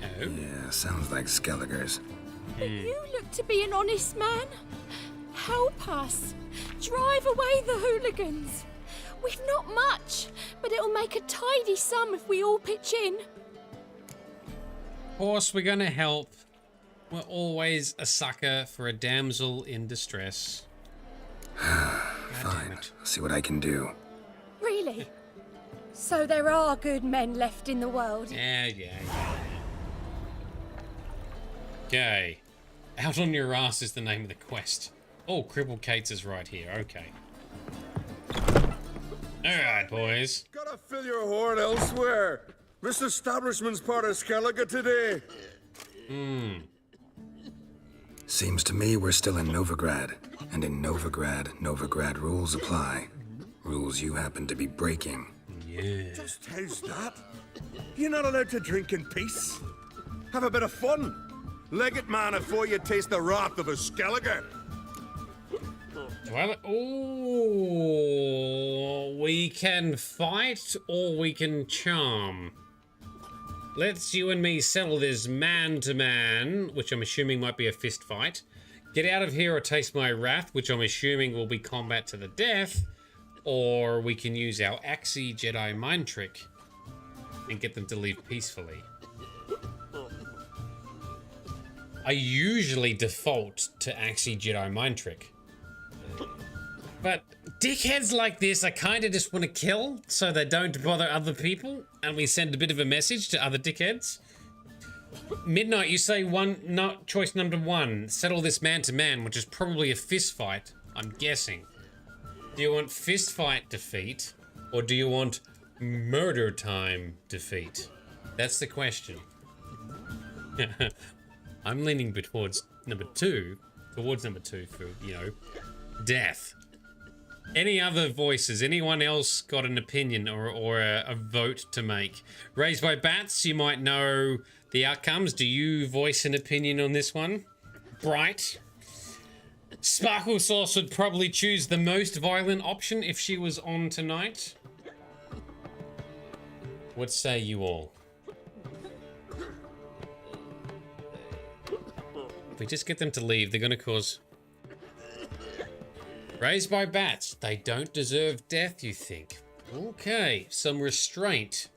Oh. Yeah, sounds like Skelligers. But you look to be an honest man. Help us. Drive away the hooligans. We've not much, but it'll make a tidy sum if we all pitch in. Of course, we're gonna help. We're always a sucker for a damsel in distress. Fine. I'll see what I can do. Really? So there are good men left in the world? Yeah. Okay. Out on your ass is the name of the quest. Oh, Crippled Kate's is right here. Okay. Alright, boys. Gotta fill your horn elsewhere. This establishment's part of Skellige today. Seems to me we're still in Novigrad. And in Novigrad rules apply. Rules you happen to be breaking. Yeah. Just how's that? You're not allowed to drink in peace. Have a bit of fun. Leg it, man, before you taste the wrath of a Skellige. Oh, we can fight or we can charm. Let's you and me settle this man to man, which I'm assuming might be a fist fight. Get out of here or taste my wrath, which I'm assuming will be combat to the death. Or we can use our Axie Jedi mind trick and get them to leave peacefully. I usually default to Axie Jedi mind trick. But dickheads like this, I kind of just want to kill so they don't bother other people, and we send a bit of a message to other dickheads. Midnight, you say choice number 1, settle this man to man, which is probably a fist fight, I'm guessing. Do you want fist fight defeat, or do you want murder time defeat? That's the question. I'm leaning towards number 2 for, you know, death. Any other voices? Anyone else got an opinion or a vote to make? Raised by Bats, you might know the outcomes. Do you voice an opinion on this one? Bright. Sparkle Sauce would probably choose the most violent option if she was on tonight. What say you all? If we just get them to leave, they're gonna cause... Raised by Bats. They don't deserve death, you think? Okay, some restraint.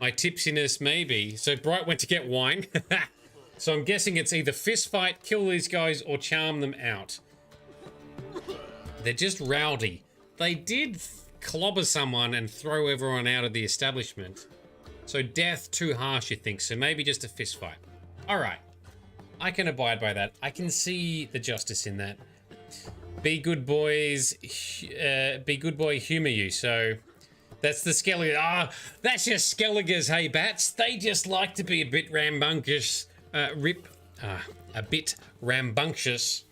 My tipsiness, maybe. So Bright went to get wine. So I'm guessing it's either fist fight, kill these guys, or charm them out. They're just rowdy. they did clobber someone and throw everyone out of the establishment. So death too harsh, you think? So maybe just a fist fight. All right, I can abide by that. I can see the justice in that. Be good boys, be good boy, humor you. So that's the Skellige. Ah, that's just Skelliges, hey bats. They just like to be a bit rambunctious, a bit rambunctious,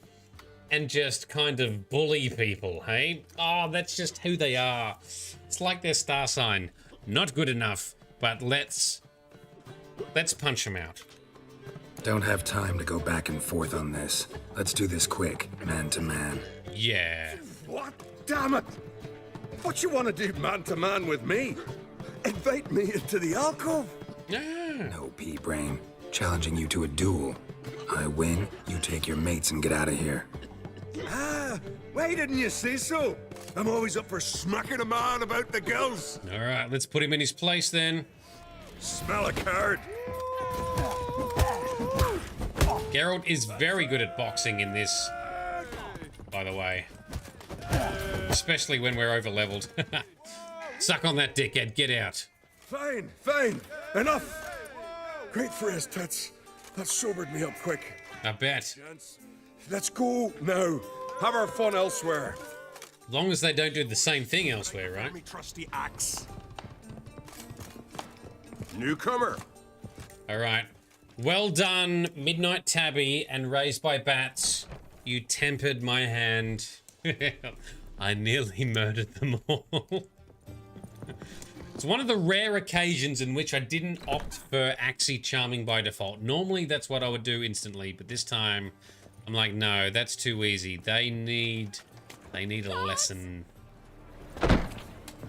and just kind of bully people, hey? Oh, that's just who they are. It's like their star sign. Not good enough, but let's punch them out. Don't have time to go back and forth on this. Let's do this quick, man to man. Yeah. What? Damn it! What you want to do man to man with me? Invite me into the alcove? No, pea-brain. Challenging you to a duel. I win, you take your mates and get out of here. Ah, why didn't you say so? I'm always up for smacking a man about the gills. All right, let's put him in his place then. Smell a card. Geralt is very good at boxing in this, by the way. Especially when we're over-leveled. Suck on that, dickhead. Get out. Fine, fine. Enough. Great for his tits. That sobered me up quick. I bet. Let's go now. Have our fun elsewhere. As long as they don't do the same thing elsewhere, right? Me trusty axe. Newcomer. All right. Well done, Midnight Tabby and Raised by Bats. You tempered my hand. I nearly murdered them all. It's one of the rare occasions in which I didn't opt for Axie Charming by default. Normally that's what I would do instantly, but this time I'm like, no, that's too easy. They need a lesson.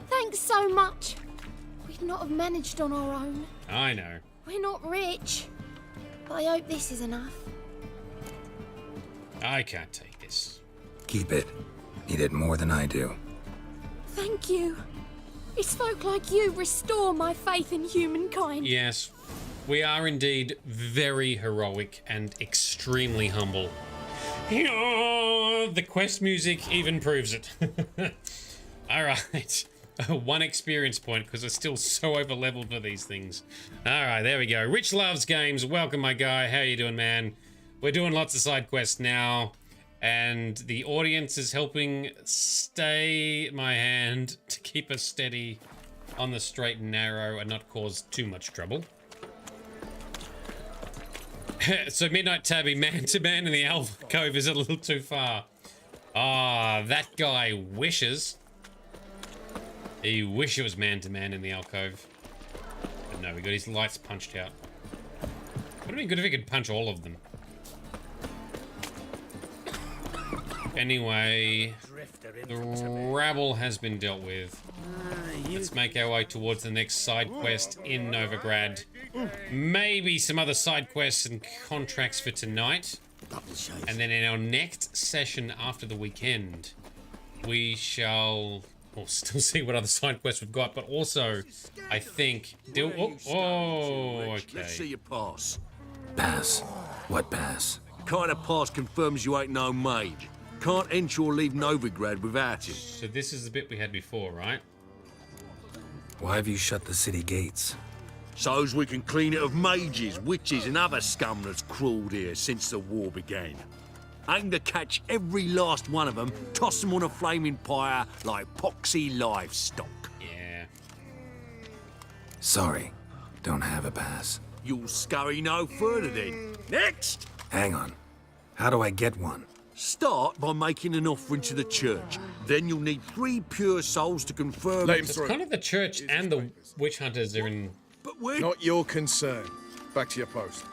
Thanks so much. We'd not have managed on our own. I know. We're not rich, but I hope this is enough. I can't take this. Keep it. Need it more than I do. Thank you. It's folk like you restore my faith in humankind. Yes, we are indeed very heroic and extremely humble. The quest music even proves it. All right. 1 experience point because we're still so over leveled for these things. All right, there we go. Rich Loves Games. Welcome, my guy. How you doing, man? We're doing lots of side quests now, and the audience is helping stay my hand to keep us steady on the straight and narrow and not cause too much trouble. So Midnight Tabby, man to man in the alcove is a little too far. Ah, that guy wishes. He wish it was man to man in the alcove. But no, we got his lights punched out. Would have been good if he could punch all of them. Anyway, the rabble has been dealt with. Let's make our way towards the next side quest in Novigrad. Maybe some other side quests and contracts for tonight. And then in our next session after the weekend, we shall... We'll still see what other side quests we've got, but also, I think... okay. Let's see your pass. Pass? What pass? Kind of pass confirms you ain't no mage. Can't enter or leave Novigrad without it. So this is the bit we had before, right? Why have you shut the city gates? So's we can clean it of mages, witches and other scum that's crawled here since the war began. Aim to catch every last one of them, toss them on a flaming pyre like poxy livestock. Yeah. Sorry, don't have a pass. You'll scurry no further then. Next! Hang on. How do I get one? Start by making an offering to the church. Then you'll need 3 pure souls to confirm... It's kind of the church and the witch hunters are in... But we're... Not your concern. Back to your post.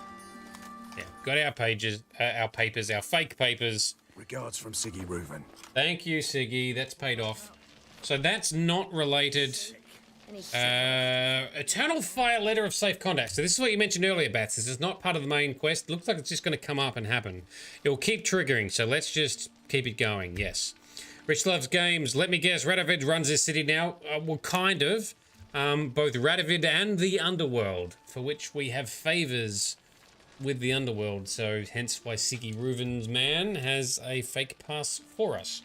Yeah, got our pages, our papers, our fake papers. Regards from Siggy Reuven. Thank you, Siggy. That's paid off. So that's not related. Eternal Fire Letter of Safe Contact. So this is what you mentioned earlier, Bats. This is not part of the main quest. It looks like it's just going to come up and happen. It will keep triggering, so let's just keep it going. Yes. Rich Loves Games. Let me guess, Radovid runs this city now. Well, kind of. Both Radovid and the Underworld, for which we have favors with the Underworld, so hence why Siggy Reuven's man has a fake pass for us.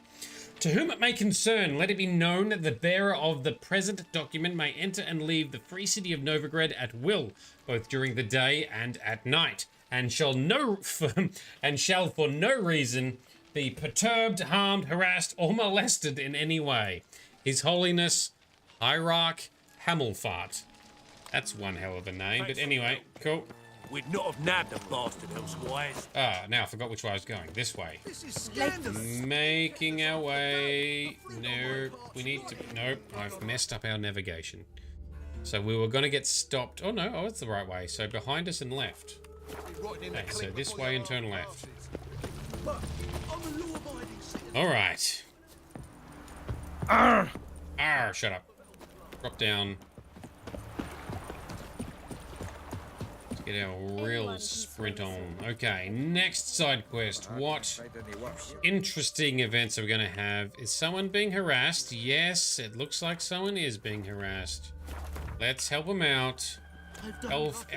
To whom it may concern, let it be known that the bearer of the present document may enter and leave the free city of Novigrad at will, both during the day and at night, and shall for no reason be perturbed, harmed, harassed, or molested in any way. His Holiness Hierarch Hamelfart. That's one hell of a name, but anyway, cool. We'd not have nabbed the bastard elsewise. Ah, now I forgot which way I was going. This way. This is scandalous. Making our way. No, we need to. Nope, I've messed up our navigation. So we were going to get stopped. Oh no, oh, it's the right way. So behind us and left. Okay, so this way and turn left. All right. Arr! Arr! Shut up. Drop down. Get our real sprint on. Okay, next side quest. What interesting events are we going to have? Is someone being harassed? Yes, it looks like someone is being harassed. Let's help them out. Elf,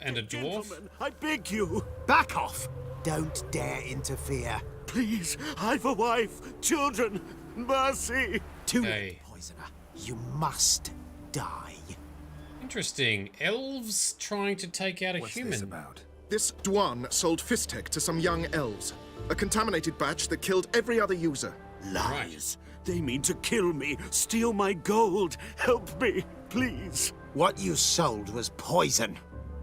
and a dwarf. Gentlemen, I beg you, back off. Don't dare interfere. Please, I've a wife, children, mercy. Too late, poisoner. You must die. Interesting. Elves trying to take out a human. What's this about? This Dwan sold Fistek to some young elves. A contaminated batch that killed every other user. Lies. They mean to kill me, steal my gold. Help me, please. What you sold was poison.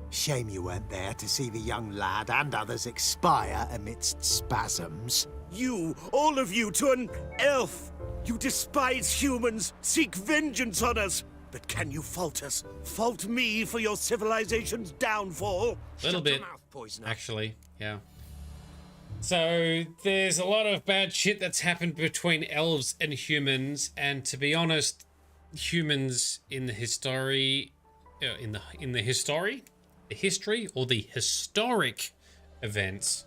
Shame you weren't there to see the young lad and others expire amidst spasms. You, all of you, to an elf. You despise humans, seek vengeance on us. But can you fault us? Fault me for your civilization's downfall? A little bit, actually, yeah. So there's a lot of bad shit that's happened between elves and humans, and to be honest, humans in the history or the historic events,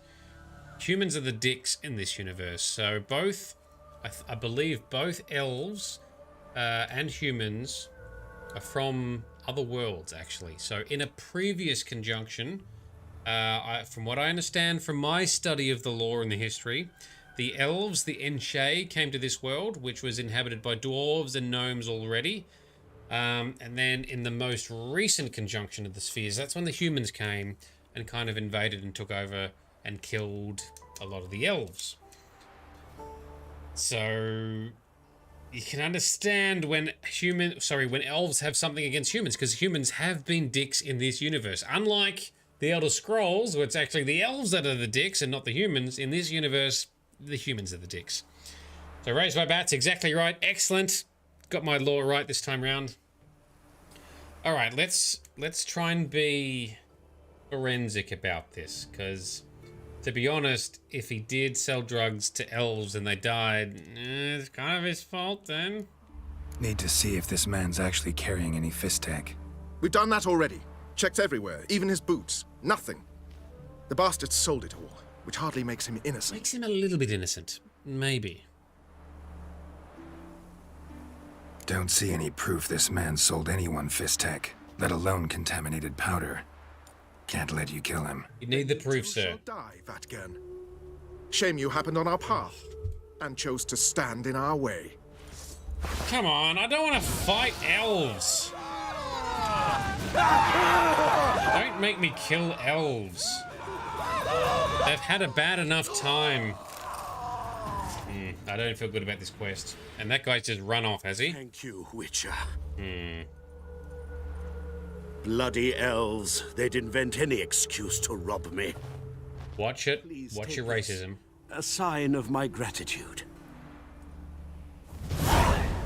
humans are the dicks in this universe. So both, I believe, both elves and humans are from other worlds, actually. So in a previous conjunction, from what I understand from my study of the lore and the history, the elves, the Enshe, came to this world, which was inhabited by dwarves and gnomes already. And then in the most recent conjunction of the spheres, that's when the humans came and kind of invaded and took over and killed a lot of the elves. So you can understand when elves have something against humans, because humans have been dicks in this universe. Unlike the Elder Scrolls, where it's actually the elves that are the dicks and not the humans, in this universe, the humans are the dicks. So raise my bats, exactly right. Excellent. Got my lore right this time round. All right, let's try and be forensic about this, because to be honest, if he did sell drugs to elves and they died, it's kind of his fault then. Need to see if this man's actually carrying any Fistek. We've done that already. Checked everywhere, even his boots. Nothing. The bastard sold it all, which hardly makes him innocent. Makes him a little bit innocent. Maybe. Don't see any proof this man sold anyone Fistek, let alone contaminated powder. Can't let you kill him. You need the proof, sir. Die, Vatgern. Shame you happened on our path and chose to stand in our way. Come on, I don't want to fight elves. Don't make me kill elves. They've had a bad enough time. I don't feel good about this quest. And that guy's just run off, has he? Thank you, Witcher. Bloody elves. They'd invent any excuse to rob me. Watch it. Watch your racism. A sign of my gratitude.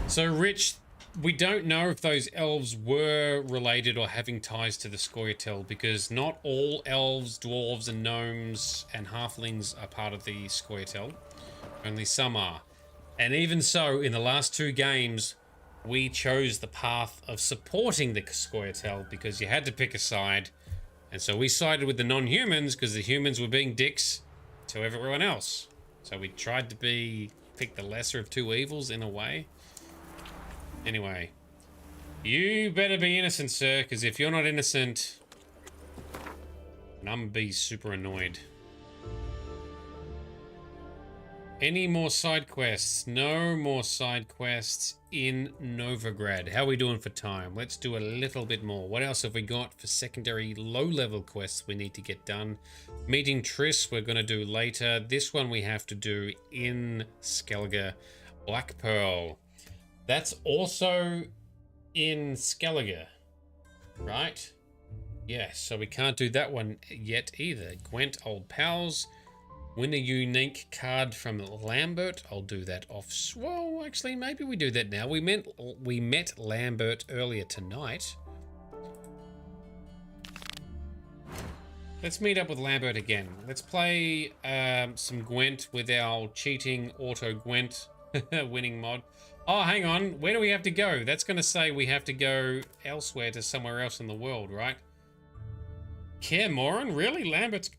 So, Rich, we don't know if those elves were related or having ties to the Scoia'tael, because not all elves, dwarves, and gnomes and halflings are part of the Scoia'tael. Only some are. And even so, in the last 2 games, we chose the path of supporting the Scoia'tael because you had to pick a side. And so we sided with the non-humans because the humans were being dicks to everyone else. So we tried to pick the lesser of 2 evils in a way. Anyway, you better be innocent, sir, because if you're not innocent, I'm gonna be super annoyed. Any more side quests? No more side quests in Novigrad. How are we doing for time? Let's do a little bit more. What else have we got for secondary low-level quests we need to get done? Meeting Triss we're going to do later. This one we have to do in Skellige. Black Pearl. That's also in Skellige, right? Yes, so we can't do that one yet either. Gwent, Old Pals. Win a unique card from Lambert. I'll do that off. Well, actually, maybe we do that now. We met Lambert earlier tonight. Let's meet up with Lambert again. Let's play some Gwent with our cheating auto Gwent winning mod. Oh, hang on. Where do we have to go? That's going to say we have to go elsewhere to somewhere else in the world, right? Kaer Morhen? Really? Lambert's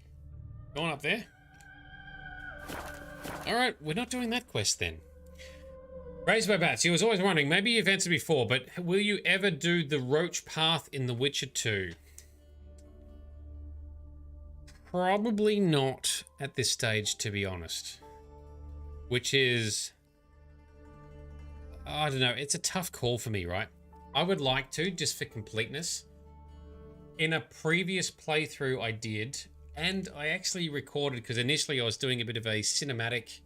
going up there? Alright, we're not doing that quest then. Raised by Bats, he was always wondering, maybe you've answered before, but will you ever do the Roach Path in The Witcher 2? Probably not at this stage, to be honest. Which is... I don't know, it's a tough call for me, right? I would like to, just for completeness. In a previous playthrough I did... And I actually recorded, because initially I was doing a bit of a cinematic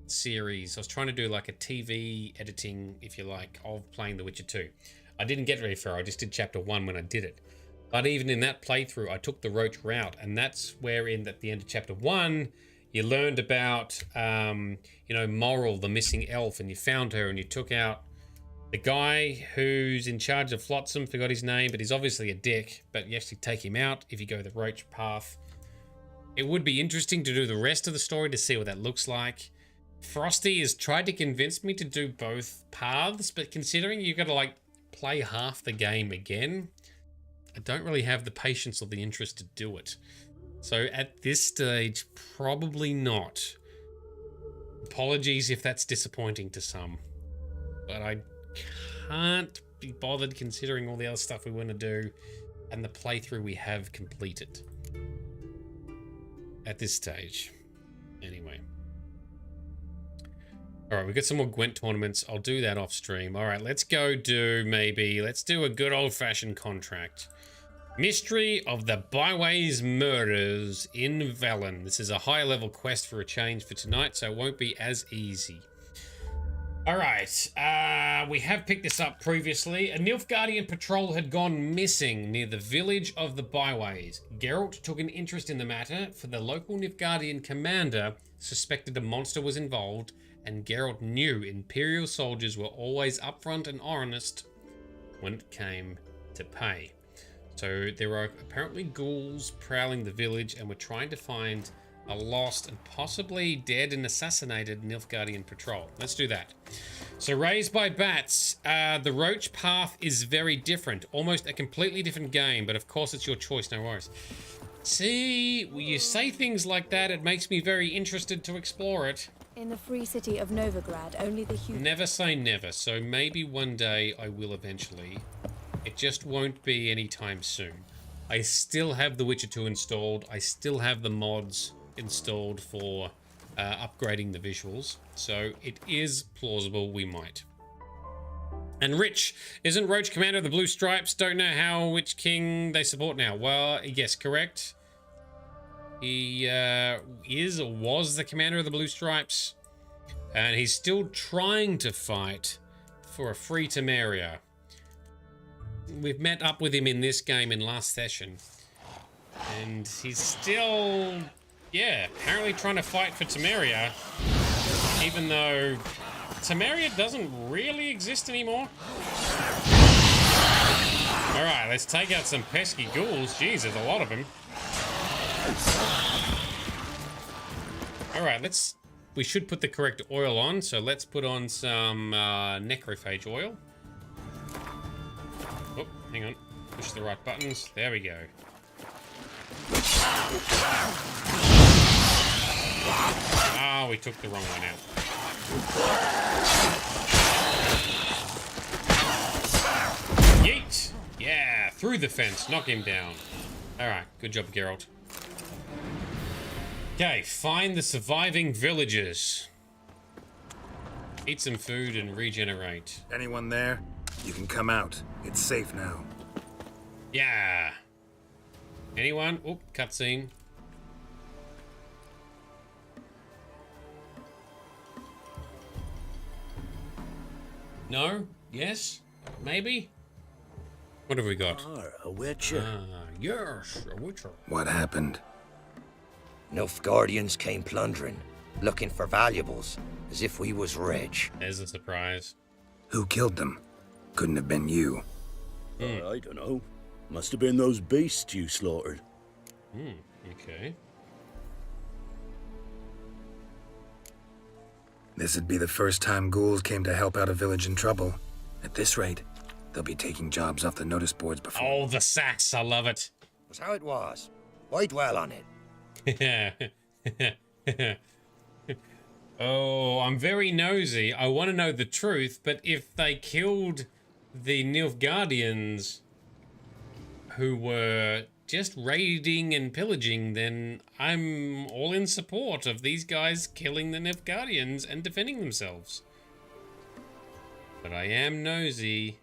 series. I was trying to do like a TV editing, if you like, of playing The Witcher 2. I didn't get very far. I just did chapter 1 when I did it. But even in that playthrough, I took the Roach route. And that's where at the end of chapter 1, you learned about, you know, Moral, the missing elf. And you found her and you took out the guy who's in charge of Flotsam. Forgot his name, but he's obviously a dick. But you actually take him out if you go the Roach path. It would be interesting to do the rest of the story to see what that looks like. Frosty has tried to convince me to do both paths, but considering you've got to like play half the game again, I don't really have the patience or the interest to do it. So at this stage, probably not. Apologies if that's disappointing to some, but I can't be bothered considering all the other stuff we want to do and the playthrough we have completed. At this stage. Anyway. Alright, we've got some more Gwent tournaments. I'll do that off stream. Alright, let's go do let's do a good old-fashioned contract. Mystery of the Byways Murders in Velen. This is a high-level quest for a change for tonight, so it won't be as easy. Alright, we have picked this up previously. A Nilfgaardian patrol had gone missing near the village of the Byways. Geralt took an interest in the matter, for the local Nilfgaardian commander suspected a monster was involved, and Geralt knew Imperial soldiers were always upfront and honest when it came to pay. So there are apparently ghouls prowling the village, and we're trying to find a lost and possibly dead and assassinated Nilfgaardian patrol. Let's do that. So Raised by Bats, the Roach Path is very different. Almost a completely different game, but of course it's your choice, no worries. See, when you say things like that, it makes me very interested to explore it. In the free city of Novigrad, only the human... Never say never, so maybe one day I will eventually. It just won't be anytime soon. I still have The Witcher 2 installed. I still have the mods installed for upgrading the visuals, so it is plausible we might. And Rich, isn't Roach commander of the Blue Stripes? Don't know how which king they support now. Well, yes, correct. He is or was the commander of the Blue Stripes, and he's still trying to fight for a free Temeria. We've met up with him in this game in last session, and he's still, yeah, apparently trying to fight for Temeria, even though Temeria doesn't really exist anymore. Alright, let's take out some pesky ghouls. Jeez, there's a lot of them. Alright, we should put the correct oil on, so let's put on some necrophage oil. Oh, hang on. Push the right buttons. There we go. Ah, we took the wrong one out. Yeet! Yeah, through the fence. Knock him down. Alright, good job, Geralt. Okay, find the surviving villagers. Eat some food and regenerate. Anyone there? You can come out. It's safe now. Yeah. Anyone? Oh, cutscene. No? Yes? Maybe? What have we got? A witcher. Yes, a witcher. What happened? Nilfgaardians came plundering, looking for valuables, as if we was rich. There's a surprise. Who killed them? Couldn't have been you. I don't know. Must have been those beasts you slaughtered. Okay. This'd be the first time ghouls came to help out a village in trouble. At this rate, they'll be taking jobs off the notice boards before. Oh, the sass. I love it. Was how it was. Why dwell on it? Oh, I'm very nosy. I want to know the truth, but if they killed the Nilfgaardians who were just raiding and pillaging, then I'm all in support of these guys killing the Nilfgaardians and defending themselves. But I am nosy.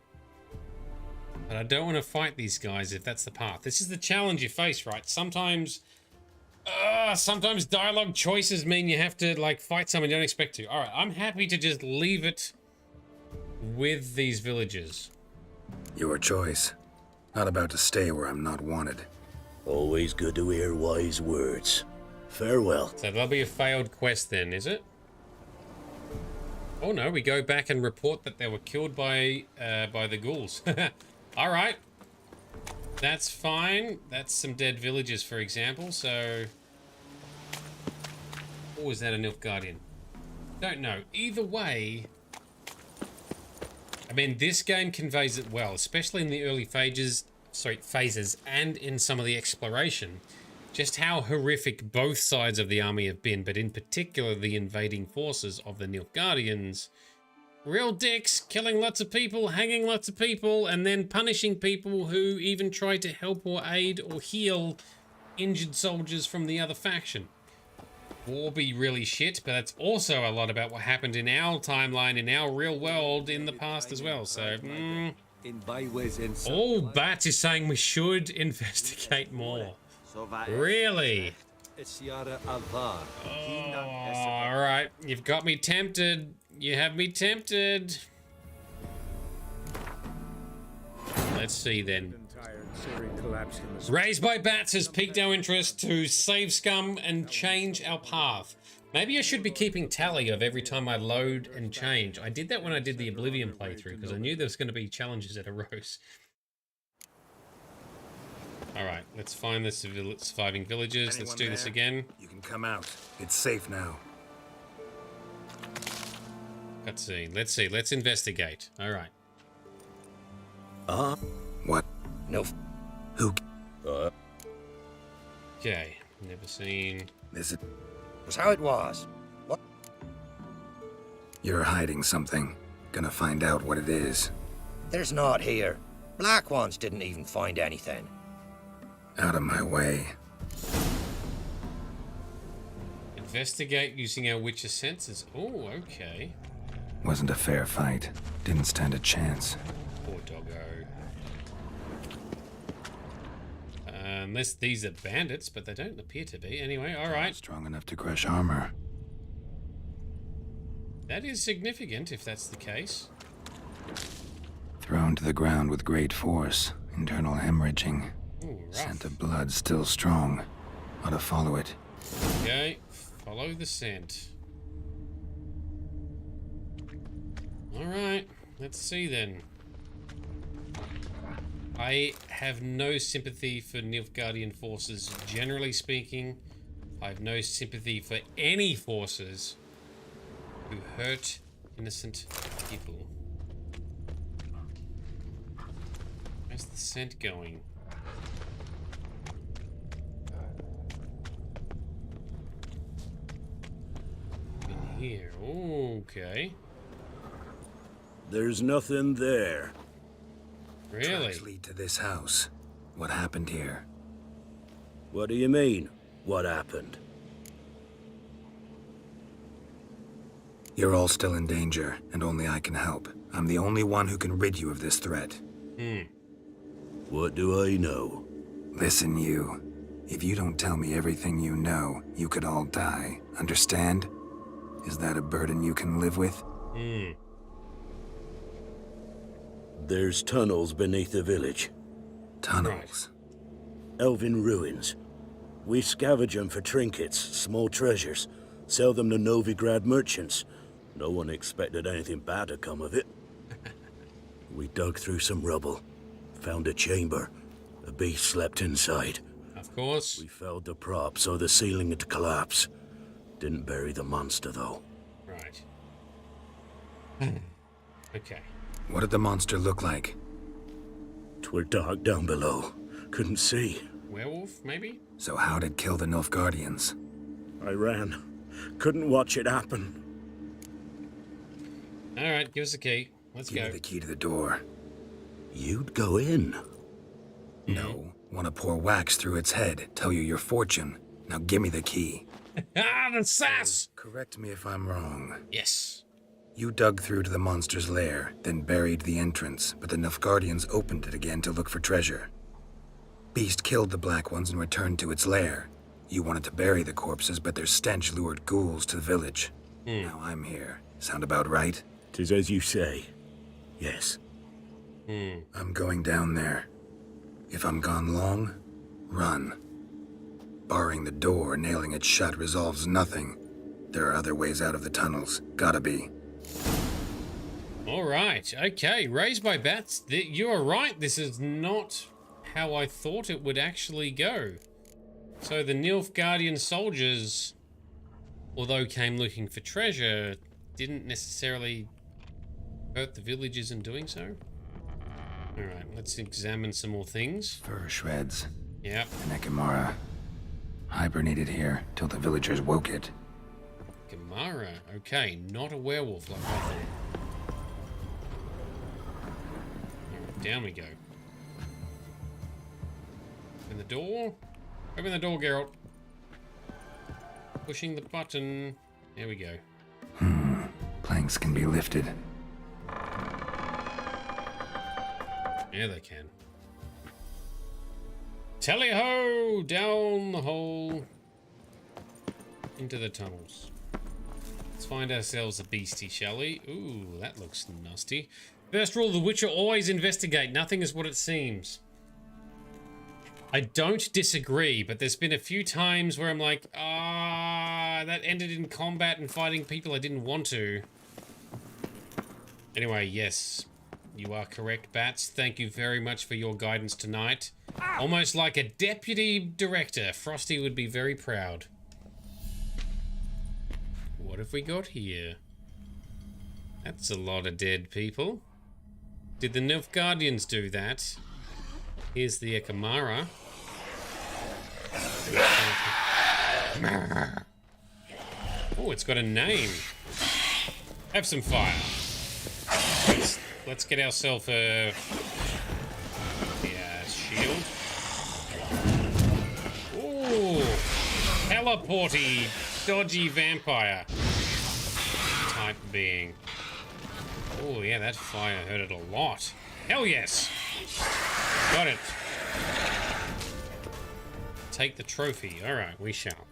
But I don't want to fight these guys if that's the path. This is the challenge you face, right? Sometimes dialogue choices mean you have to, like, fight someone you don't expect to. Alright, I'm happy to just leave it with these villagers. Your choice. Not about to stay where I'm not wanted. Always good to hear wise words. Farewell. So that'll be a failed quest then, is it? Oh no, we go back and report that they were killed by the ghouls. Alright. That's fine. That's some dead villagers, for example, so... Or was that a Nilfgaardian? Don't know. Either way... I mean, this game conveys it well, especially in the early phases and in some of the exploration. Just how horrific both sides of the army have been, but in particular the invading forces of the Nilfgaardians. Real dicks, killing lots of people, hanging lots of people, and then punishing people who even try to help or aid or heal injured soldiers from the other faction. War be really shit, but that's also a lot about what happened in our timeline, in our real world in the past as well, so... All Bat is saying we should investigate more. Really? Oh, alright, you've got me tempted. You have me tempted. Let's see then. Raised by Bats has piqued our interest to save scum and change our path. Maybe I should be keeping tally of every time I load and change. I did that when I did the Oblivion playthrough because I knew there was going to be challenges that arose. Alright, let's find the surviving villagers. Let's do this again. You can come out. It's safe now. Cutscene. Let's see. Let's investigate. Alright. What? No. Who? Okay. Never seen. This was how it was. What? You're hiding something. Gonna find out what it is. There's not here. Black ones didn't even find anything. Out of my way. Investigate using our Witcher senses. Oh, okay. Wasn't a fair fight. Didn't stand a chance. Poor doggo. Unless these are bandits, but they don't appear to be. Anyway, alright. Strong enough to crush armor. That is significant, if that's the case. Thrown to the ground with great force. Internal hemorrhaging. Ooh, Scent of blood still strong. Ought to follow it. Okay, follow the scent. Alright, let's see then. I have no sympathy for Nilfgaardian forces, generally speaking. I have no sympathy for any forces who hurt innocent people. Where's the scent going? In here, okay. There's nothing there. Really? Tracks lead to this house. What happened here? What do you mean, what happened? You're all still in danger, and only I can help. I'm the only one who can rid you of this threat. What do I know? Listen, you. If you don't tell me everything you know, you could all die. Understand? Is that a burden you can live with? There's tunnels beneath the village. Tunnels? Elven ruins. We scavenge them for trinkets, small treasures. Sell them to Novigrad merchants. No one expected anything bad to come of it. We dug through some rubble. Found a chamber. A beast slept inside. Of course. We felled the prop so the ceiling had collapsed. Didn't bury the monster, though. Right. Okay. What did the monster look like? 'Twere dark down below. Couldn't see. Werewolf, maybe? So how'd it kill the Nilfgaardians? I ran. Couldn't watch it happen. Alright, give us the key. Let's Give go. me the key to the door. You'd go in. No. Want to pour wax through its head, tell you your fortune. Now give me the key. Ah, the sass! Correct me if I'm wrong. Yes. You dug through to the monster's lair, then buried the entrance, but the Nilfgaardians opened it again to look for treasure. Beast killed the Black Ones and returned to its lair. You wanted to bury the corpses, but their stench lured ghouls to the village. Now I'm here. Sound about right? 'Tis as you say. Yes. I'm going down there. If I'm gone long, run. Barring the door, nailing it shut resolves nothing. There are other ways out of the tunnels. Gotta be. Alright, okay. Raised by Bats, you are right. This is not how I thought it would actually go. So the Nilfgaardian soldiers, although came looking for treasure, didn't necessarily hurt the villagers in doing so. Alright, let's examine some more things. Fur shreds. Yep. An Ekamara. Hibernated here till the villagers woke it. Gamara. Okay, not a werewolf like I thought. Alright, down we go. Open the door. Open the door, Geralt. Pushing the button. There we go. Planks can be lifted. Yeah, they can. Tally-ho! Down the hole. Into the tunnels. Let's find ourselves a beastie, shall we? Ooh, that looks nasty. First rule of The Witcher, always investigate. Nothing is what it seems. I don't disagree, but there's been a few times where I'm like, that ended in combat and fighting people I didn't want to. Anyway, yes. You are correct, Bats. Thank you very much for your guidance tonight. Almost like a deputy director. Frosty would be very proud. What have we got here? That's a lot of dead people. Did the Nilfgaardians do that? Here's the Ekamara. Oh, it's got a name. Have some fire. Let's get ourselves a shield. Ooh, teleporty, dodgy vampire type being. Oh yeah, that fire hurt it a lot. Hell yes, got it. Take the trophy. All right, we shall.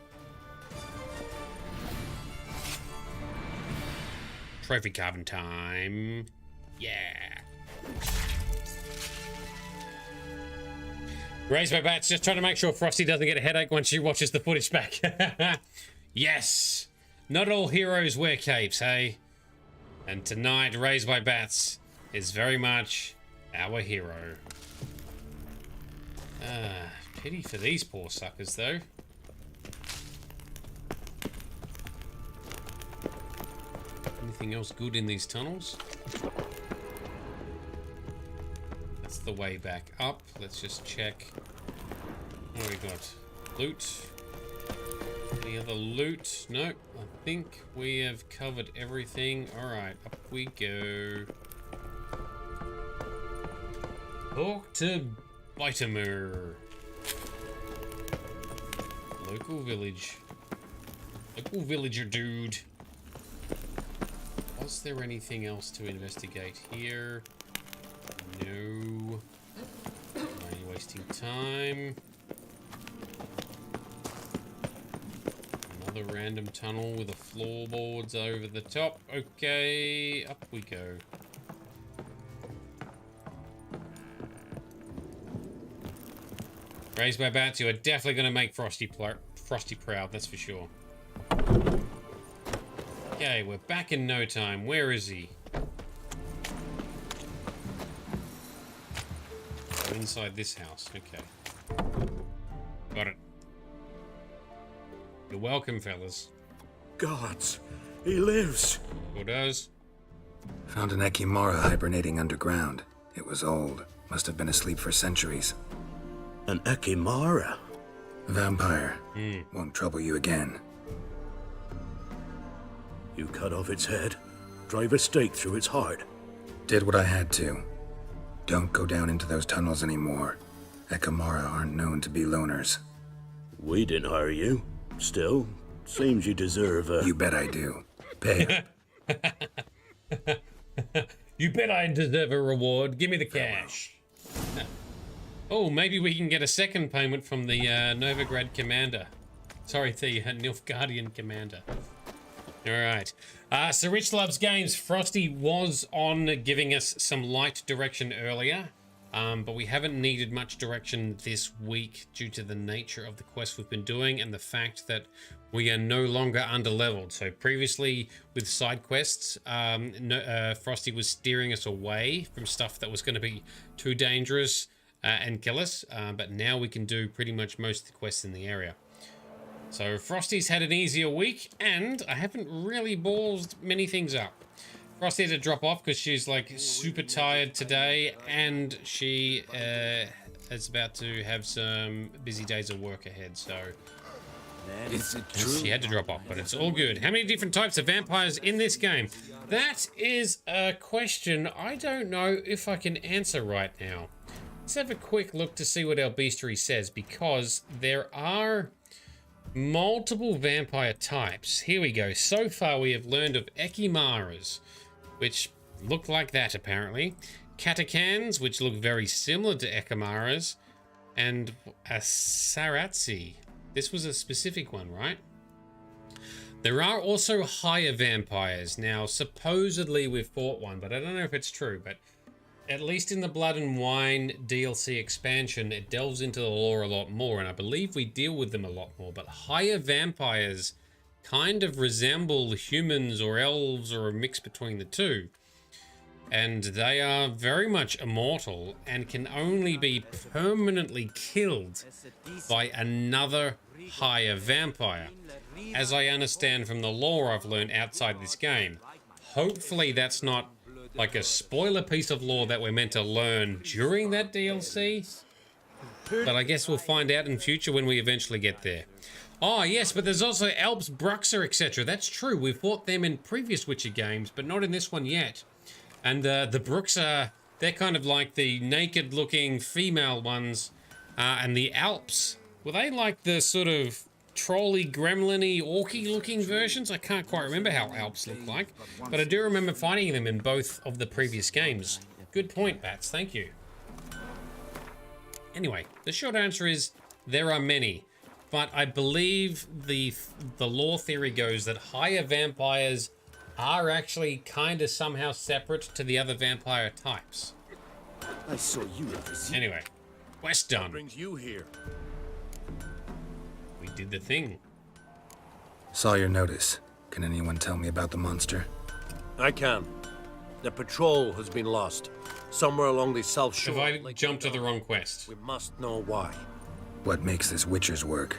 Trophy carbon time. Yeah. Raised by Bats, just trying to make sure Frosty doesn't get a headache once she watches the footage back. Yes. Not all heroes wear capes, hey? And tonight, Raised by Bats is very much our hero. Pity for these poor suckers, though. Anything else good in these tunnels? That's the way back up. Let's just check. What do we got? Loot. Any other loot? No, I think we have covered everything. Alright, up we go. Talk to Bitemer. Local village. Local villager dude. Was there anything else to investigate here? No. Why are you wasting time? Another random tunnel with the floorboards over the top. Okay, up we go. Raised by bats, you are definitely going to make Frosty proud, that's for sure. Okay, we're back in no time. Where is he? Oh, inside this house. Okay. Got it. You're welcome, fellas. Gods, he lives. Who does? Found an Ekimara hibernating underground. It was old. Must have been asleep for centuries. An Ekimara? Vampire. Won't trouble you again. You cut off its head, drive a stake through its heart. Did what I had to. Don't go down into those tunnels anymore. Ekimara aren't known to be loners. We didn't hire you. Still, seems you deserve a... You bet I do. Pay. You bet I deserve a reward. Give me the cash. Oh, maybe we can get a second payment from the Novigrad commander. Sorry, the Nilfgaardian commander. Alright. So Rich Loves Games. Frosty was on giving us some light direction earlier. But we haven't needed much direction this week due to the nature of the quest we've been doing and the fact that we are no longer under-leveled. So previously with side quests, Frosty was steering us away from stuff that was going to be too dangerous and kill us. But now we can do pretty much most of the quests in the area. So Frosty's had an easier week, and I haven't really ballsed many things up. Frosty had to drop off because she's like super tired today, and she is about to have some busy days of work ahead, so she had to drop off, but it's all good. How many different types of vampires in this game? That is a question I don't know if I can answer right now. Let's have a quick look to see what our bestiary says, because there are multiple vampire types. Here we go. So far we have learned of Ekimaras, which look like that apparently. Katakans, which look very similar to Ekimaras, and a Saratsi. This was a specific one, right? There are also higher vampires. Now, supposedly we've fought one, but I don't know if it's true, but at least in the Blood and Wine DLC expansion, it delves into the lore a lot more, and I believe we deal with them a lot more. But higher vampires kind of resemble humans or elves or a mix between the two. And they are very much immortal and can only be permanently killed by another higher vampire, as I understand from the lore I've learned outside this game. Hopefully that's not like a spoiler piece of lore that we're meant to learn during that DLC, but I guess we'll find out in future when we eventually get there. Oh yes, but there's also Alps, Bruxa, etc. That's true, we've fought them in previous Witcher games, but not in this one yet. And the Bruxa, they're kind of like the naked looking female ones, and the Alps, were they like the sort of trolly, gremlin-y, orky looking versions? I can't quite remember how Alps look like, but I do remember fighting them in both of the previous games. Good point, Bats, thank you. Anyway, the short answer is there are many, but I believe the lore theory goes that higher vampires are actually kind of somehow separate to the other vampire types. I saw you. Anyway, quest done. What brings you here? We did the thing. Saw your notice. Can anyone tell me about the monster? I can. The patrol has been lost. Somewhere along the south shore. Have I jumped to the wrong quest? We must know why. What makes this Witcher's work?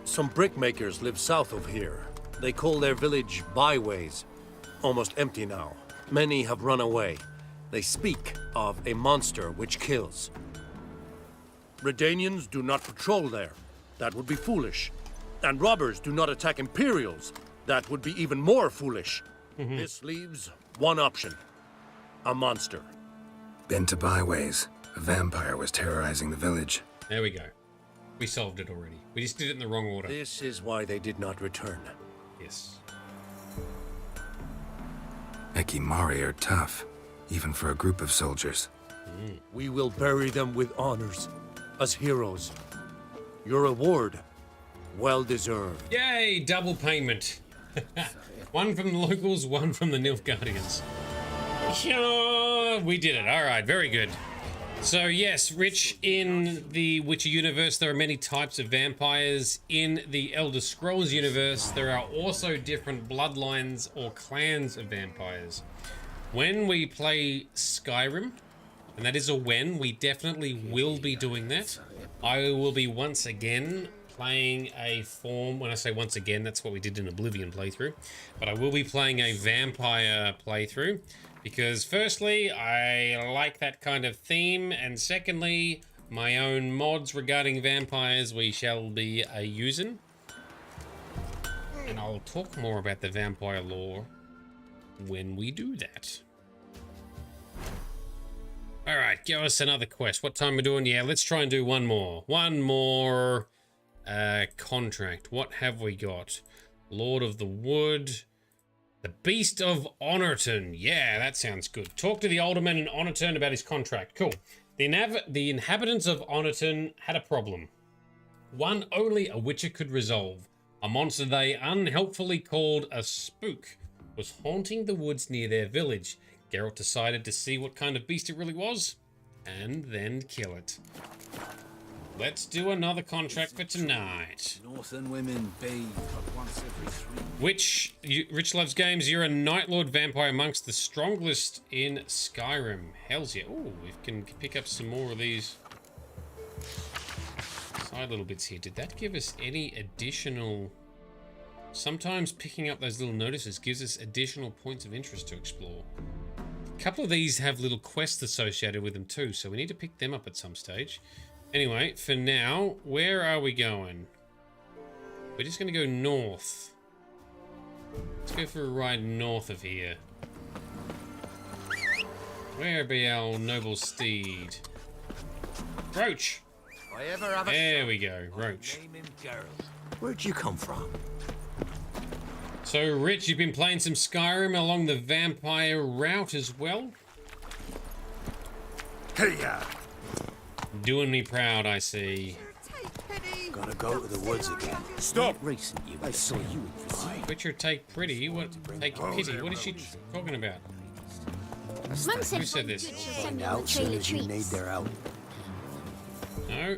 Some brickmakers live south of here. They call their village byways. Almost empty now. Many have run away. They speak of a monster which kills. Redanians do not patrol there. That would be foolish. And robbers do not attack Imperials. That would be even more foolish. This leaves one option. A monster. Been to byways. A vampire was terrorizing the village. There we go. We solved it already. We just did it in the wrong order. This is why they did not return. Yes. Ekimari are tough, even for a group of soldiers. We will bury them with honors, as heroes. Your reward, well deserved. Yay, double payment. One from the locals, one from the Nilfgaardians. Yeah, we did it. All right, very good. So yes, Rich, in the Witcher universe, there are many types of vampires. In the Elder Scrolls universe, there are also different bloodlines or clans of vampires. When we play Skyrim, and that is a when, we definitely will be doing that. I will be once again playing a form, when I say once again, that's what we did in Oblivion playthrough, but I will be playing a vampire playthrough. Because firstly, I like that kind of theme, and secondly, my own mods regarding vampires we shall be using. And I'll talk more about the vampire lore when we do that. Alright, give us another quest. What time are we doing? Yeah, let's try and do one more. One more contract. What have we got? Lord of the Wood. The Beast of Honorton. Yeah, that sounds good. Talk to the alderman in Honorton about his contract. Cool. The inhabitants of Honorton had a problem. One only a witcher could resolve. A monster they unhelpfully called a spook was haunting the woods near their village. Geralt decided to see what kind of beast it really was, and then kill it. Let's do another contract for tonight. Northern women bathe but once every 3 Which, Rich Loves Games, you're a Night Lord vampire amongst the strongest in Skyrim. Hells yeah. Oh, we can pick up some more of these side little bits here. Did that give us any additional... Sometimes picking up those little notices gives us additional points of interest to explore. A couple of these have little quests associated with them too, so we need to pick them up at some stage. Anyway, for now, where are we going? We're just going to go north. Let's go for a ride north of here. Where be our noble steed? Roach! There we go, Roach. Where'd you come from? So, Rich, you've been playing some Skyrim along the vampire route as well? Hey-ya! Doing me proud, I see. Gotta go to the woods again. Stop! Recent you. I saw you in Witcher take pretty? What? Take pity? What is she talking about? Mum said Who said this? Find out soon as you need their help. No?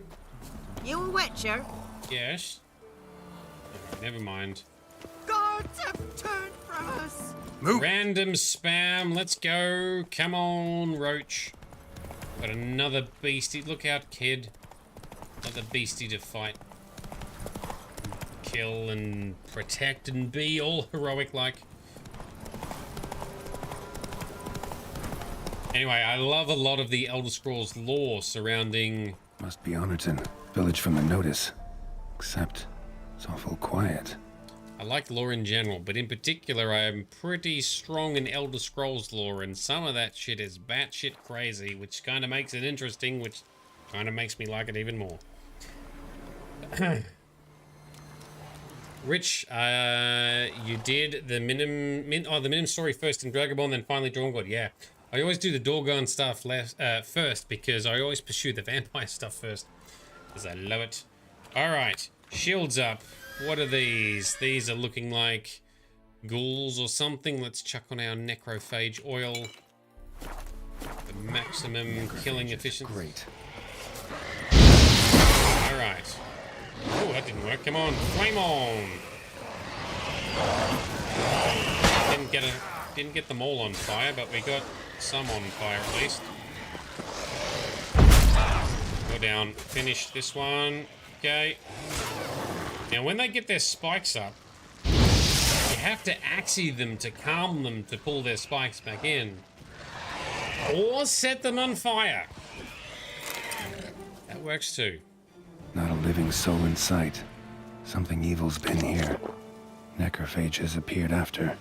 You a witcher? Yes? Okay, never mind. Gods have turned from us. Move. Random spam. Let's go. Come on, Roach. Got another beastie. Look out, kid. Another beastie to fight. Kill and protect and be all heroic like. Anyway, I love a lot of the Elder Scrolls lore surrounding... Must be Honorton, village from the notice. Except it's awful quiet. I like lore in general, but in particular, I am pretty strong in Elder Scrolls lore, and some of that shit is batshit crazy, which kind of makes it interesting, which kind of makes me like it even more. Rich, you did the minimum story first in Dragon Ball, and then finally Dawn God. Yeah, I always do the Dorgon stuff first because I always pursue the vampire stuff first, because I love it. All right, shields up. What are these? These are looking like ghouls or something. Let's chuck on our necrophage oil. The maximum killing efficiency. Great. All right. Oh, that didn't work. Come on, flame on. Didn't get them all on fire, but we got some on fire at least. Go down. Finish this one. Okay. Now, when they get their spikes up, you have to axie them to calm them to pull their spikes back in. Or set them on fire. That works too. Not a living soul in sight. Something evil's been here. Necrophage has appeared after.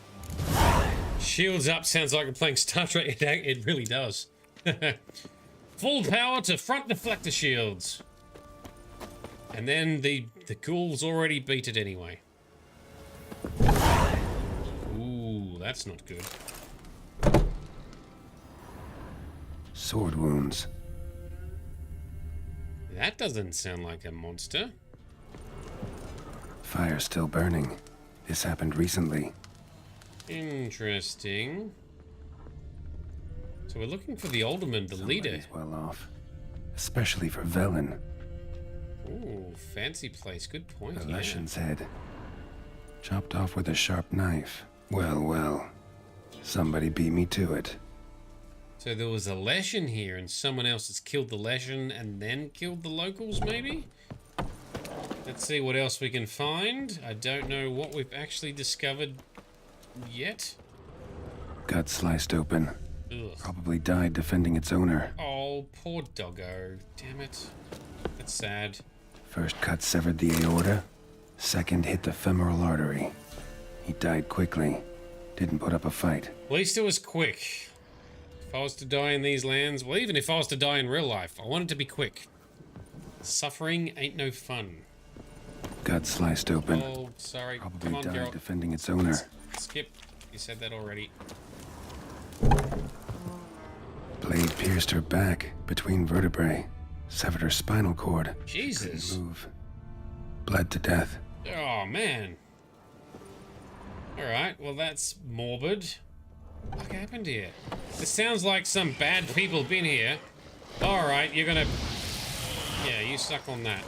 Shields up sounds like I'm playing Star Trek. It really does. Full power to front deflector shields. And then the ghouls already beat it anyway. Ooh, that's not good. sword wounds. That doesn't sound like a monster. Fire still burning. This happened recently. Interesting. So we're looking for the alderman, the leader. Well off. Especially for Velen. Ooh, fancy place. Good point. The Yeah. Leshen's head. Chopped off with a sharp knife. Well, well. Somebody beat me to it. So there was a Leshen here, and someone else has killed the Leshen and then killed the locals, maybe? Let's see what else we can find. I don't know what we've actually discovered yet. Gut sliced open. Ugh. Probably died defending its owner. Oh, poor doggo. Damn it. That's sad. First cut severed the aorta. Second hit the femoral artery. He died quickly. Didn't put up a fight. At least it was quick. If I was to die in these lands, well, even if I was to die in real life, I want it to be quick. Suffering ain't no fun. Gut sliced open. Oh, sorry. Probably Come on, died Geralt. defending its owner. Skip. You said that already. Blade pierced her back between vertebrae. Severed her spinal cord. Jesus. Couldn't move. Bled to death. Oh, man. Alright, well, that's morbid. What happened here? This sounds like some bad people been here. Alright, you're gonna... Yeah, you suck on that.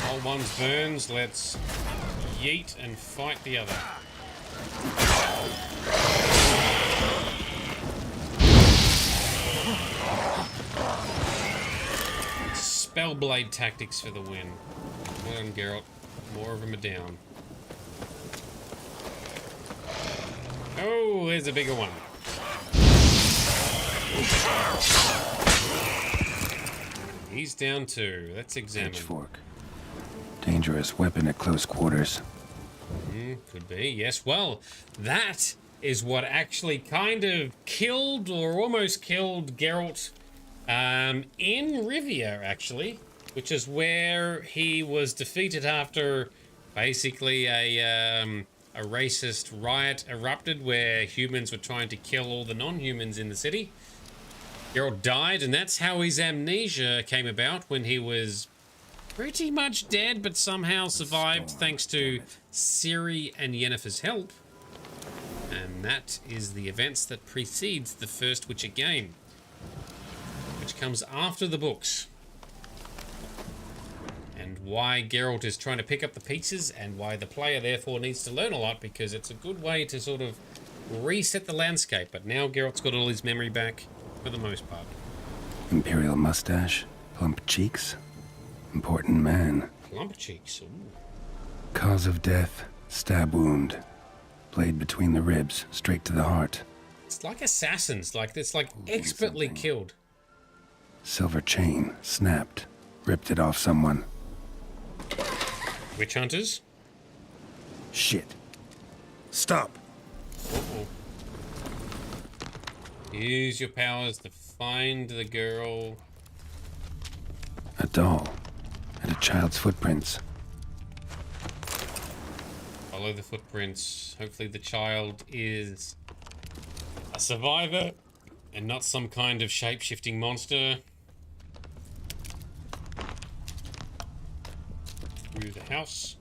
All one's burns, let's yeet and fight the other. Spellblade tactics for the win. Well done, Geralt. More of them are down. Oh, there's a bigger one. He's down too. Let's examine. Pitchfork. Dangerous weapon at close quarters. Could be, yes. Well, that is what actually kind of killed or almost killed Geralt in Rivia, actually, which is where he was defeated after basically a racist riot erupted where humans were trying to kill all the non-humans in the city. Geralt died, and that's how his amnesia came about, when he was pretty much dead, but somehow survived thanks to Ciri and Yennefer's help. And that is the events that precedes the first Witcher game, which comes after the books. And why Geralt is trying to pick up the pieces, and why the player therefore needs to learn a lot, because it's a good way to sort of reset the landscape. But now Geralt's got all his memory back, for the most part. Imperial mustache. Plump cheeks. Important man. Plump cheeks, ooh. Cause of death. Stab wound. Blade between the ribs, straight to the heart. It's like assassins, like it's like expertly killed. Silver chain. Snapped. Ripped it off someone. Witch hunters? Shit. Stop. Uh-oh. Use your powers to find the girl. A doll. And a child's footprints. Follow the footprints. Hopefully the child is a survivor and not some kind of shape-shifting monster. Through the house.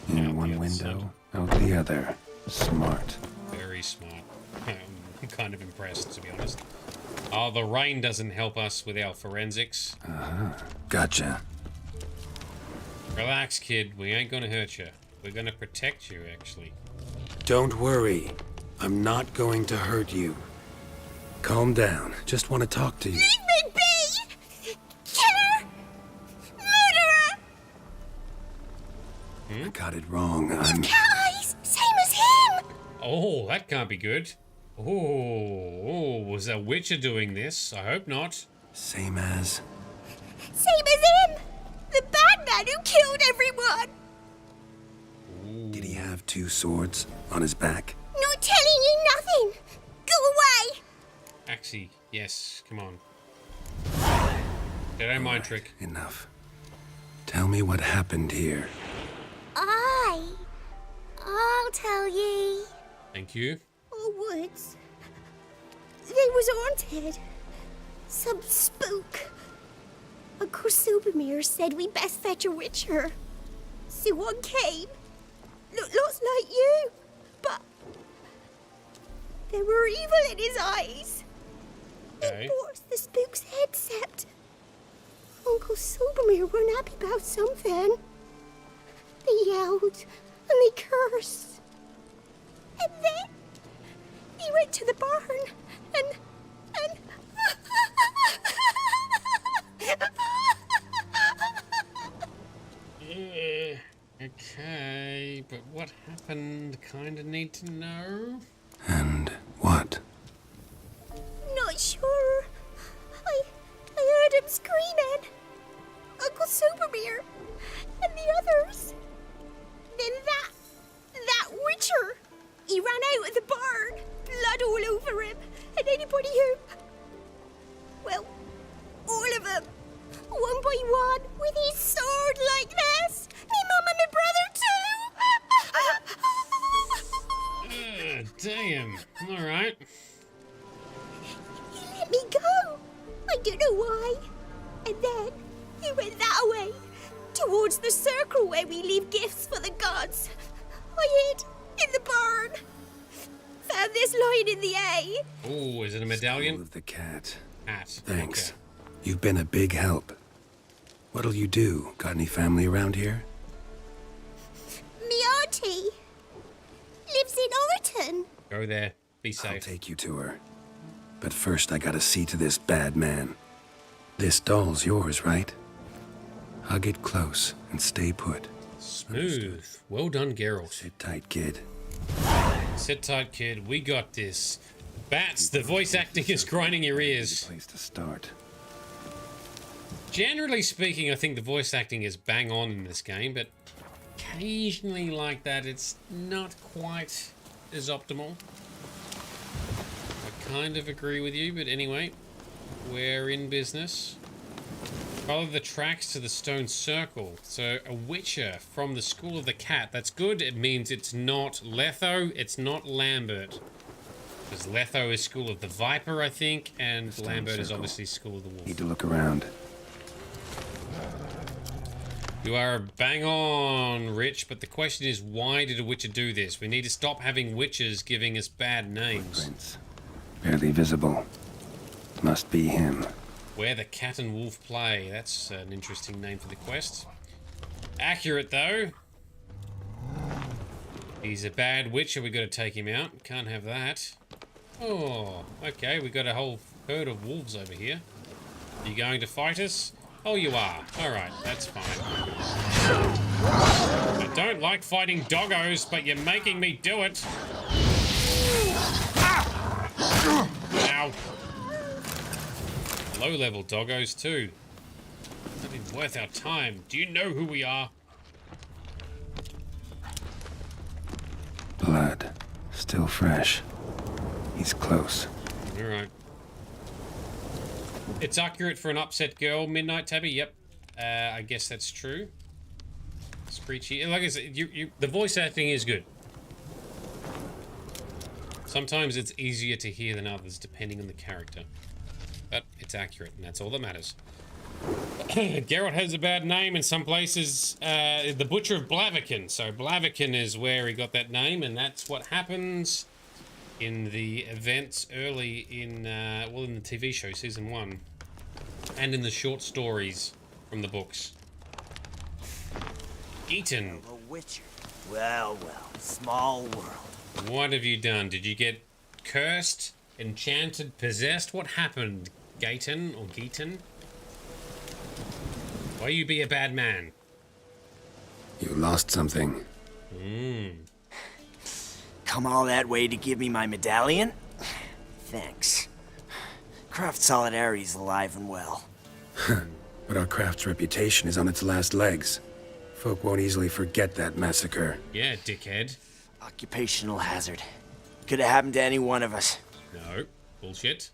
In one window, out the other. Smart. Very smart. I'm kind of impressed, to be honest. Oh, the rain doesn't help us with our forensics. Gotcha. Relax, kid. We ain't gonna hurt you. We're gonna protect you, actually. Don't worry. I'm not going to hurt you. Calm down. Just want to talk to you. Leave me be! Killer! Murderer! I got it wrong. I'm... Guys! Same as him! Oh, that can't be good. Oh, was a Witcher doing this? I hope not. Same as... Same as him! The bad man who killed everyone! Did he have two swords on his back? Not telling you nothing! Go away! Actually, yes, come on. Don't mind trick. Enough. Tell me what happened here. I'll tell ye. Thank you. Oh, woods. They was haunted. Some spook. Uncle Supermere said we best fetch a witcher. So one came. Looked lots like you, but there were evil in his eyes. Okay. It forced the spook's head set. Uncle Supermere weren't happy about something. They yelled and they cursed. And then he went to the barn and Yeah. Okay, but what happened? Kinda need to know. And what? Not sure. I heard him screaming. Uncle Supermere and the others. Then that witcher. He ran out of the barn, blood all over him, and anybody who... Well, all of them. One by one, with his sword like this. Me mum and my brother too. Damn. Alright. He let me go. I don't know why. And then he went that way, towards the circle where we leave gifts for the gods. I hid in the barn. Found this lying in the hay. Oh, is it a medallion? Soul of the cat. Hat. Thanks. Okay. You've been a big help. What'll you do? Got any family around here? Me auntie lives in Orton. Go there. Be safe. I'll take you to her. But first I gotta see to this bad man. This doll's yours, right? Hug it close and stay put. Smooth. Well done, Geralt. Sit tight, kid. Sit tight, kid. We got this. Bats, the voice acting is grinding your ears. Place to start. Generally speaking, I think the voice acting is bang on in this game, but occasionally like that, it's not quite as optimal. I kind of agree with you, but anyway, we're in business. Follow the tracks to the stone circle. So, a witcher from the School of the Cat. That's good. It means it's not Letho, it's not Lambert. Because Letho is School of the Viper, I think, and Lambert is obviously School of the Wolf. Need to look around. You are bang on, Rich, but the question is, why did a witcher do this? We need to stop having witches giving us bad names. Footprints. Barely visible. Must be him. Where the cat and wolf play. That's an interesting name for the quest. Accurate, though. He's a bad witcher. We got to take him out. Can't have that. Oh, okay. We got a whole herd of wolves over here. Are you going to fight us? Oh, you are. Alright, that's fine. I don't like fighting doggos, but you're making me do it. Ow. Low-level doggos, too. Not even worth our time. Do you know who we are? Blood. Still fresh. He's close. Alright. It's accurate for an upset girl, Midnight Tabby. Yep. I guess that's true. Screechy. Like I said, the voice acting is good. Sometimes it's easier to hear than others, depending on the character. But it's accurate, and that's all that matters. Geralt has a bad name in some places. The Butcher of Blaviken. So Blaviken is where he got that name, and that's what happens in the events early in, well, in the TV show, Season 1. And in the short stories from the books. Eaton. The Witcher. Well, small world. What have you done? Did you get cursed, enchanted, possessed? What happened, Gayton or Geeton? Why you be a bad man? You lost something. Come all that way to give me my medallion? Thanks. Craft Solidarity's alive and well. But our craft's reputation is on its last legs. Folk won't easily forget that massacre. Yeah, dickhead. Occupational hazard. Could have happened to any one of us. No. Bullshit.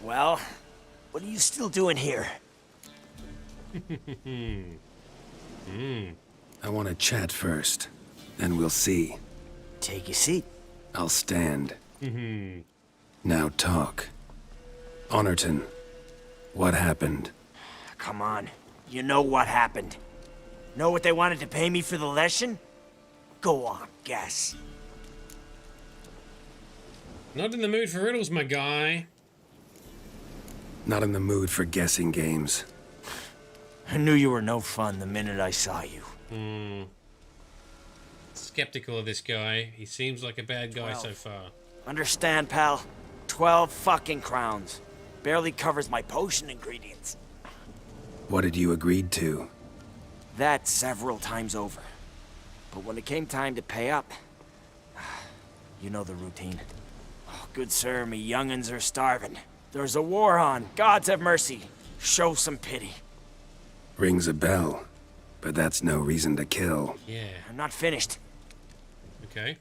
Well, what are you still doing here? I want to chat first. Then we'll see. Take a seat. I'll stand. Mm-hmm. Now talk. Honorton, what happened? Come on. You know what happened. Know what they wanted to pay me for the lesson? Go on, guess. Not in the mood for riddles, my guy. Not in the mood for guessing games. I knew you were no fun the minute I saw you. Hmm. Skeptical of this guy. He seems like a bad guy so far. Understand, pal? 12 fucking crowns. Barely covers my potion ingredients. What had you agreed to? That several times over. But when it came time to pay up, you know the routine. Oh, good sir, me young'uns are starving. There's a war on. Gods have mercy. Show some pity. Rings a bell, but that's no reason to kill. Yeah. I'm not finished. Okay.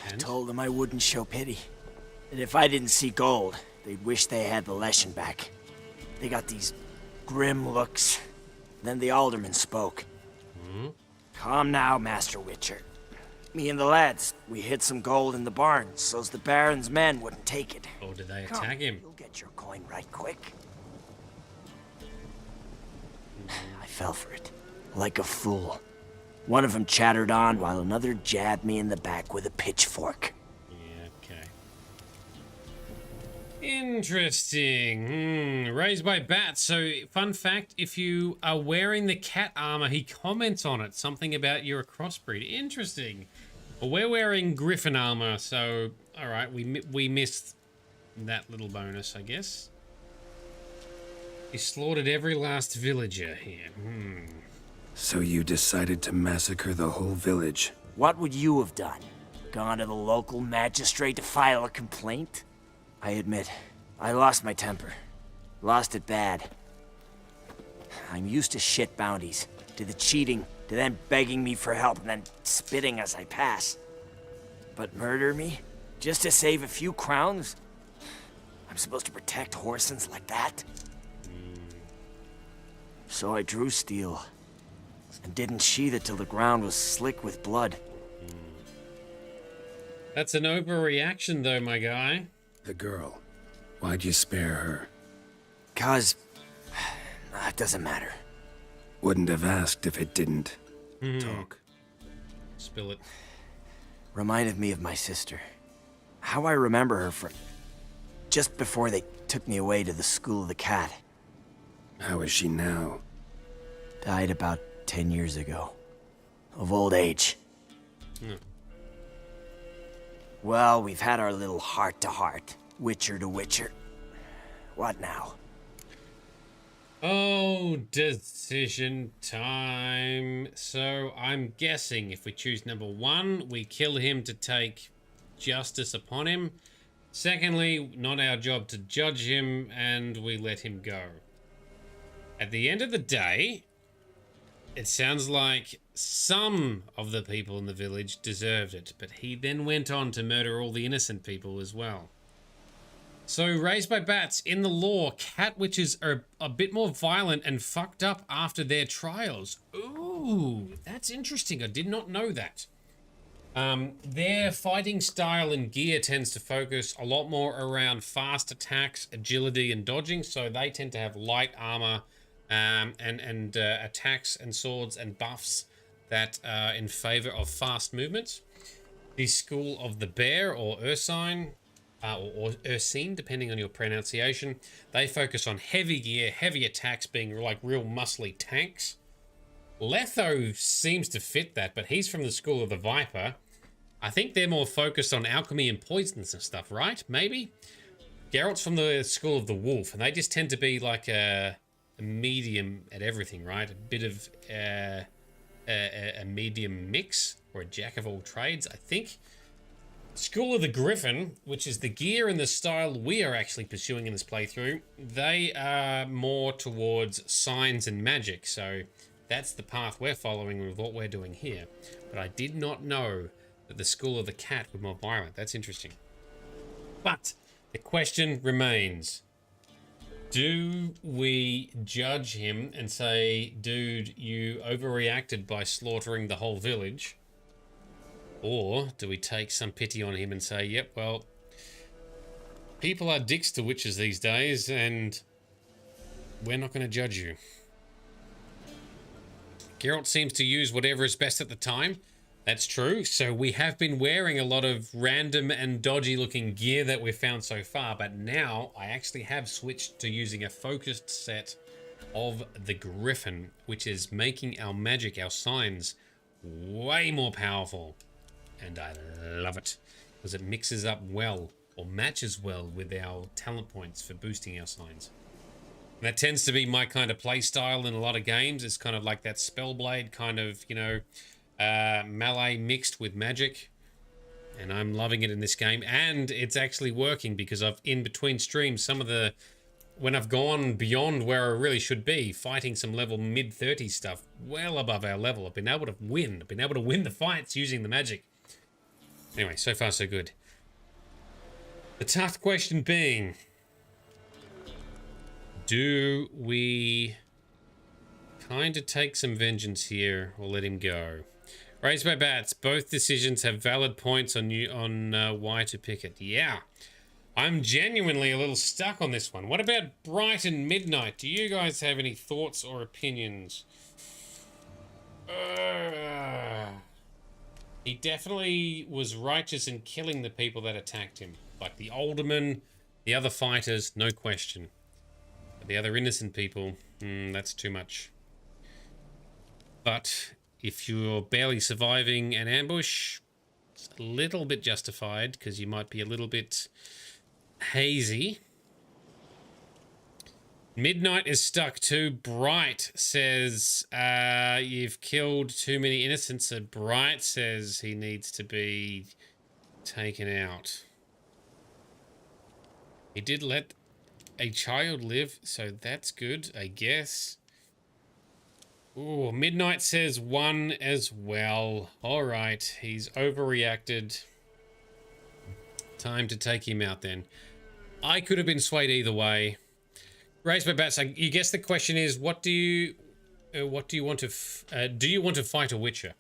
I told them I wouldn't show pity. That if I didn't see gold, they'd wish they had the lesson back. They got these grim looks. Then the alderman spoke. Hmm? Come now, Master Witcher. Me and the lads, we hid some gold in the barn, so's the Baron's men wouldn't take it. Or did they attack him? You'll get your coin right quick. I fell for it, like a fool. One of them chattered on while another jabbed me in the back with a pitchfork. Yeah, okay. Interesting. Raised by bats. So, fun fact, if you are wearing the cat armor, he comments on it. Something about you're a crossbreed. Interesting. Well, we're wearing griffin armor, so, alright, we missed that little bonus, I guess. He slaughtered every last villager here. So you decided to massacre the whole village? What would you have done? Gone to the local magistrate to file a complaint? I admit, I lost my temper. Lost it bad. I'm used to shit bounties, to the cheating, to them begging me for help and then spitting as I pass. But murder me? Just to save a few crowns? I'm supposed to protect Horsens like that? So I drew steel, and didn't sheathe it till the ground was slick with blood. That's an overreaction, though, my guy. The girl. Why'd you spare her? 'Cause... it doesn't matter. Wouldn't have asked if it didn't. Talk. Spill it. Reminded me of my sister. How I remember her from... just before they took me away to the School of the Cat. How is she now? Died about 10 years ago. Of old age. Well, we've had our little heart-to-heart. Witcher to Witcher. What now? Oh, decision time. So, I'm guessing if we choose number 1, we kill him to take justice upon him. Secondly, not our job to judge him, and we let him go. At the end of the day, it sounds like some of the people in the village deserved it, but he then went on to murder all the innocent people as well. So, raised by bats, in the law, cat witches are a bit more violent and fucked up after their trials. Ooh, that's interesting. I did not know that. Their fighting style and gear tends to focus a lot more around fast attacks, agility, and dodging, so they tend to have light armor and attacks and swords and buffs that are in favor of fast movements. The School of the Bear, or Ursine, or Ursine, depending on your pronunciation, they focus on heavy gear, heavy attacks, being like real muscly tanks. Letho seems to fit that, but he's from the School of the Viper. I think they're more focused on alchemy and poisons and stuff, right? Maybe? Geralt's from the School of the Wolf, and they just tend to be like a medium at everything, right? A bit of a medium mix, or a jack of all trades, I think. School of the Griffin, which is the gear and the style we are actually pursuing in this playthrough, they are more towards signs and magic, so that's the path we're following with what we're doing here. But I did not know that the School of the Cat were more violent. That's interesting. But the question remains, do we judge him and say, dude, you overreacted by slaughtering the whole village? Or do we take some pity on him and say, yep, well, people are dicks to witches these days, and we're not going to judge you. Geralt seems to use whatever is best at the time. That's true. So we have been wearing a lot of random and dodgy looking gear that we've found so far, but now I actually have switched to using a focused set of the Griffin, which is making our magic, our signs, way more powerful. And I love it because it mixes up well, or matches well, with our talent points for boosting our signs. And that tends to be my kind of play style in a lot of games. It's kind of like that Spellblade kind of, you know, melee mixed with magic. And I'm loving it in this game. And it's actually working because I've, in between streams, some of the, when I've gone beyond where I really should be, fighting some level mid-30s stuff, well above our level, I've been able to win. I've been able to win the fights using the magic. Anyway, so far so good. The tough question being, do we kind of take some vengeance here or let him go? Raised by bats, both decisions have valid points on you on why to pick it. Yeah, I'm genuinely a little stuck on this one. What about Bright and Midnight? Do you guys have any thoughts or opinions? He definitely was righteous in killing the people that attacked him. Like the aldermen, the other fighters, no question. But the other innocent people, that's too much. But if you're barely surviving an ambush, it's a little bit justified because you might be a little bit hazy. Midnight is stuck too. Bright says you've killed too many innocents. So Bright says he needs to be taken out. He did let a child live, so that's good, I guess. Ooh, Midnight says 1 as well. All right, he's overreacted. Time to take him out then. I could have been swayed either way. Raised by bats. You guess the question is, what do you want to? Do you want to fight a Witcher?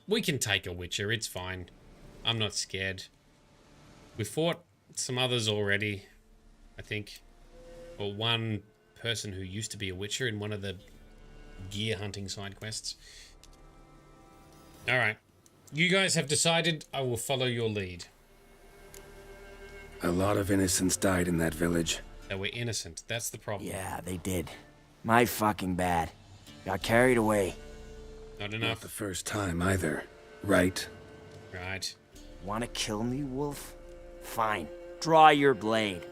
We can take a Witcher. It's fine. I'm not scared. We fought some others already, I think. Or one person who used to be a Witcher in one of the gear hunting side quests. All right, you guys have decided. I will follow your lead. A lot of innocents died in that village. They were innocent. That's the problem. Yeah, they did. My fucking bad. Got carried away. Not enough. Not the first time either, right? Right. Want to kill me, Wolf? Fine. Draw your blade.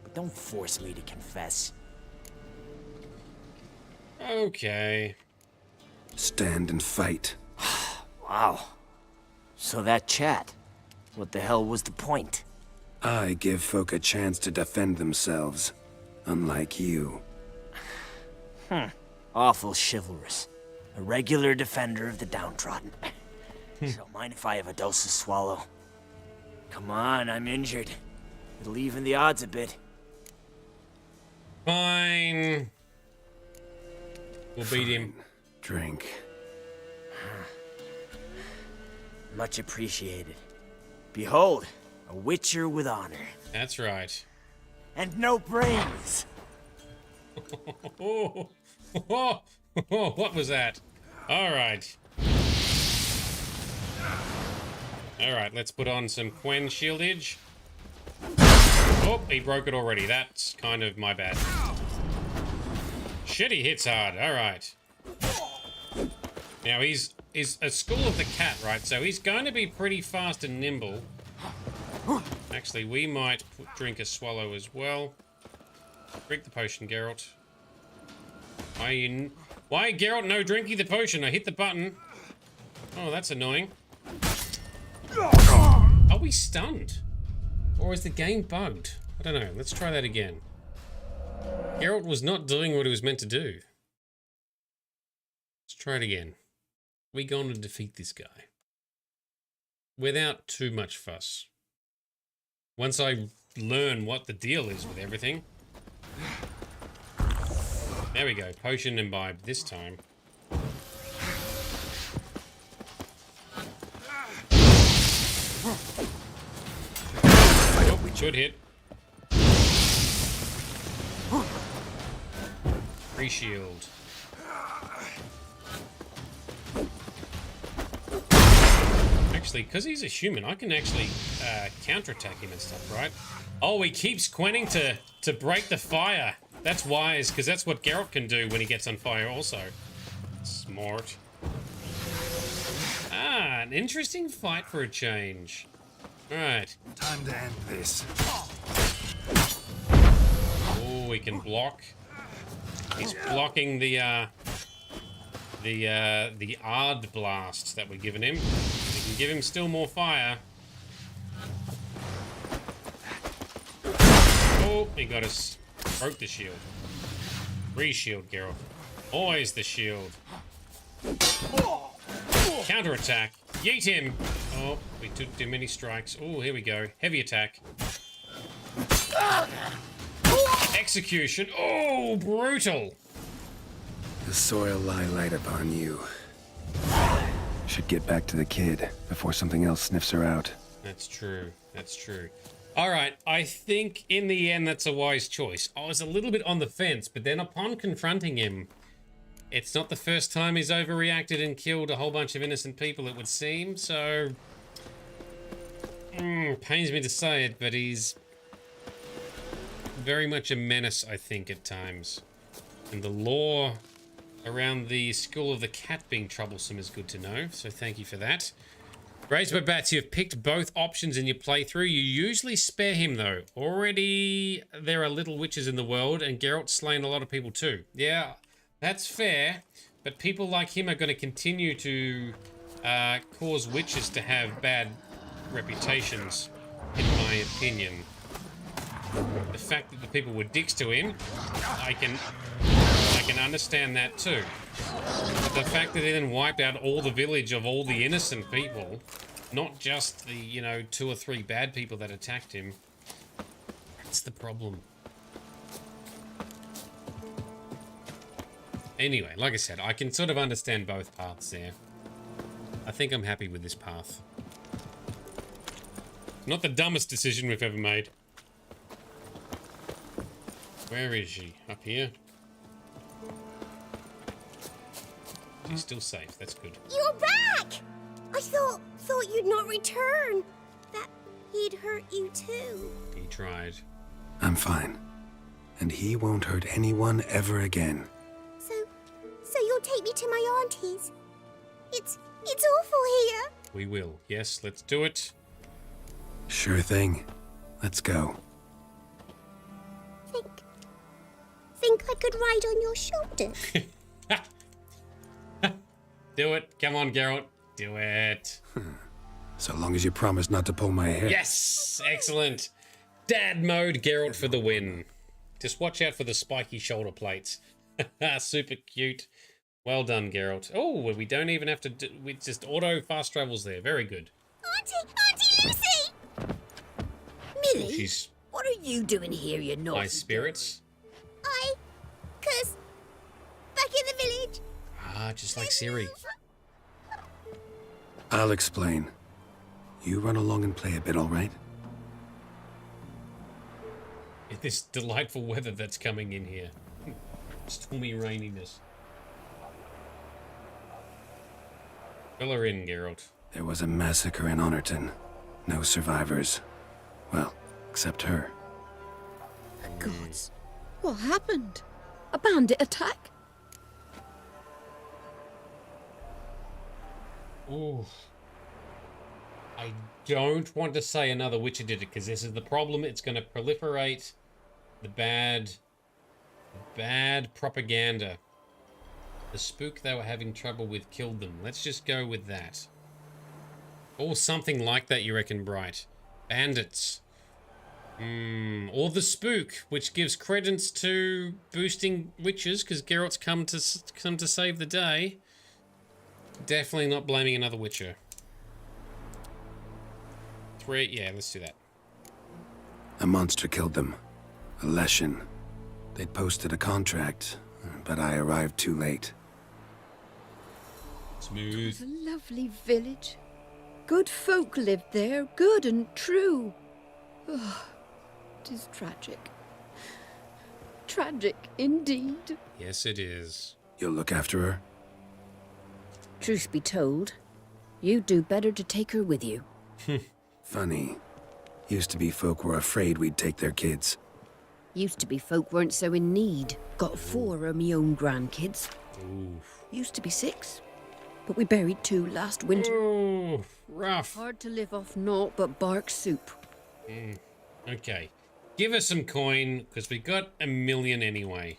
But don't force me to confess. Okay. Stand and fight. Wow. So that chat. What the hell was the point? I give folk a chance to defend themselves, unlike you. Awful chivalrous. A regular defender of the downtrodden. So mind if I have a dose of swallow? Come on, I'm injured. It'll even the odds a bit. Fine. We'll beat him. Drink. Much appreciated. Behold, a Witcher with honor. That's right. And no brains. What was that? All right. All right, let's put on some Quen shieldage. Oh, he broke it already. That's kind of my bad. Shit, he hits hard. All right. Now he's a School of the Cat, right? So he's going to be pretty fast and nimble. Actually, we might drink a swallow as well. Drink the potion, Geralt. Why, Geralt, no drinking the potion? I hit the button. Oh, that's annoying. Are we stunned? Or is the game bugged? I don't know. Let's try that again. Geralt was not doing what he was meant to do. Let's try it again. We going to defeat this guy without too much fuss. Once I learn what the deal is with everything. There we go. Potion imbibed this time. Good hit. Free shield. Actually, because he's a human, I can actually counterattack him and stuff, right? Oh, he keeps quenting to break the fire. That's wise, because that's what Geralt can do when he gets on fire also. Smart. Ah, an interesting fight for a change. Alright. Time to end this. Oh, we can block. He's blocking the Ard blast that we're giving him. We can give him still more fire. Oh, he got us. Broke the shield. Re-shield, Geralt. Always the shield. Counterattack. Yeet him. Oh, we took too many strikes. Oh, here we go. Heavy attack. Execution. Oh, brutal. The soil lie light upon you. Should get back to the kid before something else sniffs her out. That's true. That's true. All right, I think in the end that's a wise choice. I was a little bit on the fence, but then upon confronting him, it's not the first time he's overreacted and killed a whole bunch of innocent people, it would seem, so... pains me to say it, but he's very much a menace, I think, at times. And the lore around the School of the Cat being troublesome is good to know, so thank you for that. Raised by Bats, you've picked both options in your playthrough. You usually spare him, though. Already there are little witches in the world, and Geralt's slain a lot of people too. Yeah, that's fair, but people like him are going to continue to cause witches to have bad reputations, in my opinion. The fact that the people were dicks to him, I can understand that too. But the fact that they then wiped out all the village of all the innocent people, not just the, you know, 2 or 3 bad people that attacked him, that's the problem. Anyway, like I said, I can sort of understand both paths there. I think I'm happy with this path. Not the dumbest decision we've ever made. Where is she? Up here? She's still safe. That's good. You're back! I thought you'd not return. That he'd hurt you too. He tried. I'm fine. And he won't hurt anyone ever again. So you'll take me to my auntie's. It's awful here. We will. Yes, let's do it. Sure thing. Let's go. Think I could ride on your shoulder? Do it. Come on, Geralt. Do it. So long as you promise not to pull my hair. Yes! Excellent. Dad mode, Geralt for the win. Just watch out for the spiky shoulder plates. Super cute. Well done, Geralt. Oh, we don't even have to do... We just auto fast travels there. Very good. Auntie Lucy! Millie, She's... what are you doing here, you naughty My spirits? Cause back in the village. Ah, just like Siri. I'll explain. You run along and play a bit, all right? This delightful weather that's coming in here. Stormy raininess. Fill her in, Geralt. There was a massacre in Honorton. No survivors. Well, except her. Gods. What happened? A bandit attack? Ooh. I don't want to say another Witcher did it, because this is the problem. It's going to proliferate the bad propaganda. The spook they were having trouble with killed them. Let's just go with that. Or something like that, you reckon, Bright? Bandits. Or the spook, which gives credence to boosting witches, because Geralt's come to save the day. Definitely not blaming another Witcher. 3, yeah, let's do that. A monster killed them. A Leshen. They'd posted a contract, but I arrived too late. Smooth. It's a lovely village. Good folk lived there, good and true. It is tragic. Tragic indeed. Yes, it is. You'll look after her? Truth be told, you'd do better to take her with you. Funny. Used to be folk were afraid we'd take their kids. Used to be folk weren't so in need. Got 4 of me own grandkids. Oof. Used to be 6, but we buried 2 last winter. Ooh, rough. Hard to live off naught but bark soup. Okay. Give us some coin, because we got 1 million anyway.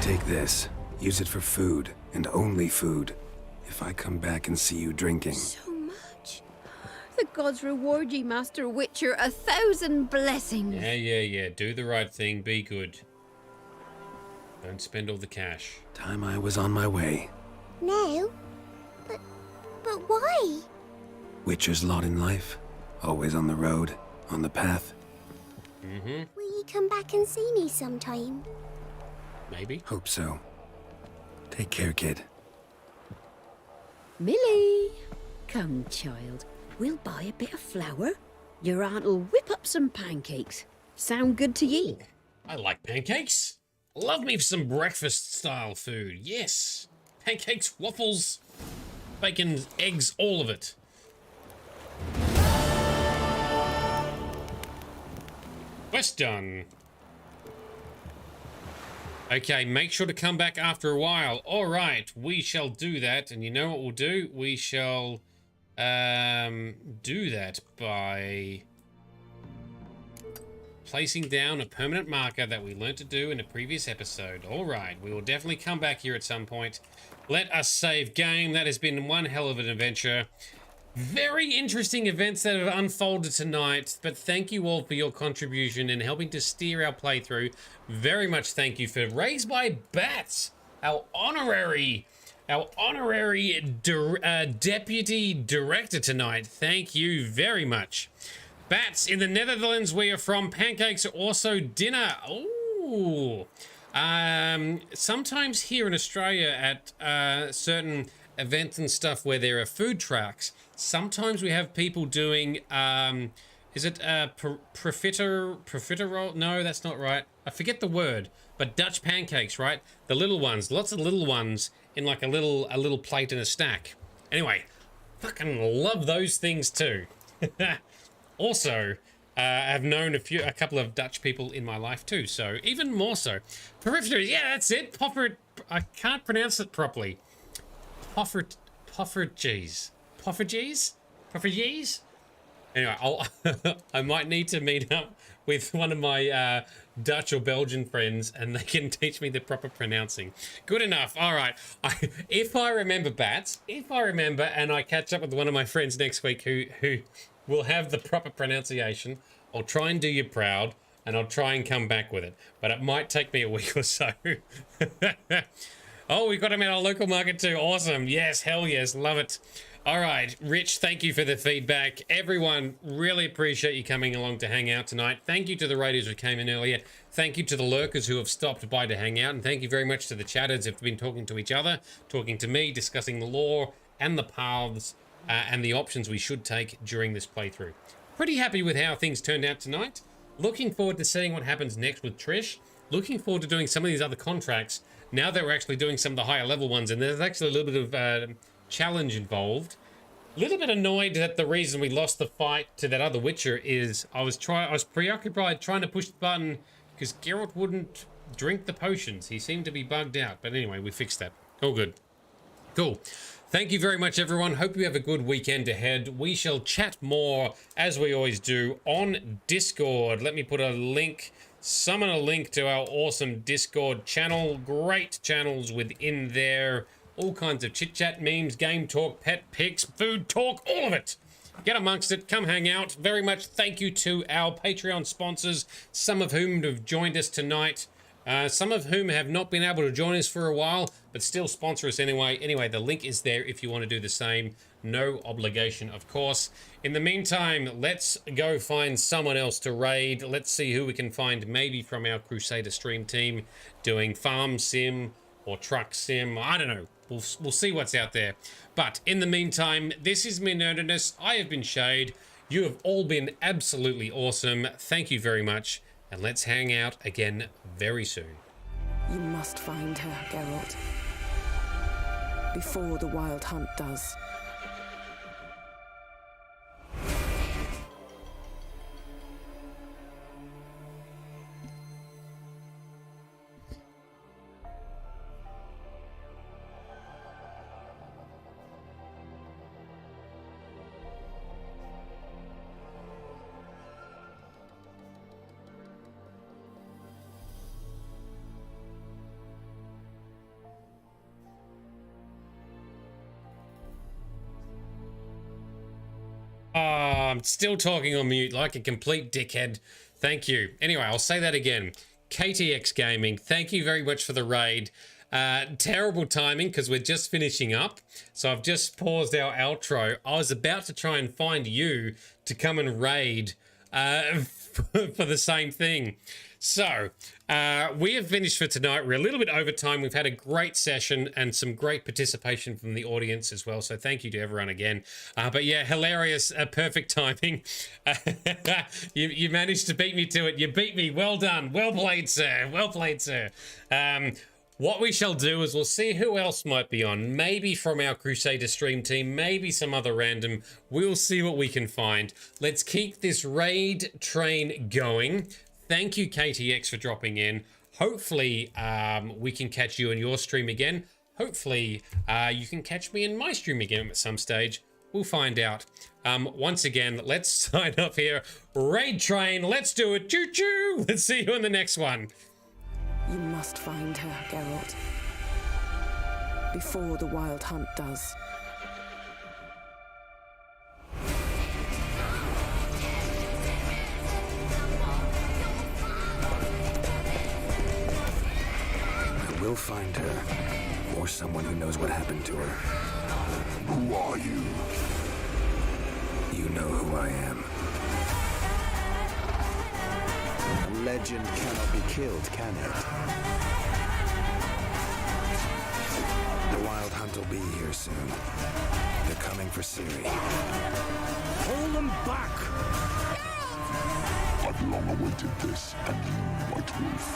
Take this. Use it for food, and only food. If I come back and see you drinking... So much. The gods reward ye, Master Witcher. 1,000 blessings. Yeah. Do the right thing. Be good. Don't spend all the cash. Time I was on my way. No. But why? Witcher's lot in life. Always on the road, on the path. Will you come back and see me sometime? Maybe. Hope so. Take care, kid. Millie! Come, child. We'll buy a bit of flour. Your aunt'll whip up some pancakes. Sound good to ye? I like pancakes. Love me some breakfast-style food. Yes. Pancakes, waffles, bacon, eggs, all of it. Quest done. Okay, make sure to come back after a while. All right, we shall do that. And you know what we'll do? We shall do that by placing down a permanent marker that we learned to do in a previous episode. All right, we will definitely come back here at some point. Let us save game. That has been one hell of an adventure. Very interesting events that have unfolded tonight, but thank you all for your contribution in helping to steer our playthrough. Very much thank you for Raised by Bats, our honorary deputy director tonight. Thank you very much. Bats, in the Netherlands where you're from, pancakes are also dinner. Ooh. Sometimes here in Australia at certain events and stuff where there are food trucks, sometimes we have people doing, is it profiterole? No, that's not right. I forget the word, but Dutch pancakes, right? The little ones, lots of little ones in like a little plate in a stack. Anyway, fucking love those things too. Also, I've known a couple of Dutch people in my life too, so even more so. Periphery, yeah, that's it. I can't pronounce it properly. Poffertjes. Anyway, I might need to meet up with one of my Dutch or Belgian friends, and they can teach me the proper pronouncing. Good enough. All right. If I remember, Bats, and I catch up with one of my friends next week who will have the proper pronunciation, I'll try and do you proud, and I'll try and come back with it. But it might take me a week or so. Oh, we got him at our local market too. Awesome. Yes, hell yes. Love it. All right, Rich, thank you for the feedback. Everyone, really appreciate you coming along to hang out tonight. Thank you to the raiders who came in earlier. Thank you to the lurkers who have stopped by to hang out. And thank you very much to the chatters who've been talking to each other, talking to me, discussing the lore and the paths and the options we should take during this playthrough. Pretty happy with how things turned out tonight. Looking forward to seeing what happens next with Trish. Looking forward to doing some of these other contracts now that we're actually doing some of the higher level ones. And there's actually a little bit of challenge involved. A little bit annoyed that the reason we lost the fight to that other Witcher is I was preoccupied trying to push the button because Geralt wouldn't drink the potions. He seemed to be bugged out. But anyway, we fixed that. All good. Cool. Thank you very much, everyone. Hope you have a good weekend ahead. We shall chat more, as we always do, on Discord. Let me put a link, summon a link to our awesome Discord channel. Great channels within there. All kinds of chit-chat, memes, game talk, pet pics, food talk, all of it. Get amongst it. Come hang out. Very much thank you to our Patreon sponsors, some of whom have joined us tonight. Some of whom have not been able to join us for a while, but still sponsor us anyway. Anyway, the link is there if you want to do the same. No obligation, of course. In the meantime, let's go find someone else to raid. Let's see who we can find, maybe from our Crusader stream team, doing farm sim or truck sim. I don't know. We'll see what's out there. But in the meantime, this is me, Nerdedness. I have been Shade. You have all been absolutely awesome. Thank you very much. And let's hang out again very soon. You must find her, Geralt. Before the Wild Hunt does. I'm still talking on mute like a complete dickhead. Thank you. Anyway, I'll say that again. KTX Gaming, thank you very much for the raid. Terrible timing because we're just finishing up. So I've just paused our outro. I was about to try and find you to come and raid for the same thing. So we have finished for tonight. We're a little bit over time. We've had a great session and some great participation from the audience as well. So thank you to everyone again. But yeah, hilarious, perfect timing. You managed to beat me to it. You beat me. Well done. Well played, sir. Well played, sir. What we shall do is we'll see who else might be on. Maybe from our Crusader stream team, maybe some other random. We'll see what we can find. Let's keep this raid train going. Thank you, KTX, for dropping in. Hopefully, we can catch you in your stream again. Hopefully, you can catch me in my stream again at some stage. We'll find out. Once again, let's sign up here. Raid train, let's do it. Choo-choo! Let's see you in the next one. You must find her, Geralt. Before the Wild Hunt does. I will find her, or someone who knows what happened to her. Who are you? You know who I am. A legend cannot be killed, can it? The Wild Hunt will be here soon. They're coming for Ciri. Hold them back! I've long awaited this, and you, White Wolf.